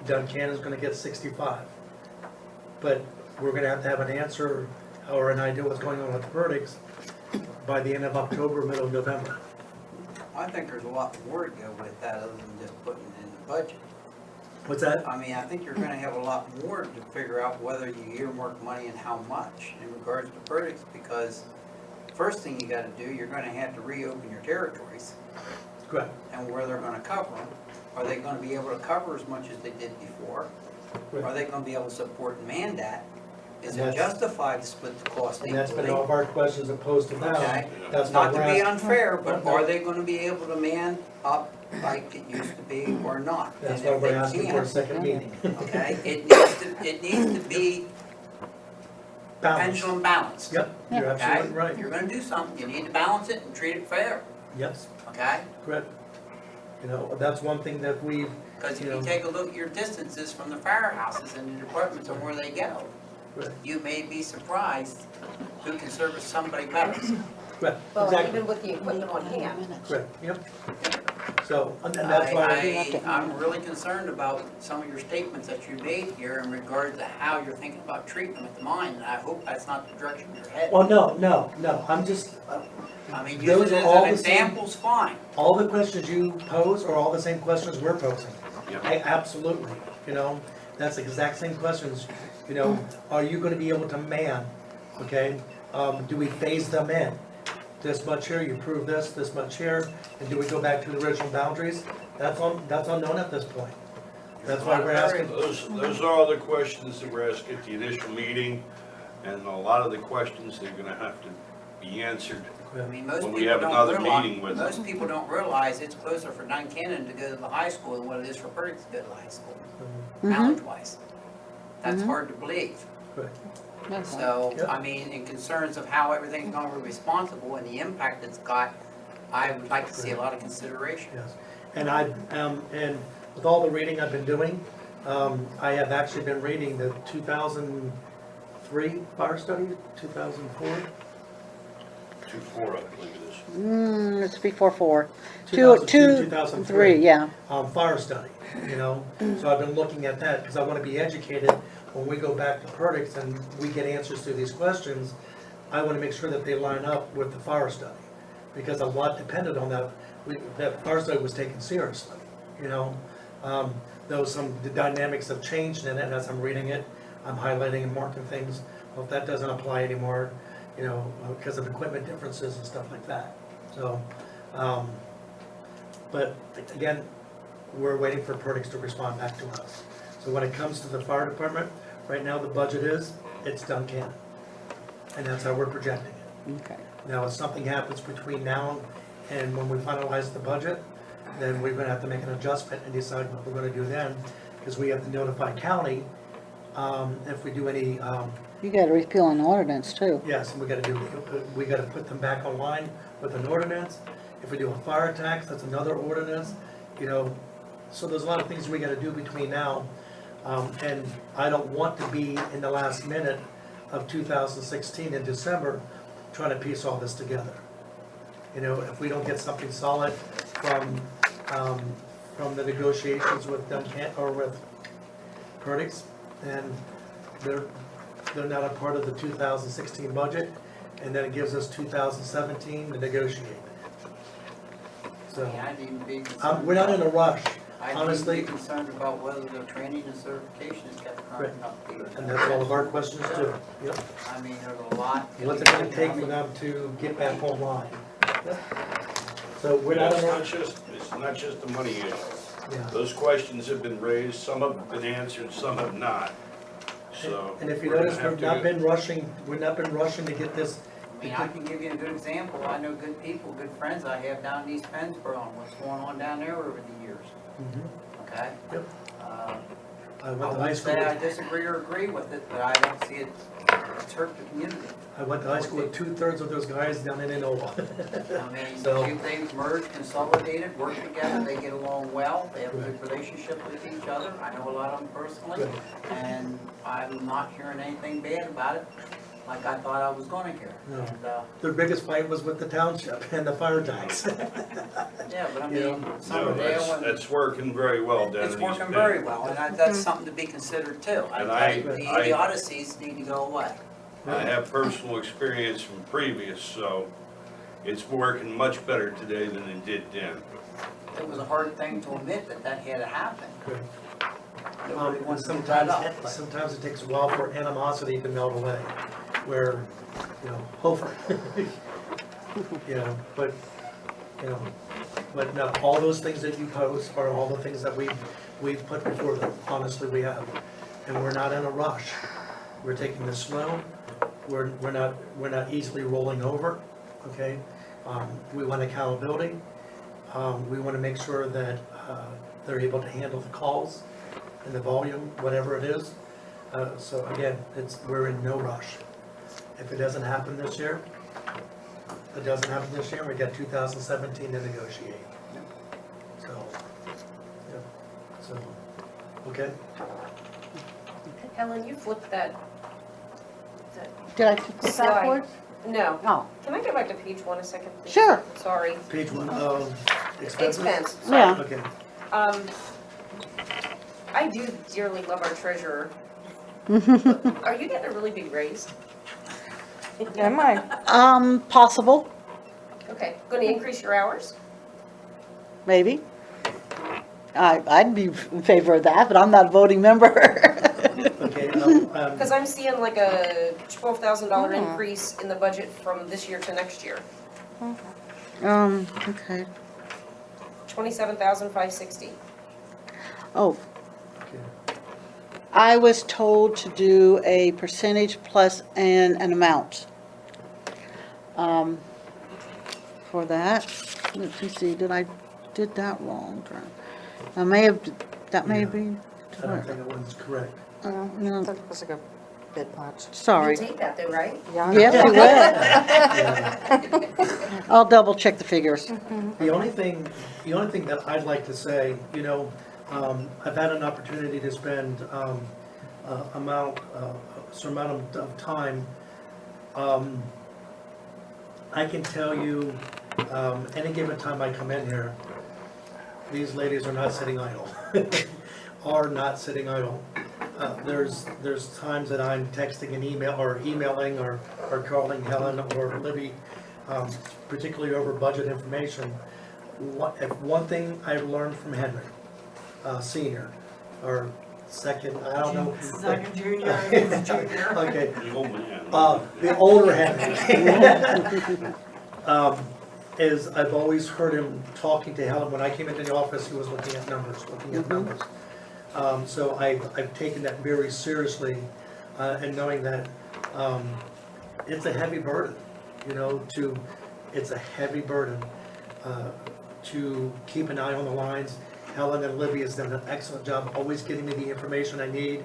Duncan is gonna get 65. But we're gonna have to have an answer or an idea what's going on with the verdicts by the end of October, middle of November. I think there's a lot more to go with that other than just putting it in the budget. What's that? I mean, I think you're gonna have a lot more to figure out whether you earmark money and how much in regards to verdicts, because first thing you gotta do, you're gonna have to reopen your territories Correct. and where they're gonna cover them. Are they gonna be able to cover as much as they did before? Are they gonna be able to support and man that? Is And it that's- justified to split the cost And that's been equally? all of our questions opposed to now. Okay, That's not why to we're be asking- unfair, but are they gonna be able to man up like it used to be or not? That's And why if we're they asking for a can't, second meeting. okay, it needs to be Balance. pendulum balanced. Yep, you're Okay? absolutely right. If you're gonna do something, you need to balance it and treat it fair, Yes, okay? correct. You know, that's one thing that we've, Because if You know. you take a look at your distances from the firehouses and the departments and where they go, Right. you may be surprised who can service somebody better. Correct, Well, exactly, even with the equipment on hand. correct, yep. So, and that's why, I'm really concerned about some of your statements that you made here in regards to how you're thinking about treating them at the mine, and I hope that's not the direction you're headed. well, no, I'm just, I mean, those using are it all as an the same- example's fine. all the questions you pose are all the same questions we're posing. Yeah. Absolutely, that's the exact same questions, are you gonna be able to man, okay? Do we phase them in? This much here, you prove this much here, and do we go back to the original boundaries? That's unknown at this point. That's why we're asking. Those are all the questions that were asked at the initial meeting, and a lot of the questions that are gonna have to be answered I mean, most when we people have don't another realize, meeting with them. most people don't realize it's closer for Duncannon to go to the high school than what it is for Perdix to go to the high school, mileage-wise. That's hard to believe. Correct. So, Yep. I mean, in concerns of how everything's gonna be responsible and the impact it's got, I would like to see a lot of consideration. Yes, and and with all the reading I've been doing, I have actually been reading the 2003 fire study, 2004. 2-4, I believe it is. It's before 4. 2002, 2003, yeah. Fire study, So I've been looking at that because I want to be educated when we go back to Perdix and we get answers to these questions. I want to make sure that they line up with the fire study because a lot depended on that. That fire study was taken seriously, Though the dynamics have changed in it, and as I'm reading it, I'm highlighting and marking things. Well, if that doesn't apply anymore, because of equipment differences and stuff like that. So, but again, we're waiting for Perdix to respond back to us. So when it comes to the fire department, right now the budget it's Duncannon. And that's how we're projecting it. Okay. Now, if something happens between now and when we finalize the budget, then we're gonna have to make an adjustment and decide what we're gonna do then, because we have to notify county, if we do any, You gotta repeal an ordinance too. yes, we gotta put them back online with an ordinance. If we do a fire tax, that's another ordinance, so there's a lot of things we gotta do between now. And I don't want to be in the last minute of 2016 in December, trying to piece all this together. If we don't get something solid from the negotiations with or with Perdix, then they're not a part of the 2016 budget, and then it gives us 2017 to negotiate. So, I'd even be concerned. we're not in a rush, I'd honestly, even be concerned about whether the training and certification is kept current enough to be. and that's all of our questions too. Yep. I mean, there's a lot. What's it gonna take for them to get back online? So we're not in a, It's not just the money issue. yeah. Those questions have been raised, some have been answered, some have not. So. And if you we're gonna notice, have we've to not get- been rushing to get this. I mean, I can give you a good example. I know good people, good friends I have down in East Pennsboro on what's going on down there over the years, okay? Yep. I I went to high won't school, say I disagree or agree with it, but I don't see it's hurt the community. I went to high school with 2/3 of those guys down in Inola. I mean, So- they've merged, consolidated, worked together, they get along well, they have a good relationship with each other. I know a lot of them personally, Good. and I'm not hearing anything bad about it, like I thought I was gonna hear. No. And, Their biggest fight was with the township and the fire tax. yeah, but I You know, mean, No, Summerdale and. that's working very well down in It's East working Bend. very well, and that's something to be considered too. And The I- idiocies need to go away. I have personal experience from previous, so it's working much better today than it did then. It was a hard thing to admit that had to happen. Good. Nobody And wants to give that up, but- sometimes it takes a while for animosity to melt away, where, hopefully, but, but no, all those things that you pose are all the things that we've put before them, honestly, we have. And we're not in a rush. We're taking this slow, we're not easily rolling over, okay? We want accountability, we want to make sure that, they're able to handle the calls and the volume, whatever it is. So again, we're in no rush. If it doesn't happen this year, we got 2017 to negotiate. So, okay? Helen, you flipped that Did I flip that slide. backwards? No. Oh, Can I go back to page 1 a second, please? Sure. Sorry. Page 1, expenses? Expense. yeah. Okay. I do dearly love our treasurer. Are you getting a really big raise? Am I? Possible, Okay, gonna increase your hours? maybe. I'd be in favor of that, but I'm not a voting member. Okay, Because I'm seeing like a $12,000 Hmm. increase in the budget from this year to next year. Okay. 27,560. Oh, I was told to do a percentage plus an amount. For that, let me see, did that wrong? I may have, that may be, I don't think that one's correct. no, That was like a bit much. sorry. You'll take that though, right? Yes, we will. Yeah. I'll double check the figures. The only thing that I'd like to say, you know, I've had an opportunity to spend some amount of time. I can tell you, any given time I come in here, these ladies are not sitting idle. Are not sitting idle. There's times that I'm texting and emailing or calling Helen or Libby, particularly over budget information. If one thing I've learned from Henry, senior, or second, I don't know. Second junior, junior. Okay, The old man. the older Henry. Is I've always heard him talking to Helen. When I came into the office, he was looking at numbers. So I've taken that very seriously, and knowing that it's a heavy burden, you know, it's a heavy burden to keep an eye on the lines. Helen and Libby has done an excellent job always getting me the information I need,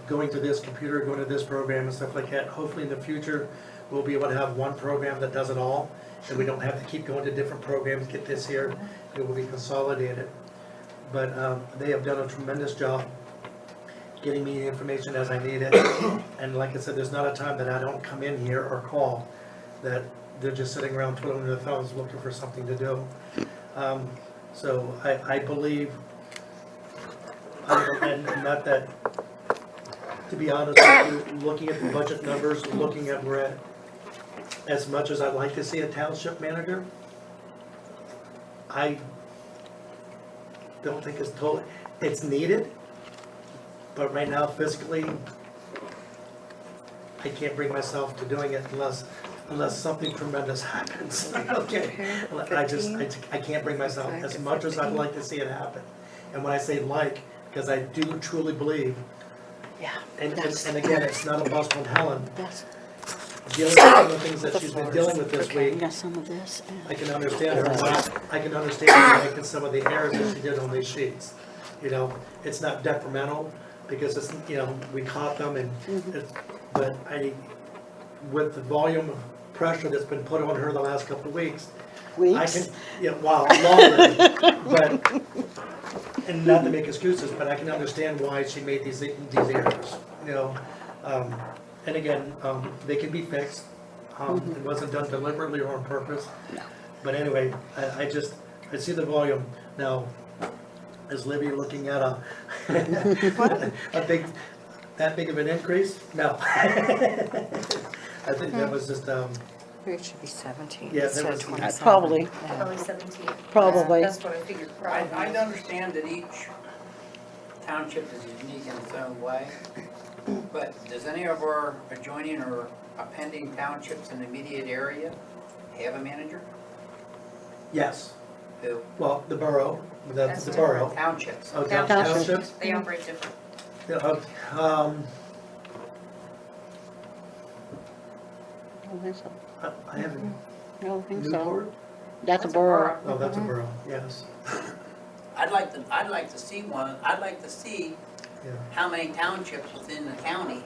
going to this computer, going to this program and stuff like that. Hopefully in the future, we'll be able to have one program that does it all, and we don't have to keep going to different programs, get this here, it will be consolidated. But they have done a tremendous job getting me the information as I need it. And like I said, there's not a time that I don't come in here or call that they're just sitting around twiddling their thumbs looking for something to do. So I believe, and not that, to be honest with you, looking at the budget numbers, looking at where at, as much as I'd like to see a township manager, I don't think it's needed, but right now physically, I can't bring myself to doing it unless something tremendous happens. Okay, I can't bring myself, as much as I'd like to see it happen. And when I say like, because I do truly believe, Yeah. and again, it's not a bust on Helen, That's dealing with some of the things that she's been dealing with this okay. week, Got some of this. I can understand her, I can understand her making some of the errors that she did on these sheets. You know, it's not detrimental, because it's, you know, we caught them and, but with the volume of pressure that's been put on her the last couple of weeks, I Weeks. can, yeah, wow, longer, but, and not to make excuses, but I can understand why she made these errors, you know. And again, they can be fixed. It wasn't done deliberately or on purpose. No. But anyway, I see the volume. Now, is Libby looking at a that big of an increase? No. I think that was just, It should be 17. Yeah, instead that of was- 27. Probably. Probably 17. Probably. That's what I figured. I understand that each township is unique in its own way, but does any of our adjoining or appending townships in the immediate area have a manager? yes. Who? Well, the borough, That's the borough. Townships. Oh, Townships. townships? They operate different. Yeah, I don't think so. I haven't, I don't think so. Newport? That's a borough. Oh, that's a borough, yes. I'd like to see one, I'd like to see Yeah. how many townships within the county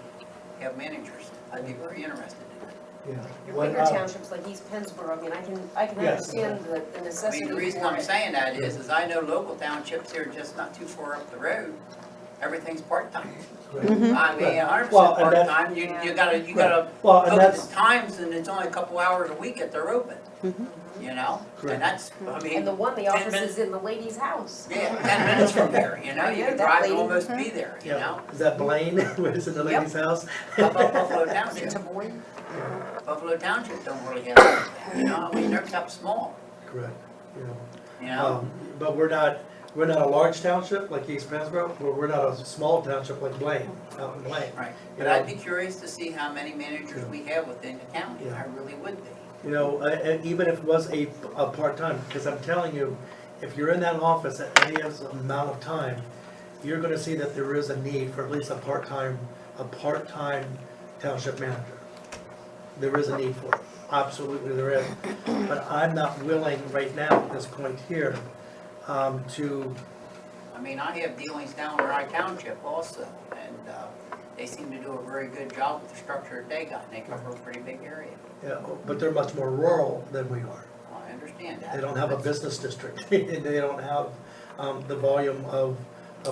have managers. I'd be very interested in that. Yeah. Your What, bigger townships like East Pennsboro, I mean, I can Yes. understand the I necessity mean, for the reason it. I'm saying that is I know local townships here just not too far up the road everything's part-time. Mhm. I mean, 100% Well, and that- part-time, you gotta Well, and look at that's, the times, and it's only a couple hours a week that they're open, you know? Correct. And that's, I mean. And the one, the 10 office minutes- is in the lady's house. Yeah, 10 minutes from here, you know, you Yeah, can that drive and lady. almost be there, you yeah, know? is that Blaine, who is in the lady's house? How about Buffalo Is it Township? Tavoy? Buffalo Township don't really have that, you know, I mean, they're kept small, Correct, you know. you know? But we're not a large township like East Pennsboro, we're not a small township like Blaine, out in Blaine. Right, You but I'd know, be curious to see how many managers we have within the county, Yeah. I really would be. You know, and even if it was a part-time, because I'm telling you, if you're in that office at any amount of time, you're gonna see that there is a need for at least a part-time township manager. There is a need for it, absolutely there is. But I'm not willing right now at this point here, to, I mean, I have dealings down where I township also, and, they seem to do a very good job with the structure that they got, and they cover a pretty big area. you know, but they're much more rural than we are. Well, I understand that. They don't have a business district, and they don't have, the volume of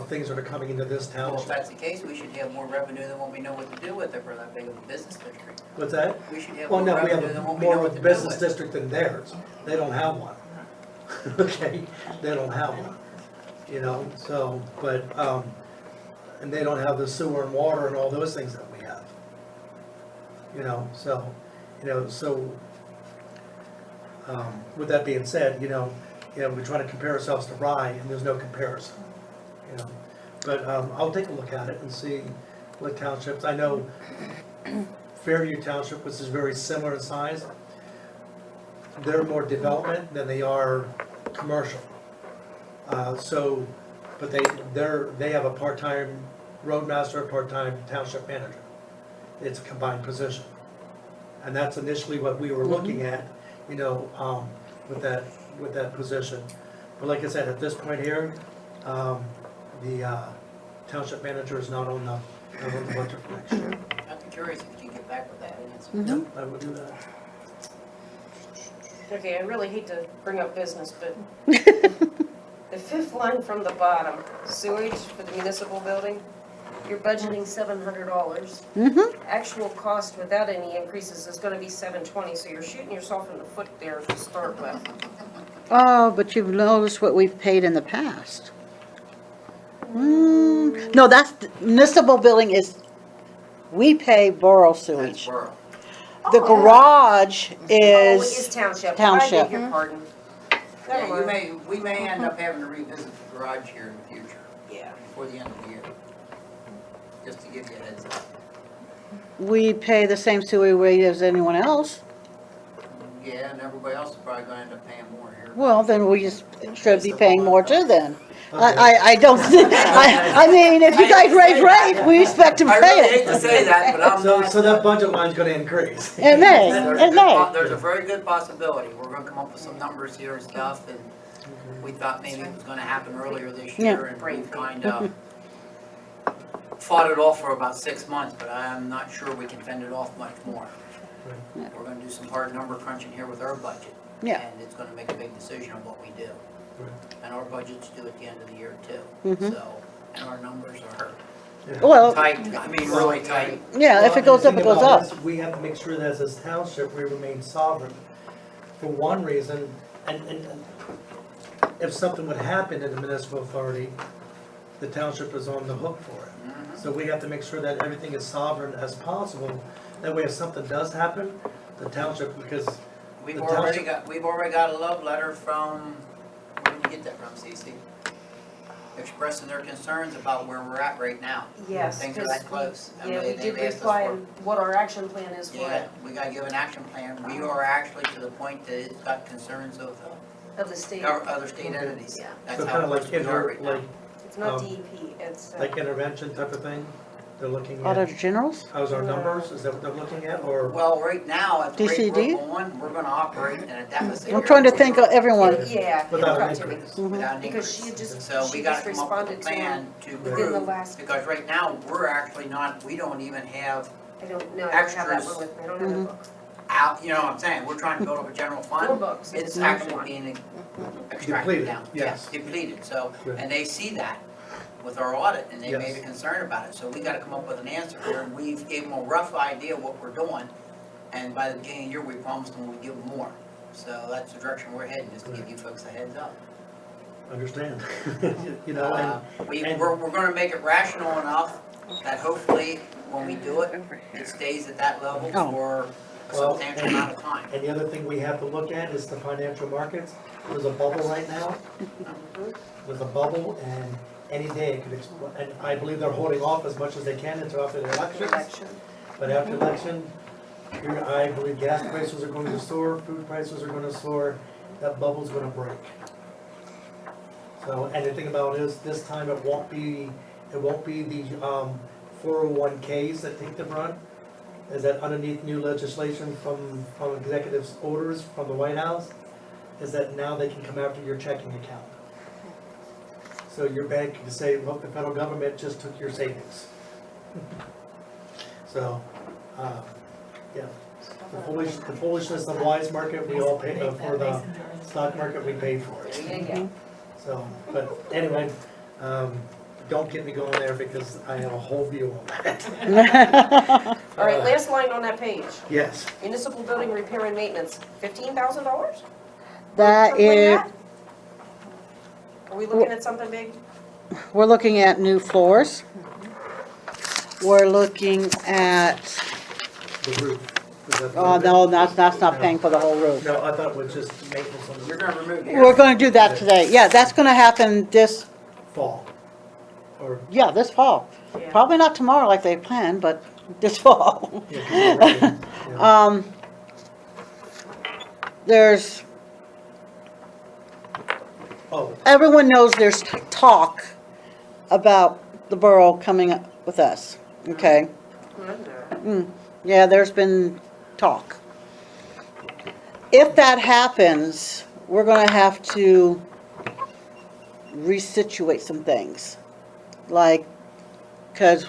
things that are coming into this Well, if township. that's the case, we should have more revenue than what we know what to do with it for that big of a business district. What's that? We should have Well, more no, we have revenue than what we more know of what a to do business with. district than theirs. They don't have one. Okay, they don't have one, you know, so, but, and they don't have the sewer and water and all those things that we have. You know, so, with that being said, we're trying to compare ourselves to Rye, and there's no comparison, you know. But, I'll take a look at it and see what townships, I know Fairview Township, which is very similar in size, they're more development than they are commercial. But they have a part-time roadmaster, a part-time township manager. It's a combined position. And that's initially what we were looking at, with that position. But like I said, at this point here, the township manager is not on the budget for next year. I'd be curious if you can get back with that answer. Mhm. I will do that. Okay, I really hate to bring up business, but the fifth line from the bottom, sewage for the municipal building, you're budgeting $700. Mhm. Actual cost without any increases is gonna be $720, so you're shooting yourself in the foot there to start with. Oh, but you've noticed what we've paid in the past. No, that's, municipal building is, we pay borough That's sewage. borough. The garage Oh, it is is, township. I township. beg your pardon. Never Yeah, mind. we may end up having to revisit the garage here in the future, Yeah. before the end of the year. Just to give you a heads up. we pay the same sewage rate as anyone else. Yeah, and everybody else is probably gonna end up paying more here. Well, then we just should be paying more too then. I don't, I mean, if you guys raise rate, we expect to I pay really hate it. to say that, but I'm not. So that budget line's gonna increase. It may, There's it may. there's a very good possibility. We're gonna come up with some numbers here and stuff, and we thought maybe it was gonna happen earlier this year, and we've kind of fought it off for about 6 months, but I'm not sure we can fend it off much more. Yeah. We're gonna do some hard number crunching here with our budget. Yeah. And it's gonna make a big decision on what we do. And our budget's due at the end of the year too, Mhm. so, and our numbers are Well, tight, I mean, really tight. yeah, if it goes up, it goes up. We have to make sure that as a township, we remain sovereign. For one reason, and if something would happen in the municipal authority, the township is on the hook for it. So we have to make sure that everything is sovereign as possible. That way if something does happen, the township, because We've the already township- got a love letter from, where did you get that from, Cece? Expressing their concerns about where we're at right now. Yes, Things are because that close. And yeah, we they've did asked us reply for- on what our action plan is for Yeah, it, we gotta give an action plan. We are actually to the point that it's got concerns of of the state. other state entities. Yeah. That's so how kind of close like, we are right now. It's not um, DEP, it's, like intervention type of thing? They're looking Auditor at, generals? how's our numbers? Is that what they're looking at, or? Well, right now, at the rate DCD? we're going, we're gonna operate in a deficit. I'm trying to think of everyone. yeah, Without an interrupt me. increase. Without an Because she increase. just- So she we gotta just come up with a responded to plan to within the prove, last- because right now, we're actually not, we don't even have I don't know, I don't have that Extras. one with me, I don't have the book. out, you know what I'm saying? We're trying to build up a general Four fund. books. It's Not actually one. being Depleted, extracted down. yes. Depleted, so, Good. and they see that. with our audit, and they Yes. made a concern about it, so we gotta come up with an answer here, and we've gave them a rough idea of what we're doing, and by the beginning of the year, we promised them we'd give them more. So that's the direction we're heading, just to give you folks a heads up. Understand? You know, and, We're gonna make it rational enough that hopefully, when we do it, it stays at that level Oh. for a Well, substantial amount of time. and the other thing we have to look at is the financial markets. There's a bubble right now. There's a bubble, and any day it could explode. And I believe they're holding off as much as they can until after the elections. But after election, I believe gas prices are going to soar, food prices are gonna soar, that bubble's gonna break. So, and the thing about it is, this time it won't be the 401Ks that take the brunt. Is that underneath new legislation from executive orders from the White House, is that now they can come after your checking account. So your bank can say, well, the federal government just took your savings. So, yeah, the foolishness of wise market, we all pay, for the stock market, we pay for it. There you go. So, but anyway, don't get me going there because I have a whole view on that. All right, last line on that page. Yes, Municipal building repair and maintenance, $15,000? That is, Are we looking at something big? we're looking at new floors. We're looking at, the roof. Is that the oh, roof? no, that's not paying for the whole roof. No, I thought it was just maintenance on the You're roof. gonna remove the We're gonna do that today. Yeah, that's gonna happen this, Fall. Or, yeah, this fall. Yeah. Probably not tomorrow like they planned, but this fall. yeah, 'cause it's raining, yeah. There's, Oh, everyone knows there's talk about the borough coming up with us, okay? Yeah, there's been talk. If that happens, we're gonna have to resituate some things. Like, cause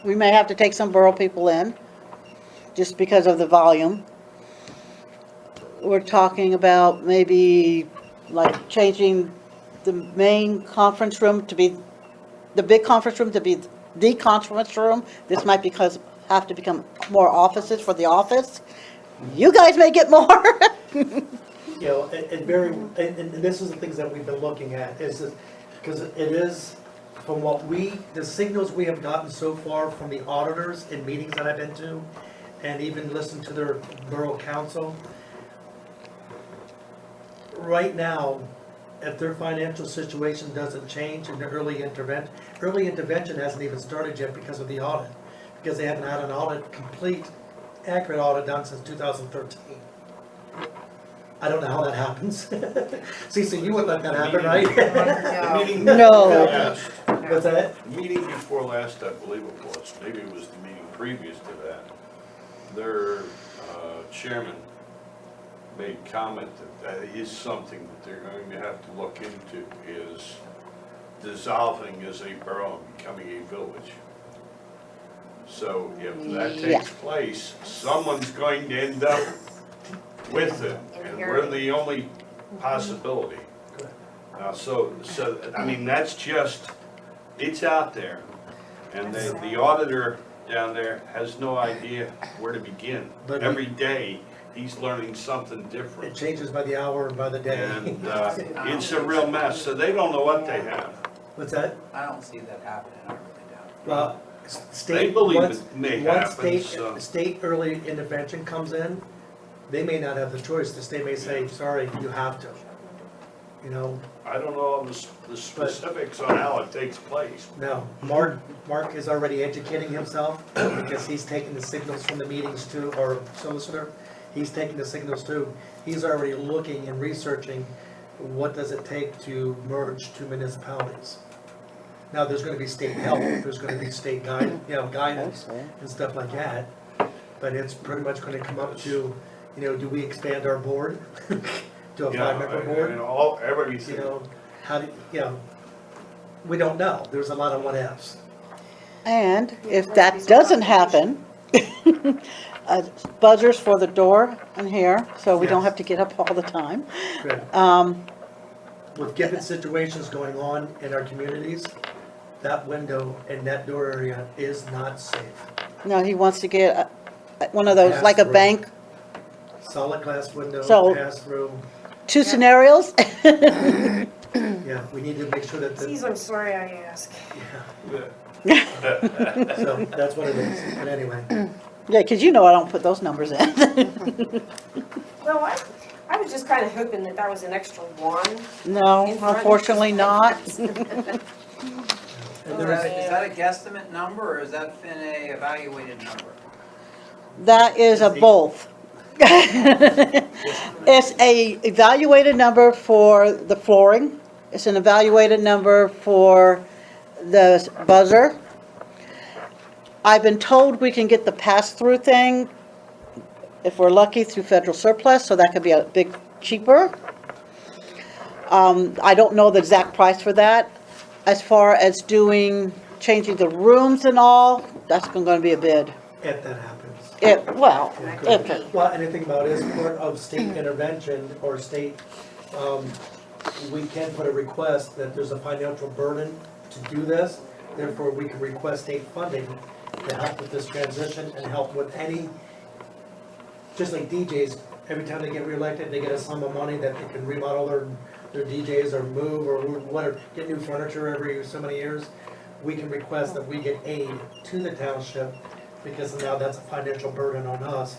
we may have to take some borough people in, just because of the volume. We're talking about maybe like changing the main conference room to be, the big conference room to be the conference room. This might have to become more offices for the office. You guys may get more. you know, and this is the things that we've been looking at, is that, because it is, from what the signals we have gotten so far from the auditors in meetings that I've been to, and even listened to their borough council, right now, if their financial situation doesn't change in the early intervention hasn't even started yet because of the audit, because they haven't had an audit, complete, accurate audit done since 2013. I don't know how that happens. Cece, you wouldn't let that happen, right? The meeting No. before last, What's that? the meeting before last, I believe it was, maybe it was the meeting previous to that, their chairman made comment that that is something that they're going to have to look into, is dissolving as a borough and becoming a village. So if that Yeah. takes place, someone's going to end up with it, and we're the only possibility. So, I mean, that's just, it's out there. And the auditor down there has no idea where to begin. But Every day, he's learning something It different. changes by the hour and by the day. And it's a real mess, so they don't know what they have. What's that? I don't see that happening, I really don't. Well, They state, believe once, it may once happen, so. state early intervention comes in, they may not have the choice. The state may say, sorry, you have to. You know, I don't know the specifics on how it takes place. no, Mark is already educating himself because he's taking the signals from the meetings too, or solicitor. He's taking the signals too. He's already looking and researching what does it take to merge two municipalities. Now, there's gonna be state help, there's gonna be state guidance and stuff like that. But it's pretty much gonna come up to, do we expand our board to a Yeah, five-member I board? mean, everything. We don't know. There's a lot of what ifs. And if that doesn't happen, buzzers for the door and here, so we don't Yes. have to get up all the time. Good. With given situations going on in our communities, that window and that door area is not safe. No, he wants to get one of those, like a Pass-through. bank, Solid glass window, So- pass through. 2 scenarios. Yeah, we need to make sure that, Geez, I'm sorry I asked. so that's what it is, but anyway. Yeah, because you know I don't put those numbers in. Well, I was just kind of hoping that was an extra one. No, in front. unfortunately not. And Is there is, that a guesstimate number, or is that been a evaluated number? That is a both. It's a evaluated number for the flooring. It's an evaluated number for the buzzer. I've been told we can get the pass-through thing, if we're lucky, through federal surplus, so that could be a bit cheaper. I don't know the exact price for that. As far as changing the rooms and all, that's going to be a bid. if that happens. Well, Yeah, if it, Well, anything about it is part of state intervention or state, we can put a request that there's a financial burden to do this. Therefore, we can request state funding to help with this transition and help with any, just like DJs, every time they get reelected, they get a sum of money that they can remodel their DJs or move or whatever, get new furniture every so many years. We can request that we get aid to the township because now that's a financial burden on us.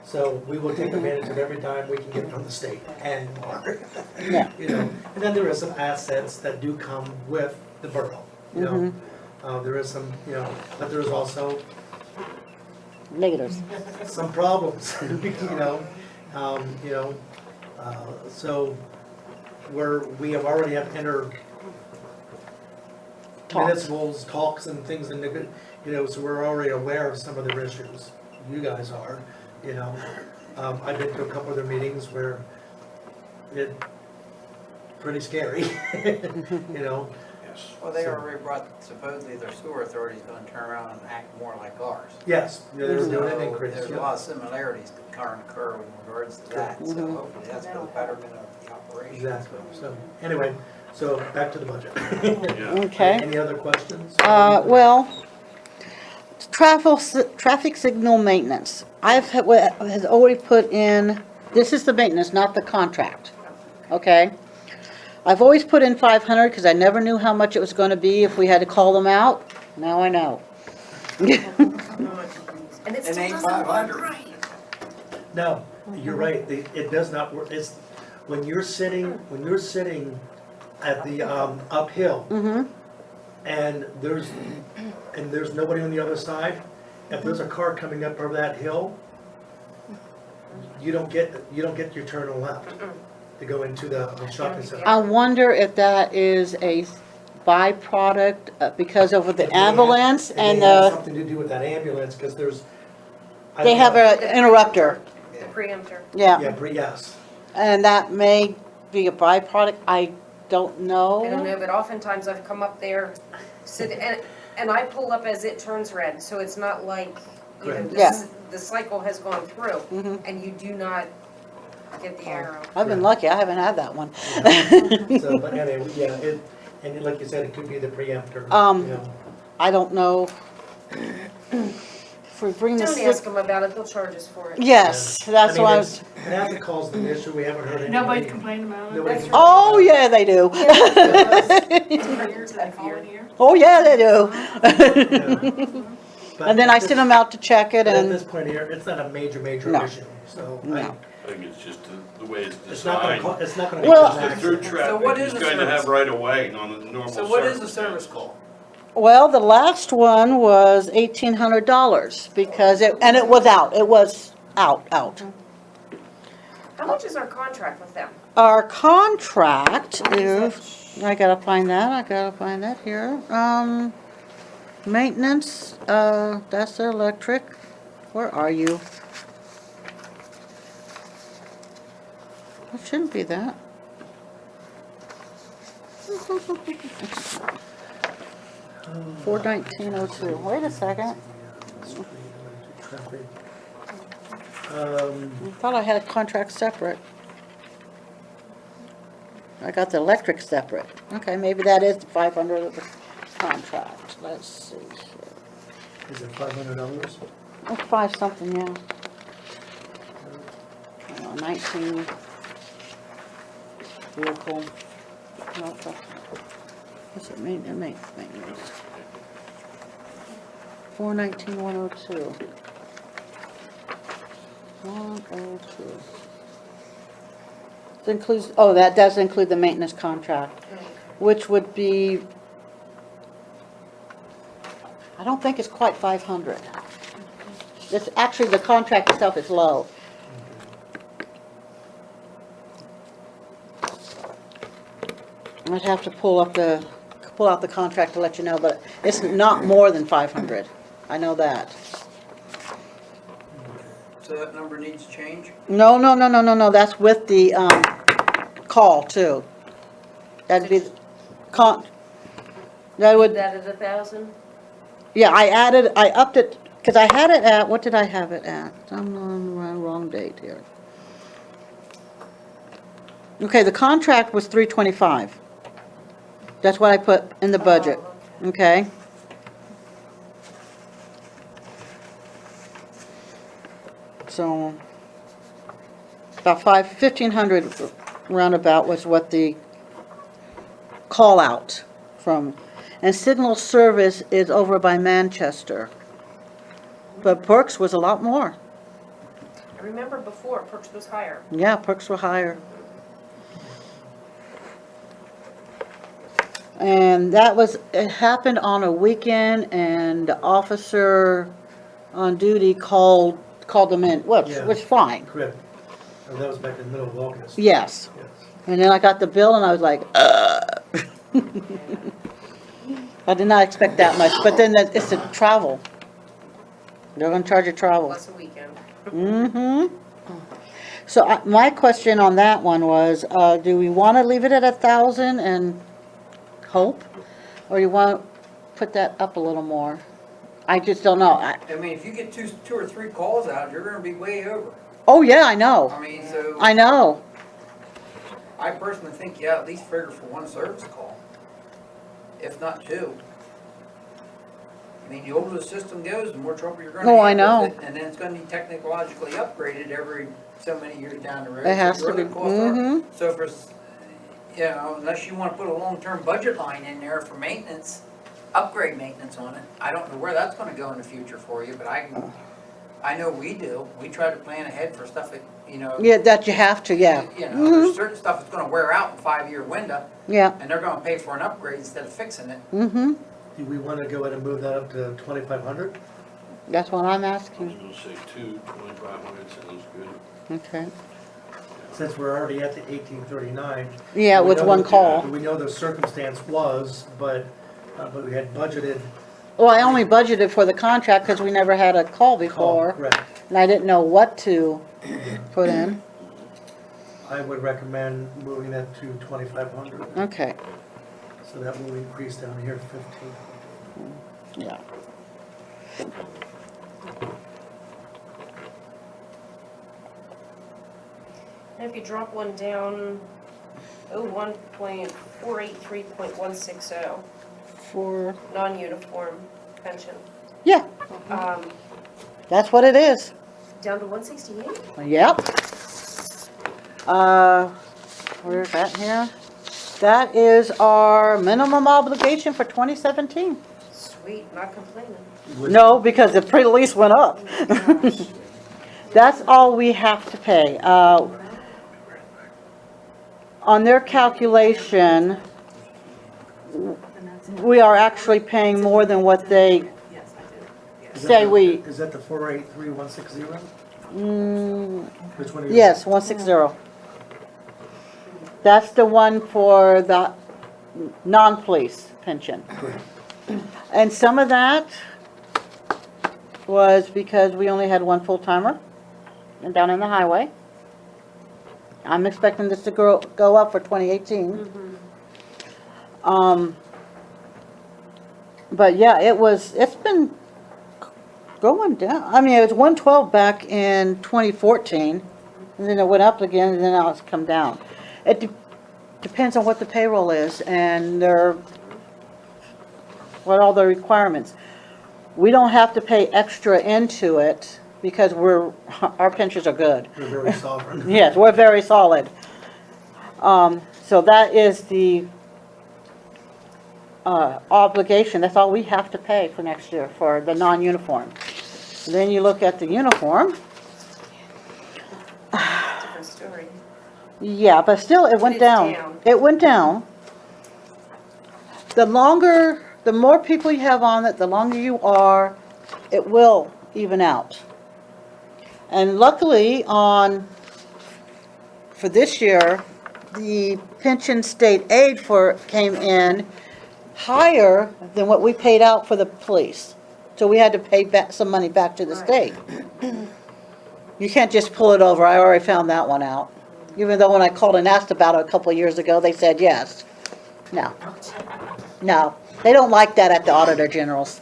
So we will take advantage of every dime we can get from the state and more. Yeah. You know, and then there are some assets that do come with the borough, you know. There is some, you know, but there's also negatives. some problems, you know. So we have already have entered Talks. municipals, talks and things, and so we're already aware of some of their issues. You guys are, you know. I've been to a couple of their meetings where it's pretty scary, you know. Yes. Well, they already brought, supposedly their sewer authority's gonna turn around and act more like ours. Yes, yeah, there's So an increase. there's a Yeah. lot of similarities that current occur with regards to that, so hopefully that's for the betterment of the operation. Exactly. So anyway, so back to the budget. Yeah. Okay. Any other questions? Well, traffic signal maintenance. Has already put in, this is the maintenance, not the contract, okay? I've always put in 500 because I never knew how much it was going to be if we had to call them out. Now I know. And it It still ain't doesn't work 500. right. No, you're right. It does not work. It's, when you're sitting at the uphill and there's nobody on the other side, if there's a car coming up over that hill, you don't get your turn on left to go into the shopping center. I wonder if that is a byproduct because of the ambulance It and may have the, something to do with that ambulance, because there's. I they don't have know. an interrupter, The preemptor. yeah. Yes. And that may be a byproduct, I don't know. I don't know, but oftentimes I've come up there, and I pull up as it turns red, so it's not like, Correct. Yeah. the cycle has gone through, Mhm. and you do not get the arrow. I've been lucky, I haven't had that one. So, but anyway, yeah, and like you said, it could be the preemptor, Um, you know. I don't know. If we bring this. Don't ask them about it, they'll charge us for it. Yes, that's why I was, It hasn't caused an issue, we haven't heard anybody. Nobody complained about it? Nobody- oh, yeah, they do. Years that fall in here? Oh, yeah, they do. Yeah. But And then I at send this- them out to check it But at and, this point here, it's not a major No. issue, so No. I think it's just the way it's it's not gonna, designed. it's not gonna. Well- cause an The through accident. So what traffic is is the going to service? have right of way on a normal So what is the circumstance. service call? well, the last one was $1,800 because it was out, out. How much is our contract with them? Our contract is, I gotta find that here. Maintenance, that's their electric. Where are you? It shouldn't be that. $419.02. Wait a second. I thought I had a contract separate. I got the electric separate. Okay, maybe that is the 500. contract, let's see here. Is it $500? Oh, 5 something, yeah. 19 vehicle, no, what's it, maintenance. 419,102. 102. It includes, oh, that does include the maintenance contract, which would be, I don't think it's quite 500. It's actually, the contract itself is low. I'd have to pull out the contract to let you know, but it's not more than 500. I know that. So that number needs change? No, that's with the, call too. That'd be, that would, That is 1,000? yeah, I upped it, because I had it at, what did I have it at? I'm on the wrong date here. Okay, the contract was 325. That's what I put in the budget, okay? So, about 1,500 roundabout was what the call out from. And signal service is over by Manchester. But Perks was a lot more. I remember before, Perks was higher. Yeah, Perks were higher. And that was, it happened on a weekend, and the officer on duty called them in, which Yeah. was fine. Correct. And that was back in the middle of August. Yes. Yes. And then I got the bill and I was like, I did not expect that much, but then it's the travel. They're gonna charge you travel. Plus a weekend. Mm-hmm. So my question on that one was, do we want to leave it at 1,000 and hope? Or you want to put that up a little more? I just don't know. I mean, if you get two or three calls out, you're gonna be way over. Oh, yeah, I know. I mean, so. I know. I personally think, yeah, at least figure for one service call, if not two. I mean, the older the system goes, the more trouble you're gonna Oh, I have know. with it, and then it's gonna be technologically upgraded every so many years down the road. It has So your to be, other costs are- mm-hmm. So for, you know, unless you wanna put a long-term budget line in there for maintenance, upgrade maintenance on it, I don't know where that's gonna go in the future for you, but I know we do. We try to plan ahead for stuff that, you know. Yeah, that you have to, yeah. You know, Mhm. there's certain stuff that's gonna wear out in a 5-year window, Yeah. and they're gonna pay for an upgrade instead of fixing it. Mm-hmm. Do we want to go ahead and move that up to 2,500? That's what I'm I was asking. gonna say 2,500 sounds good. Okay. Since we're already at the 1839. Yeah, we with know one what- call. We know the circumstance was, but we had budgeted. Well, I only budgeted for the contract because we never had a call Call, before. correct. And I didn't know what to put in. I would recommend moving that to 2,500. Okay, So that will increase down here to 15. yeah. And if you drop one down, 1.483.160, For, non-uniform pension, yeah, that's what it is. down to 168? Yep. Where's that here? That is our minimum obligation for 2017. Sweet, not complaining. No, because the police went up. That's all we have to pay. On their calculation, we are actually paying more than what they say we, Is that the 483,160? Which one is it? yes, 160. That's the one for the non-police pension. Correct. And some of that was because we only had one full-timer and down in the highway. I'm expecting this to go up for 2018. But yeah, it's been going down. I mean, it was 112 back in 2014, and then it went up again, and then now it's come down. It depends on what the payroll is, and what all the requirements. We don't have to pay extra into it because our pensions are good. We're very sovereign. Yes, we're very solid. So that is the obligation, that's all we have to pay for next year for the non-uniform. Then you look at the uniform, Different story. yeah, but still it went It's down. down. It went down. The more people you have on it, the longer you are, it will even out. And luckily for this year, the pension state aid came in higher than what we paid out for the police. So we had to pay back some money back to the state. You can't just pull it over, I already found that one out. Even though when I called and asked about it a couple of years ago, they said yes. No, they don't like that at the Auditor General's.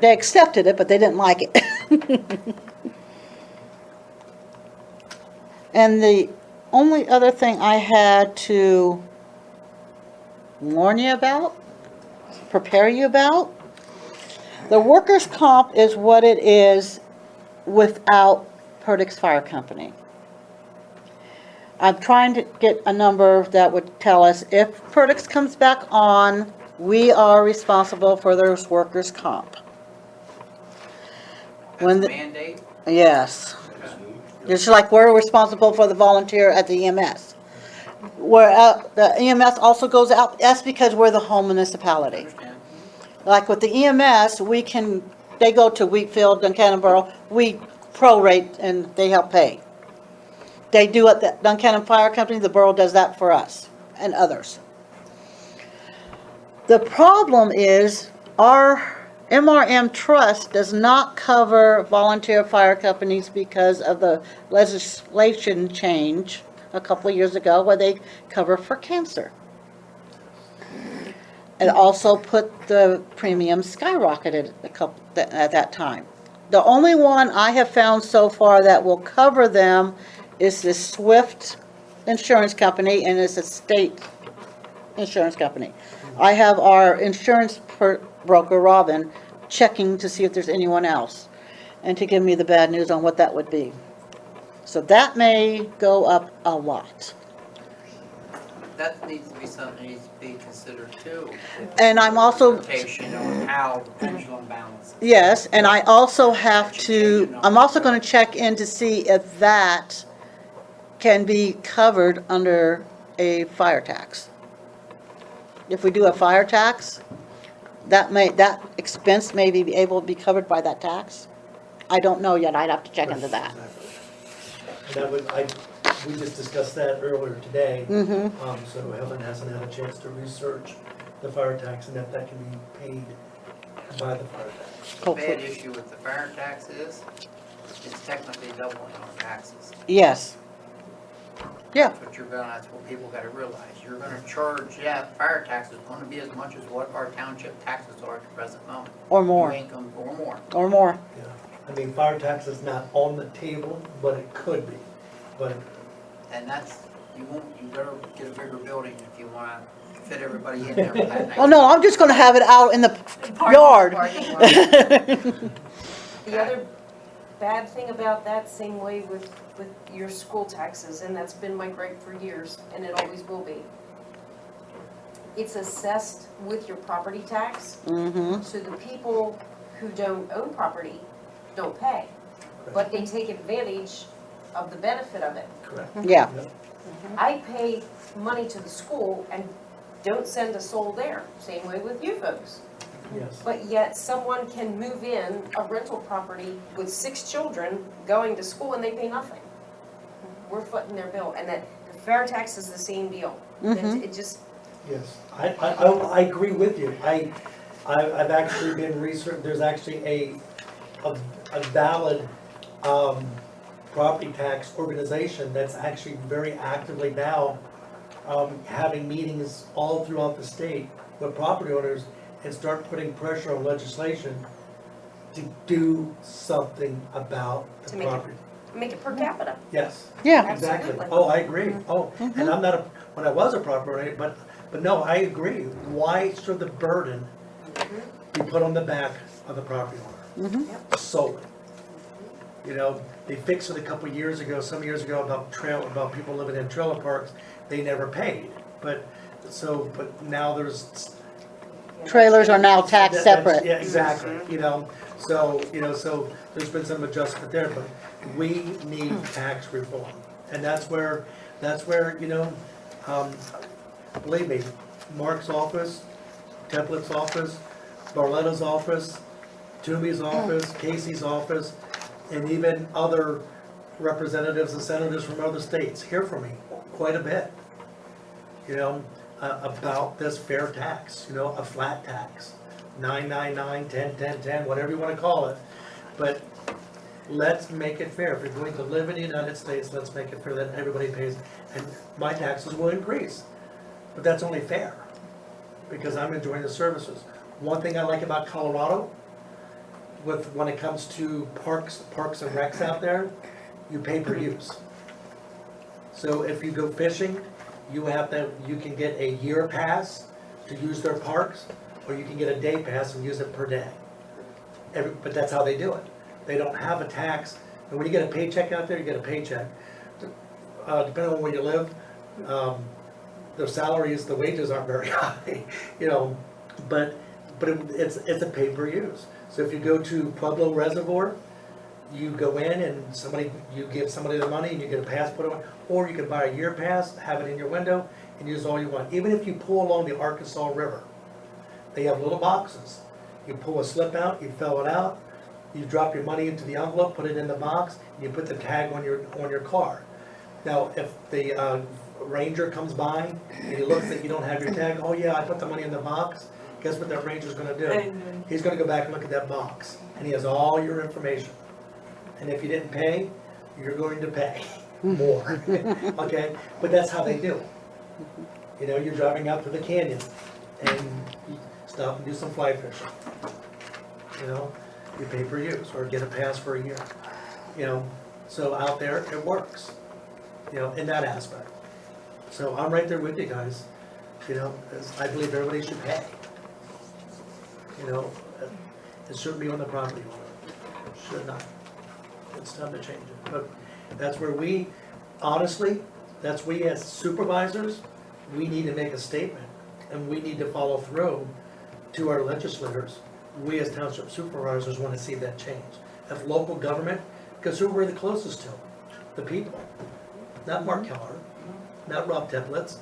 They accepted it, but they didn't like it. And the only other thing I had to warn you about, prepare you about, the workers' comp is what it is without Perdix Fire Company. I'm trying to get a number that would tell us if Perdix comes back on, we are responsible for those workers' comp. That's a mandate? Yes. Just like we're responsible for the volunteer at the EMS. The EMS also goes out, that's because we're the home municipality. Understand? Like with the EMS, they go to Wheatfield, Duncannon Borough, we prorate and they help pay. They do at the Duncannon Fire Company, the borough does that for us and others. The problem is our MRM trust does not cover volunteer fire companies because of the legislation change a couple of years ago where they cover for cancer. It also put the premium skyrocketed at that time. The only one I have found so far that will cover them is the Swift Insurance Company, and it's a state insurance company. I have our insurance broker, Robin, checking to see if there's anyone else, and to give me the bad news on what that would be. So that may go up a lot. That needs to be something that needs to be considered too. And I'm also, Interpretation on how the pendulum balances. yes, and I also have to, I'm also going to check in to see if that can be covered under a fire tax. If we do a fire tax, that expense may be able to be covered by that tax. I don't know yet, I'd have to check into that. And we just discussed that earlier today. Mm-hmm. So Helen hasn't had a chance to research the fire tax and if that can be paid by the fire tax. The bad issue with the fire tax is, it's technically doubling our taxes. Yes. Yeah. That's what people gotta realize. You're gonna charge, fire tax is gonna be as much as what our township taxes are at the present moment. Or more. You ain't gonna, or more. Or more. Yeah. I mean, fire tax is not on the table, but it could be. But And that's, you better get a bigger building if you wanna fit everybody in there with that nice. Oh, no, I'm just going to have it out in the yard. The other bad thing about that, same way with your school taxes, and that's been my gripe for years, and it always will be. It's assessed with your property tax, Mm-hmm. so the people who don't own property don't pay, but they take advantage of the benefit of it. correct. Yeah. Yep. I pay money to the school and don't send a soul there, same way with you folks. Yes. But yet someone can move in a rental property with 6 children going to school and they pay nothing. We're footing their bill, and that the fair tax is the same deal. Mhm. It just, Yes, I agree with you. I've actually been researching, there's actually a valid property tax organization that's actually very actively now having meetings all throughout the state with property owners and start putting pressure on legislation to do something about To the make it- property. make it per capita. Yes. Yeah. Exactly. Absolutely. Oh, I agree. Oh, and I'm not when I was a property owner, but But no, I agree. Why should the burden be put on the back of the property owner? Solely. You know, they fixed it a couple years ago, some years ago, about people living in trailer parks. They never paid. But now there's. Trailers are now taxed separate. Yeah, exactly, so there's been some adjustment there, but we need tax reform. And that's where, believe me, Mark's office, Templett's office, Barletta's office, Toomey's office, Casey's office, and even other representatives and senators from other states hear from me quite a bit, about this fair tax, a flat tax, 999, 10, 10, 10, whatever you want to call it. But let's make it fair. If you're going to live in the United States, let's make it fair that everybody pays. And my taxes will increase, but that's only fair because I'm enjoying the services. One thing I like about Colorado, when it comes to parks and recs out there, you pay per use. So if you go fishing, you can get a year pass to use their parks, or you can get a day pass and use it per day. But that's how they do it. They don't have a tax, and when you get a paycheck out there, you get a paycheck. Depending on where you live, their salaries, the wages aren't very high, but it's a pay per use. So if you go to Pueblo Reservoir, you go in and you give somebody the money and you get a pass put on, or you can buy a year pass, have it in your window, and use all you want. Even if you pull along the Arkansas River, they have little boxes. You pull a slip out, you fill it out, you drop your money into the envelope, put it in the box, and you put the tag on your car. Now, if the ranger comes by and he looks that you don't have your tag, oh yeah, I put the money in the box, guess what that ranger's gonna do? He's gonna go back and look at that box, and he has all your information. And if you didn't pay, you're going to pay more, okay? But that's how they do it. You're driving out to the canyon and you stop and do some fly fishing. You pay per use or get a pass for a year. So out there, it works, in that aspect. So I'm right there with you guys, I believe everybody should pay. It shouldn't be on the property owner, should not. It's time to change it. But that's where we as supervisors, we need to make a statement and we need to follow through to our legislators. We as township supervisors want to see that change. If local government, because who we're the closest to? The people. Not Mark Keller, not Rob Templitz,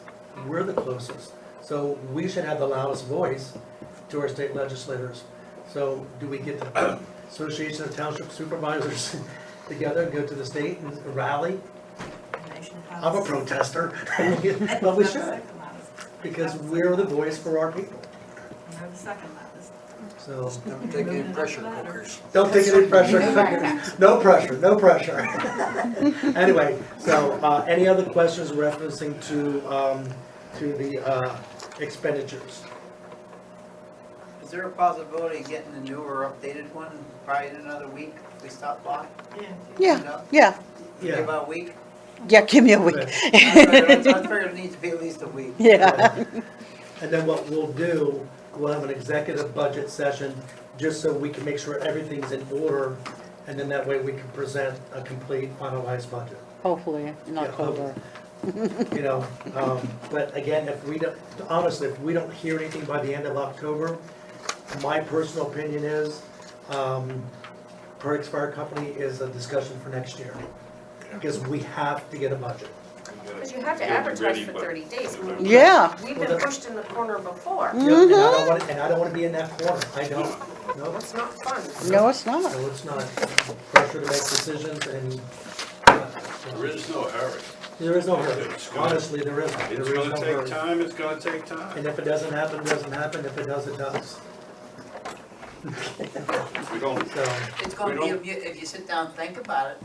we're the closest. So we should have the loudest voice to our state legislators. So do we get the Association of Township Supervisors together and go to the state and rally? I'm a protester, but we should, because we're the voice for our people. So Don't take any pressure cookers. don't take any pressure. No pressure, no pressure. Anyway, so any other questions referencing to the expenditures? Is there a possibility of getting the newer updated one probably in another week if we stop by? Yeah. Give about a week? Yeah, give me a week. I figured it needs to be at least a week. Yeah. And then what we'll do, we'll have an executive budget session, just so we can make sure everything's in order, and then that way we can present a complete finalized budget. Hopefully in October. But again, if we don't hear anything by the end of October, my personal opinion is, Perks Fire Company is a discussion for next year, because we have to get a budget. Because you have to advertise for 30 days. Yeah. We've been pushed in the corner before. Yeah, and I don't want to be in that corner, I don't, no. It's not fun. No, it's not. No, it's not. Pressure to make decisions and. There is no hurry. There is no hurry. Honestly, there isn't. It's There is gonna no take hurry. time, it's gonna take time. And if it doesn't happen, it doesn't happen. If it does, it does. We don't, So, It's gonna be, if you sit down and think about it,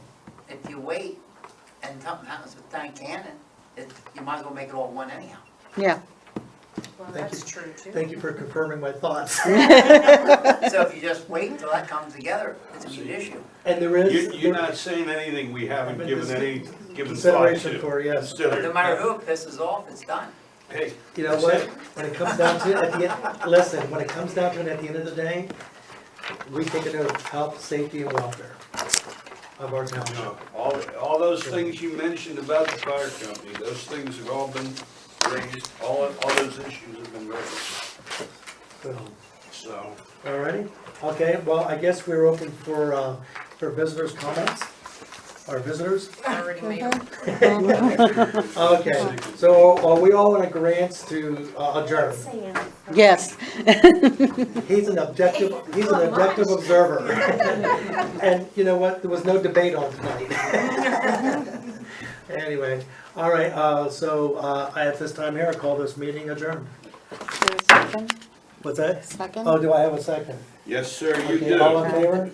if you wait and something happens with Tank Cannon, you might as well make it all one anyhow. Yeah. Well, Thank that's true too. thank you for confirming my thoughts. So if you just wait until that comes together, it's a huge issue. And there is. you're not saying anything we haven't given thought Consideration to. for, yes. Consider. No matter who it pisses off, it's done. Hey. You know what, when it comes down to it, at the end, listen, when it comes down to it, at the end of the day, we take an oath, health, safety, and welfare of our township. No, all those things you mentioned about the fire company, those things have all been raised, all those issues have been raised, so. Alrighty, okay, well, I guess we're open for visitors' comments, our visitors. Already made them. Okay, so are we all in agreement to adjourn? Yes. He's an objective observer. And you know what, there was no debate on tonight. Anyway, all right, so at this time here, I call this meeting adjourned. Second? What's that? Second? Oh, do I have a second? Yes, sir, you Okay, do. all in favor?